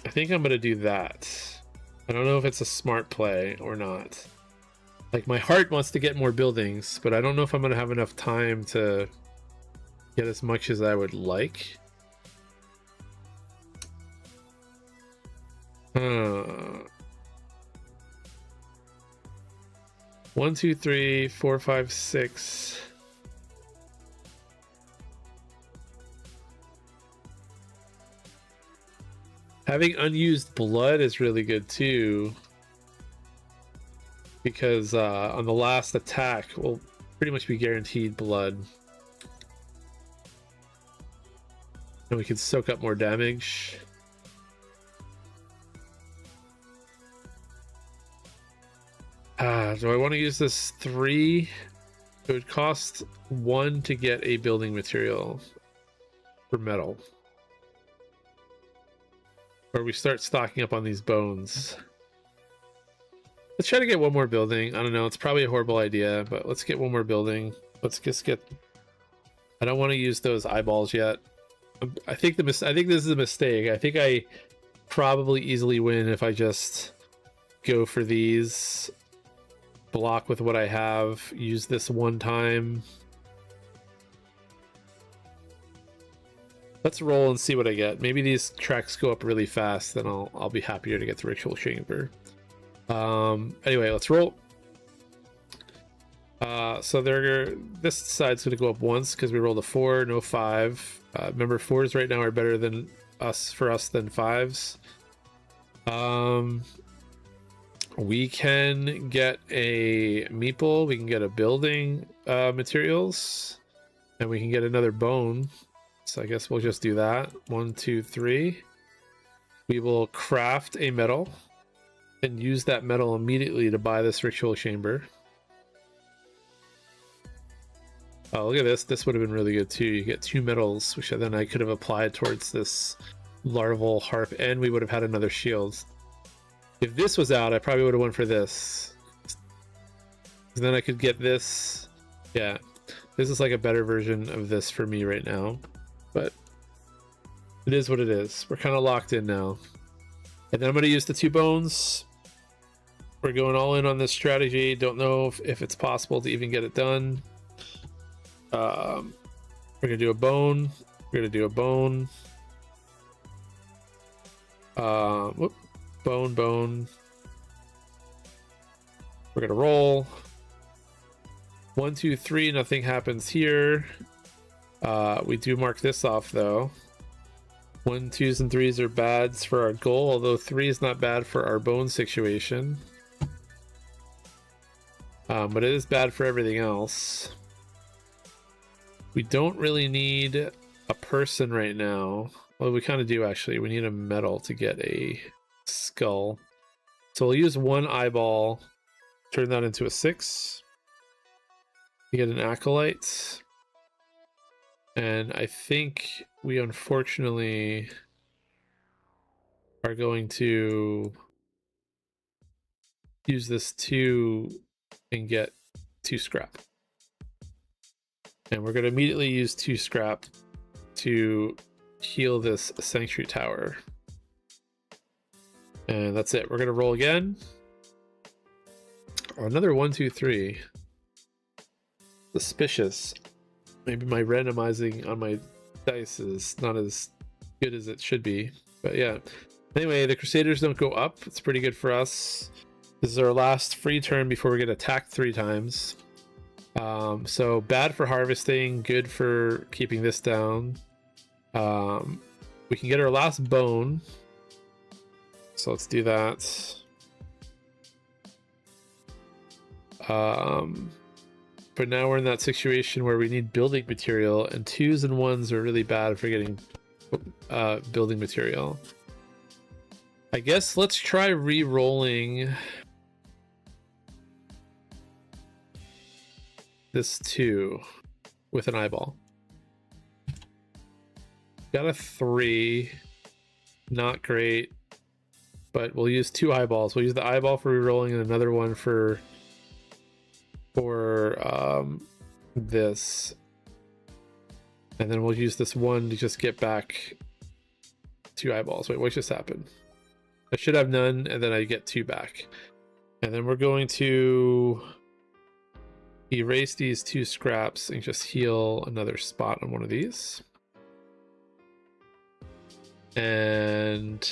think I'm going to do that. I don't know if it's a smart play or not. Like, my heart wants to get more buildings, but I don't know if I'm going to have enough time to get as much as I would like. 1, 2, 3, 4, 5, 6. Having unused blood is really good too, because on the last attack we'll pretty much be guaranteed blood, and we can soak up more damage. Do I want to use this 3? It would cost 1 to get a building material for metal. Or we start stocking up on these bones. Let's try to get one more building. I don't know, it's probably a horrible idea, but let's get one more building. Let's just get... I don't want to use those eyeballs yet. I think this is a mistake. I think I probably easily win if I just go for these. Block with what I have. Use this one time. Let's roll and see what I get. Maybe these tracks go up really fast, then I'll be happier to get the ritual chamber. Anyway, let's roll. So this side's going to go up once because we rolled a 4, no 5. Remember, 4s right now are better than for us than 5s. We can get a meeple, we can get a building materials, and we can get another bone. So I guess we'll just do that. 1, 2, 3. We will craft a metal and use that metal immediately to buy this ritual chamber. Oh, look at this. This would have been really good too. You get 2 metals, which then I could have applied towards this larval harp, and we would have had another shield. If this was out, I probably would have went for this. Then I could get this. Yeah, this is like a better version of this for me right now. But it is what it is. We're kind of locked in now. And then I'm going to use the 2 bones. We're going all in on this strategy. Don't know if it's possible to even get it done. We're going to do a bone. We're going to do a bone. Whoop. Bone. We're gonna roll. 1, 2, 3. Nothing happens here. We do mark this off though. 1, 2s, and 3s are bads for our goal, although 3 is not bad for our bone situation. But it is bad for everything else. We don't really need a person right now. Well, we kind of do actually. We need a metal to get a skull. So we'll use 1 eyeball, turn that into a 6. We get an acolyte. And I think we unfortunately are going to use this 2 and get 2 scrap. And we're going to immediately use 2 scrap to heal this sanctuary tower. And that's it. We're going to roll again. Oh, another 1, 2, 3. Suspicious. Maybe my randomizing on my dice is not as good as it should be. But yeah. Anyway, the Crusaders don't go up. It's pretty good for us. This is our last free turn before we get attacked 3 times. So bad for harvesting, good for keeping this down. We can get our last bone. So let's do that. But now we're in that situation where we need building material, and 2s and 1s are really bad for getting building material. I guess let's try re-rolling this 2 with an eyeball. Got a 3. Not great. But we'll use 2 eyeballs. We'll use the eyeball for re-rolling and another one for this. And then we'll use this 1 to just get back 2 eyeballs. Wait, what just happened? I should have none, and then I get 2 back. And then we're going to erase these 2 scraps and just heal another spot on one of these. And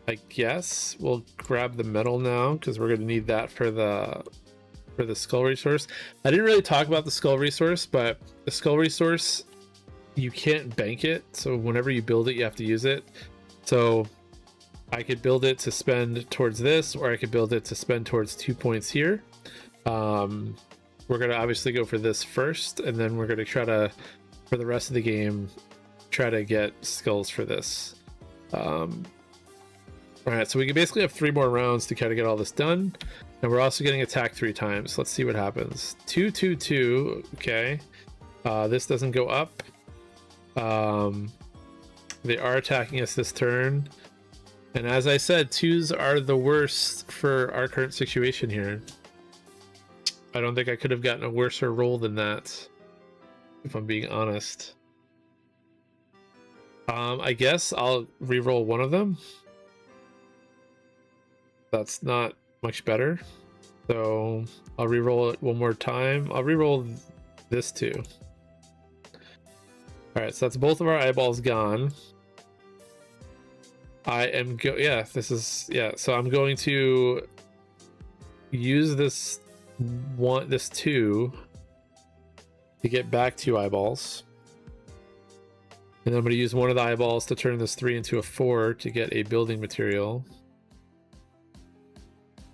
I guess we'll grab the metal now because we're going to need that for the skull resource. I didn't really talk about the skull resource, but the skull resource, you can't bank it. So whenever you build it, you have to use it. So I could build it to spend towards this, or I could build it to spend towards 2 points here. We're going to obviously go for this first, and then we're going to try to, for the rest of the game, try to get skulls for this. All right, so we can basically have 3 more rounds to kind of get all this done. And we're also getting attacked 3 times. Let's see what happens. 2, 2, 2. Okay. This doesn't go up. They are attacking us this turn. And as I said, 2s are the worst for our current situation here. I don't think I could have gotten a worse roll than that, if I'm being honest. I guess I'll re-roll one of them. That's not much better. So I'll re-roll it one more time. I'll re-roll this too. Alright, so that's both of our eyeballs gone. I am so I'm going to use this 2 to get back 2 eyeballs. And then I'm going to use one of the eyeballs to turn this 3 into a 4 to get a building material.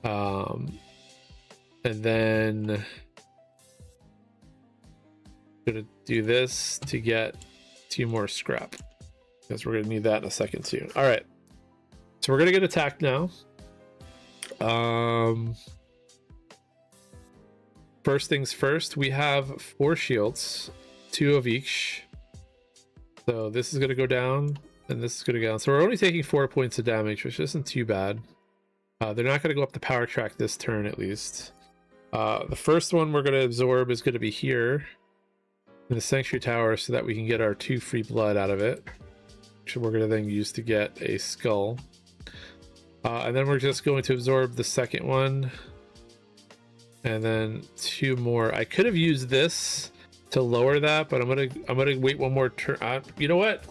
And then I'm going to do this to get 2 more scrap, because we're going to need that in a second too. All right. So we're going to get attacked now. First things first, we have 4 shields, 2 of each. So this is going to go down, and this is going to go down. So we're only taking 4 points of damage, which isn't too bad. They're not going to go up the power track this turn, at least. The first one we're going to absorb is going to be here in the Sanctuary Tower, so that we can get our 2 free blood out of it, which we're going to then use to get a skull. And then we're just going to absorb the second one, and then 2 more. I could have used this to lower that, but I'm gonna wait one more turn. You know what?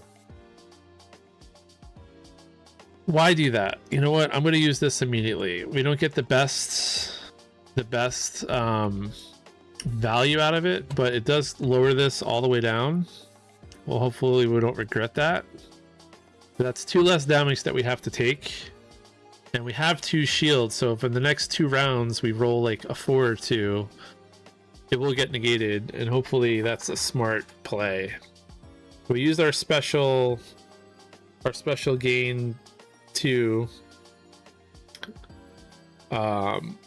Why do that? You know what? I'm gonna use this immediately. We don't get the best value out of it, but it does lower this all the way down. Well, hopefully we don't regret that. But that's 2 less damage that we have to take. And we have 2 shields, so if in the next 2 rounds we roll like a 4 or 2, it will get negated, and hopefully that's a smart play. We used our special gain 2, and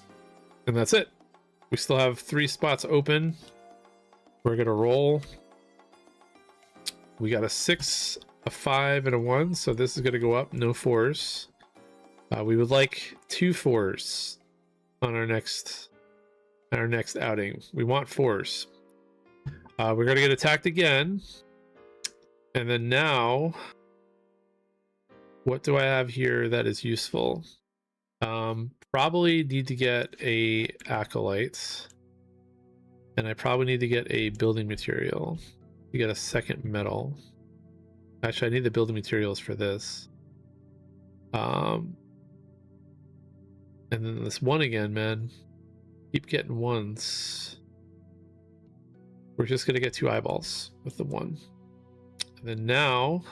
that's it. We still have 3 spots open. We're gonna roll. We got a 6, a 5, and a 1, so this is gonna go up. No 4s. We would like 2 4s on our next outing. We want 4s. We're gonna get attacked again, and then now, what do I have here that is useful? Probably need to get a acolyte, and I probably need to get a building material to get a second metal. Actually, I need the building materials for this. And then this 1 again, man. Keep getting 1s. We're just gonna get 2 eyeballs with the 1. And then now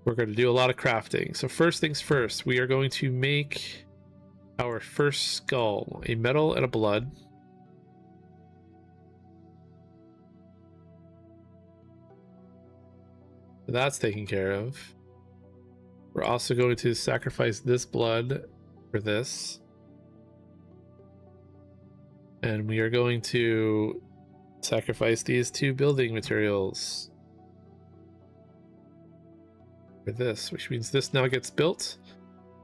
we're gonna do a lot of crafting. So first things first, we are going to make our first skull, a metal and a blood. So that's taken care of. We're also going to sacrifice this blood for this. And we are going to sacrifice these 2 building materials for this, which means this now gets built.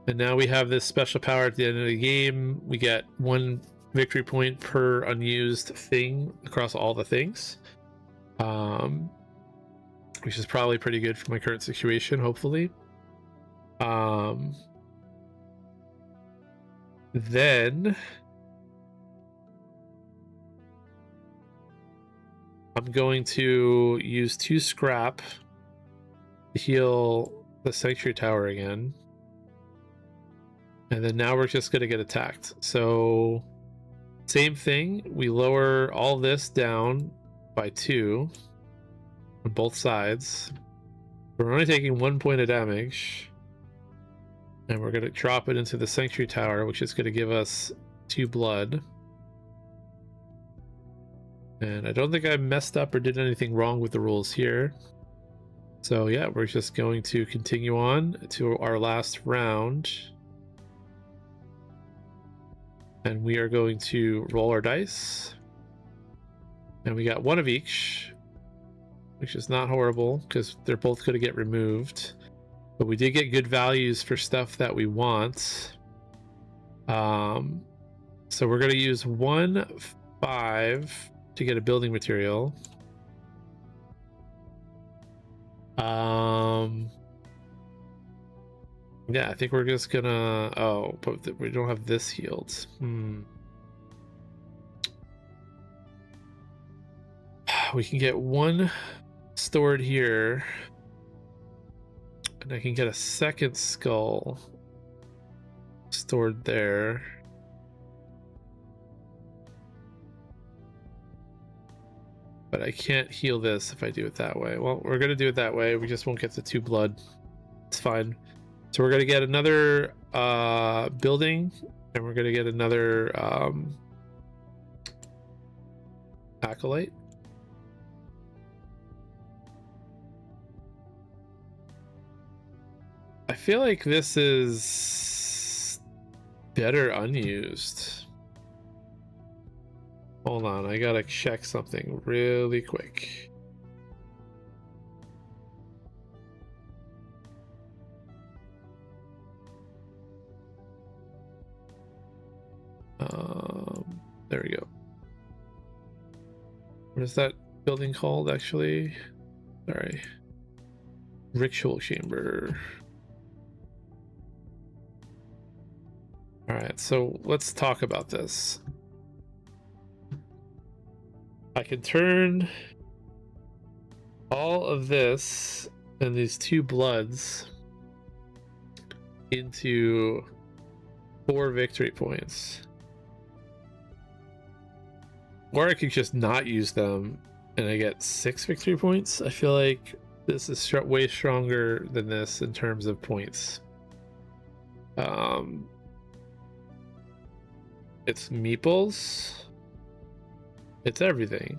And now we have this special power at the end of the game. We get 1 victory point per unused thing across all the things, which is probably pretty good for my current situation, hopefully. Then I'm going to use 2 scrap to heal the Sanctuary Tower again. And then now we're just going to get attacked. So same thing. We lower all this down by 2 on both sides. We're only taking 1 point of damage. And we're going to drop it into the Sanctuary Tower, which is going to give us 2 blood. And I don't think I messed up or did anything wrong with the rules here. So yeah, we're just going to continue on to our last round. And we are going to roll our dice. And we got 1 of each, which is not horrible because they're both going to get removed. But we did get good values for stuff that we want. So we're going to use 1 5 to get a building material. Yeah, I think we're just gonna... Oh, but we don't have this healed. We can get 1 stored here. And I can get a second skull stored there. But I can't heal this if I do it that way. Well, we're going to do it that way. We just won't get the 2 blood. It's fine. So we're going to get another building. And we're going to get another acolyte. I feel like this is better unused. Hold on, I gotta check something really quick. There we go. What is that building called, actually? Sorry. Ritual chamber. All right, so let's talk about this. I can turn all of this and these 2 bloods into 4 victory points. Or I could just not use them and I get 6 victory points. I feel like this is way stronger than this in terms of points. It's meeples. It's everything.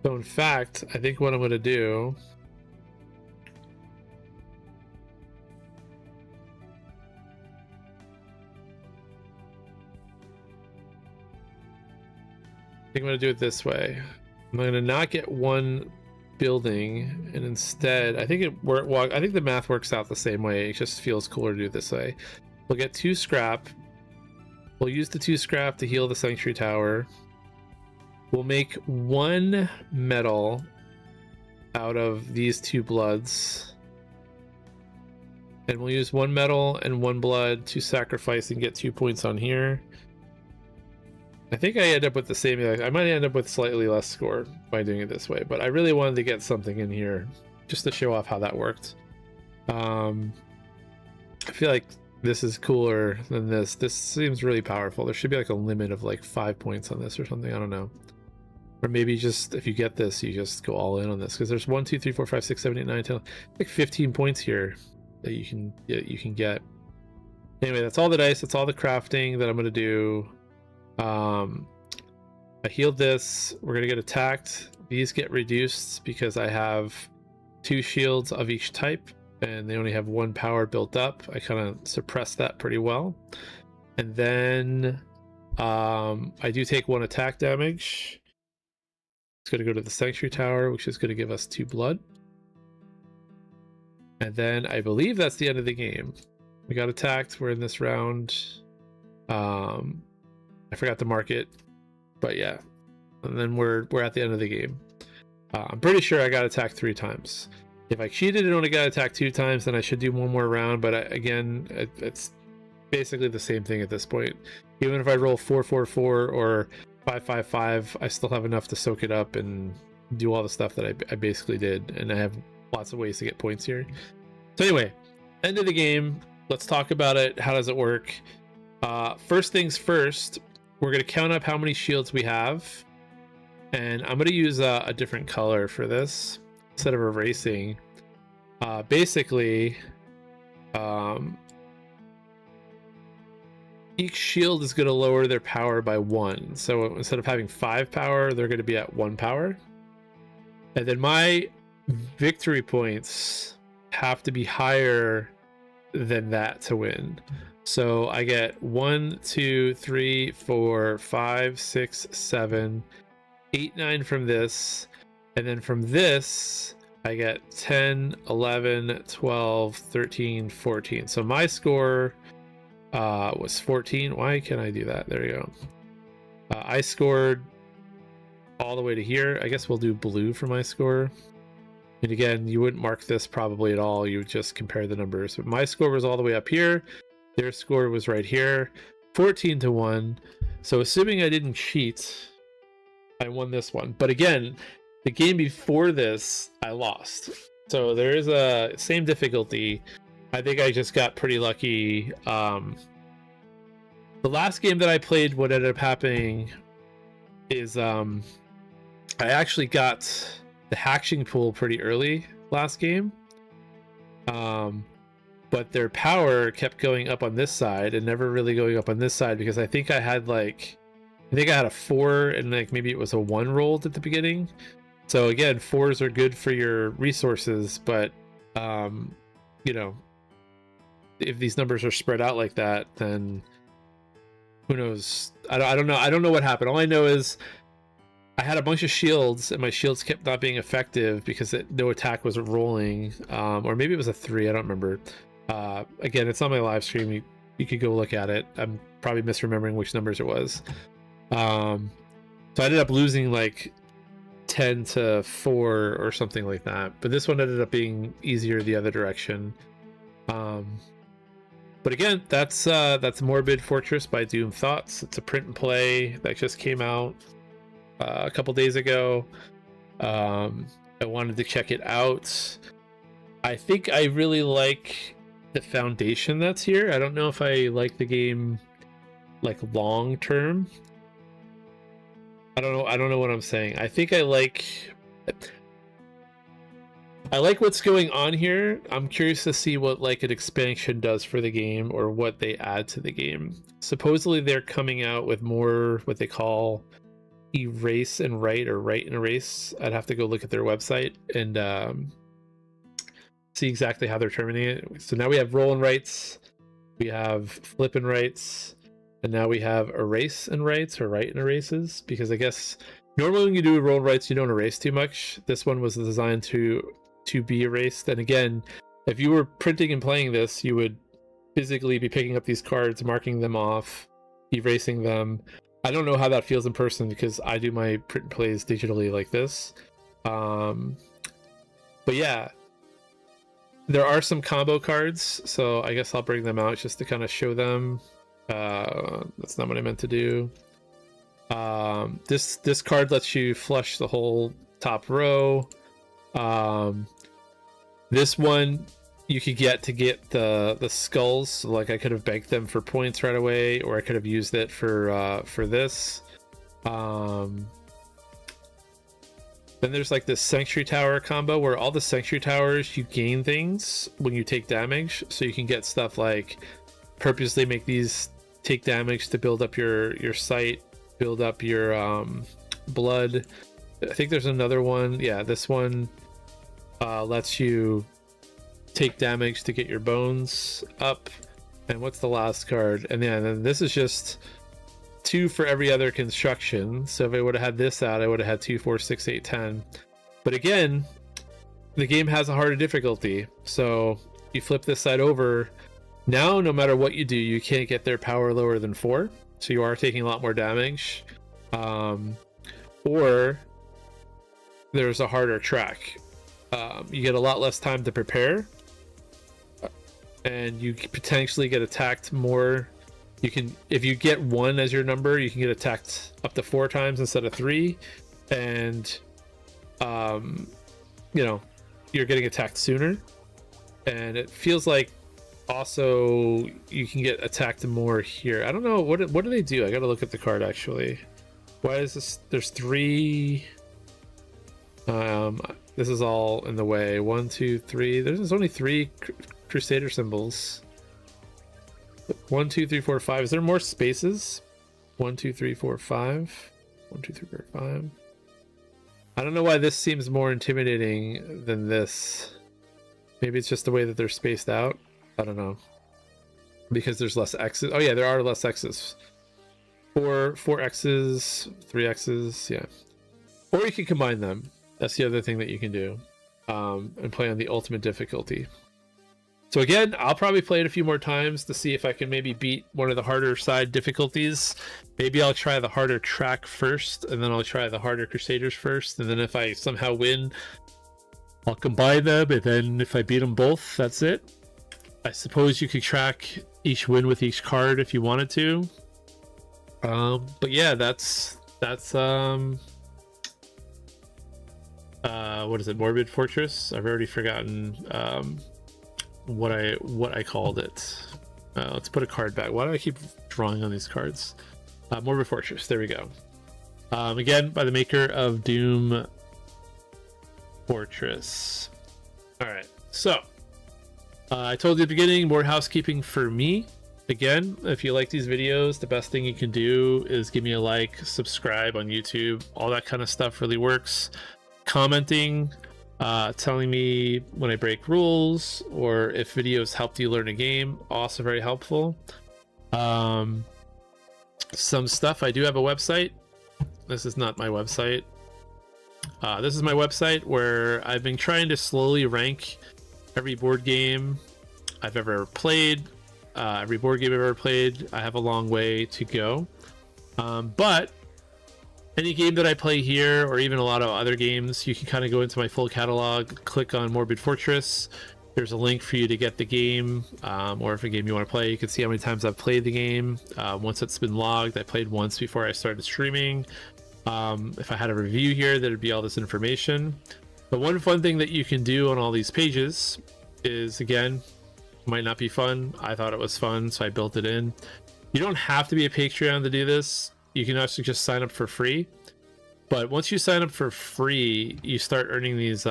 So in fact, I think what I'm going to do I'm going to do it this way. I'm going to not get 1 building, and instead, I think I think the math works out the same way. It just feels cooler to do it this way. We'll get 2 scrap. We'll use the 2 scrap to heal the Sanctuary Tower. We'll make 1 metal out of these 2 bloods. And we'll use 1 metal and 1 blood to sacrifice and get 2 points on here. I think I end up with the same. I might end up with slightly less score by doing it this way, but I really wanted to get something in here just to show off how that worked. I feel like this is cooler than this. This seems really powerful. There should be like a limit of like 5 points on this or something. I don't know. Or maybe just if you get this, you just go all in on this, because there's 1, 2, 3, 4, 5, 6, 7, 8, 9, 10, like 15 points here that you can get. Anyway, that's all the dice. That's all the crafting that I'm gonna do. I healed this. We're gonna get attacked. These get reduced because I have 2 shields of each type and they only have 1 power built up. I kind of suppressed that pretty well. And then I do take 1 attack damage. It's going to go to the Sanctuary Tower, which is going to give us 2 blood. And then I believe that's the end of the game. We got attacked. We're in this round. I forgot to mark it, but yeah. And then we're at the end of the game. I'm pretty sure I got attacked 3 times. If I cheated and only got attacked 2 times, then I should do 1 more round. But again, it's basically the same thing at this point. Even if I roll 4, 4, 4 or 5, 5, 5, I still have enough to soak it up and do all the stuff that I basically did. And I have lots of ways to get points here. So anyway, end of the game. Let's talk about it. How does it work? First things first, we're going to count up how many shields we have. And I'm going to use a different color for this instead of erasing. Basically, each shield is going to lower their power by 1. So instead of having 5 power, they're going to be at 1 power. And then my victory points have to be higher than that to win. So I get 1, 2, 3, 4, 5, 6, 7, 8, 9 from this. And then from this, I get 10, 11, 12, 13, 14. So my score was 14. Why can't I do that? There you go. I scored all the way to here. I guess we'll do blue for my score. And again, you wouldn't mark this probably at all. You would just compare the numbers. But my score was all the way up here. Their score was right here. 14-1. So assuming I didn't cheat, I won this one. But again, the game before this, I lost. So there is a same difficulty. I think I just got pretty lucky. The last game that I played, what ended up happening is I actually got the hatching pool pretty early last game. But their power kept going up on this side and never really going up on this side because I think I had a 4 and like maybe it was a 1 rolled at the beginning. So again, 4s are good for your resources, but you know, if these numbers are spread out like that, then who knows? I don't know. I don't know what happened. All I know is I had a bunch of shields and my shields kept not being effective because no attack was rolling. Or maybe it was a 3. I don't remember. Again, it's on my live stream. You could go look at it. I'm probably misremembering which numbers it was. So I ended up losing like 10-4 or something like that. But this one ended up being easier the other direction. But again, that's Morbid Fortress by Doom Thoughts. It's a print and play that just came out a couple days ago. I wanted to check it out. I think I really like the foundation that's here. I don't know if I like the game like long term. I don't know what I'm saying. I think I like what's going on here. I'm curious to see what like an expansion does for the game or what they add to the game. Supposedly they're coming out with more what they call erase and write or write and erase. I'd have to go look at their website and see exactly how they're terminating it. So now we have roll and writes, we have flip and writes, and now we have erase and writes or write and erases, because I guess normally when you do roll and writes you don't erase too much. This one was designed to be erased. And again, if you were printing and playing this, you would physically be picking up these cards, marking them off, erasing them. I don't know how that feels in person because I do my print and plays digitally like this. But yeah, there are some combo cards, so I guess I'll bring them out just to kind of show them. That's not what I meant to do. This card lets you flush the whole top row. This one you could get the skulls. So like I could have banked them for points right away, or I could have used it for this. Then there's like this Sanctuary Tower combo where all the Sanctuary Towers, you gain things when you take damage. So you can get stuff like purposely make these take damage to build up your sight, build up your blood. I think there's another one. Yeah, this one lets you take damage to get your bones up. And what's the last card? And then this is just 2 for every other construction. So if I would have had this out, I would have had 2, 4, 6, 8, 10. But again, the game has a harder difficulty. So you flip this side over. Now, no matter what you do, you can't get their power lower than 4. So you are taking a lot more damage. Or there's a harder track. You get a lot less time to prepare. And you potentially get attacked more. You can, if you get 1 as your number, you can get attacked up to 4 times instead of 3, and you know, you're getting attacked sooner. And it feels like Also, you can get attacked more here. I don't know what do they do. I gotta look at the card actually. Why is this? There's 3. This is all in the way. 1, 2, 3. There's only 3 Crusader symbols. 1, 2, 3, 4, 5. Is there more spaces? 1, 2, 3, 4, 5. 1, 2, 3, 4, 5. I don't know why this seems more intimidating than this. Maybe it's just the way that they're spaced out. I don't know. Because there's less X's. Oh yeah, there are less X's. 4 X's, 3 X's, yeah. Or you can combine them. That's the other thing that you can do. And play on the ultimate difficulty. So again, I'll probably play it a few more times to see if I can maybe beat one of the harder side difficulties. Maybe I'll try the harder track first, and then I'll try the harder Crusaders first, and then if I somehow win, I'll combine them, and then if I beat them both, that's it. I suppose you could track each win with each card if you wanted to. But yeah, that's what is it, Morbid Fortress? I've already forgotten what I called it. Let's put a card back. Why do I keep drawing on these cards? Morbid Fortress, there we go. Again, by the maker of Doom Fortress. All right, so I told you at the beginning, more housekeeping for me. Again, if you like these videos, the best thing you can do is give me a like, subscribe on YouTube. All that kind of stuff really works. Commenting, telling me when I break rules, or if videos helped you learn a game, also very helpful. Some stuff, I do have a website. This is not my website. This is my website where I've been trying to slowly rank every board game I've ever played. Every board game I've ever played. I have a long way to go. But any game that I play here, or even a lot of other games, you can kind of go into my full catalog, click on Morbid Fortress. There's a link for you to get the game, or if a game you want to play, you can see how many times I've played the game. Once it's been logged, I played once before I started streaming. If I had a review here, there'd be all this information. But one fun thing that you can do on all these pages is, again, might not be fun. I thought it was fun, so I built it in. You don't have to be a Patreon to do this. You can actually just sign up for free. But once you sign up for free, you start earning these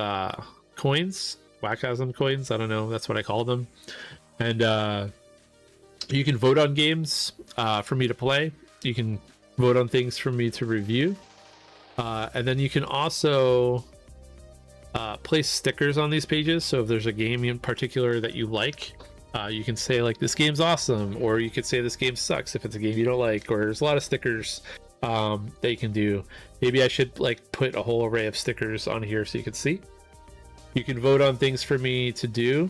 coins, Whackasm coins. I don't know, that's what I call them. And you can vote on games for me to play. You can vote on things for me to review. And then you can also place stickers on these pages. So if there's a game in particular that you like, you can say like, this game's awesome, or you could say this game sucks if it's a game you don't like. Or there's a lot of stickers that you can do. Maybe I should like put a whole array of stickers on here so you can see. You can vote on things for me to do.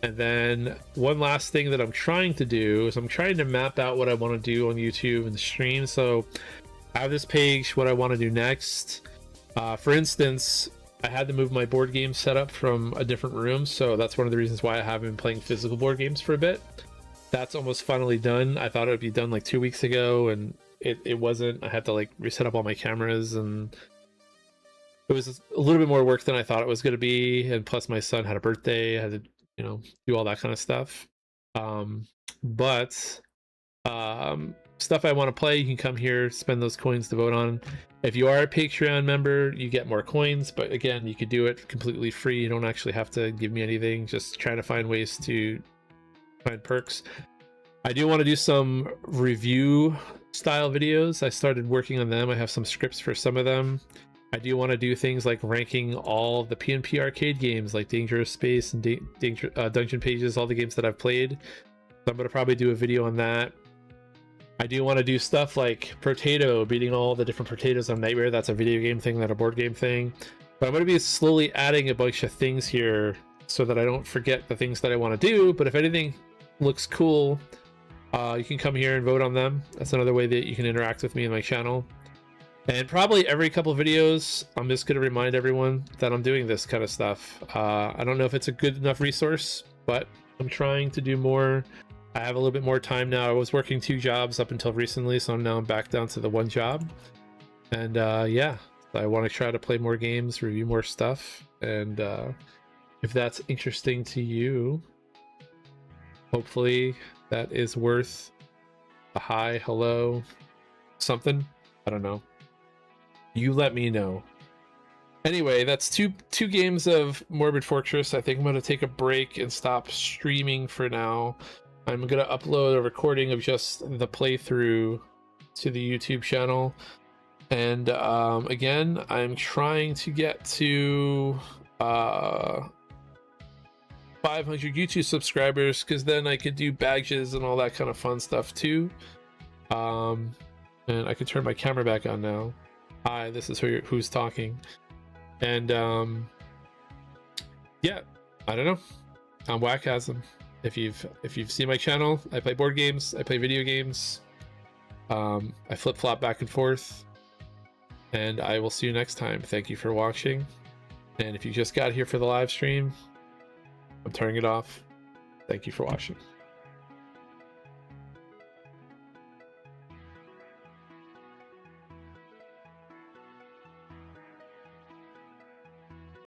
And then one last thing that I'm trying to do is I'm trying to map out what I want to do on YouTube and the stream. So I have this page, what I want to do next. For instance, I had to move my board game setup from a different room, so that's one of the reasons why I haven't been playing physical board games for a bit. That's almost finally done. I thought it would be done like 2 weeks ago, and it wasn't. I had to like reset up all my cameras, and it was a little bit more work than I thought it was going to be. And plus, my son had a birthday. I had to, do all that kind of stuff. But stuff I want to play, you can come here, spend those coins to vote on. If you are a Patreon member, you get more coins, but again, you could do it completely free. You don't actually have to give me anything. Just trying to find ways to find perks. I do want to do some review style videos. I started working on them. I have some scripts for some of them. I do want to do things like ranking all the PnP arcade games like Dangerous Space and Dungeon Pages, all the games that I've played. So I'm going to probably do a video on that. I do want to do stuff like Potato, beating all the different potatoes on Nightmare. That's a video game thing, not a board game thing. But I'm going to be slowly adding a bunch of things here so that I don't forget the things that I want to do. But if anything looks cool, you can come here and vote on them. That's another way that you can interact with me and my channel. And probably every couple of videos, I'm just going to remind everyone that I'm doing this kind of stuff. I don't know if it's a good enough resource, but I'm trying to do more. I have a little bit more time now. I was working 2 jobs up until recently, so now I'm back down to the 1 job. And yeah, I want to try to play more games, review more stuff. And if that's interesting to you, Hopefully that is worth a hi, hello, something. I don't know. You let me know. Anyway, that's two games of Morbid Fortress. I think I'm going to take a break and stop streaming for now. I'm going to upload a recording of just the playthrough to the YouTube channel. And again, I'm trying to get to 500 YouTube subscribers, because then I could do badges and all that kind of fun stuff too. And I can turn my camera back on now. Hi, this is who's talking. And yeah, I don't know. I'm Whackasm. If you've seen my channel, I play board games, I play video games. I flip-flop back and forth. And I will see you next time. Thank you for watching. And if you just got here for the live stream, I'm turning it off. Thank you for watching.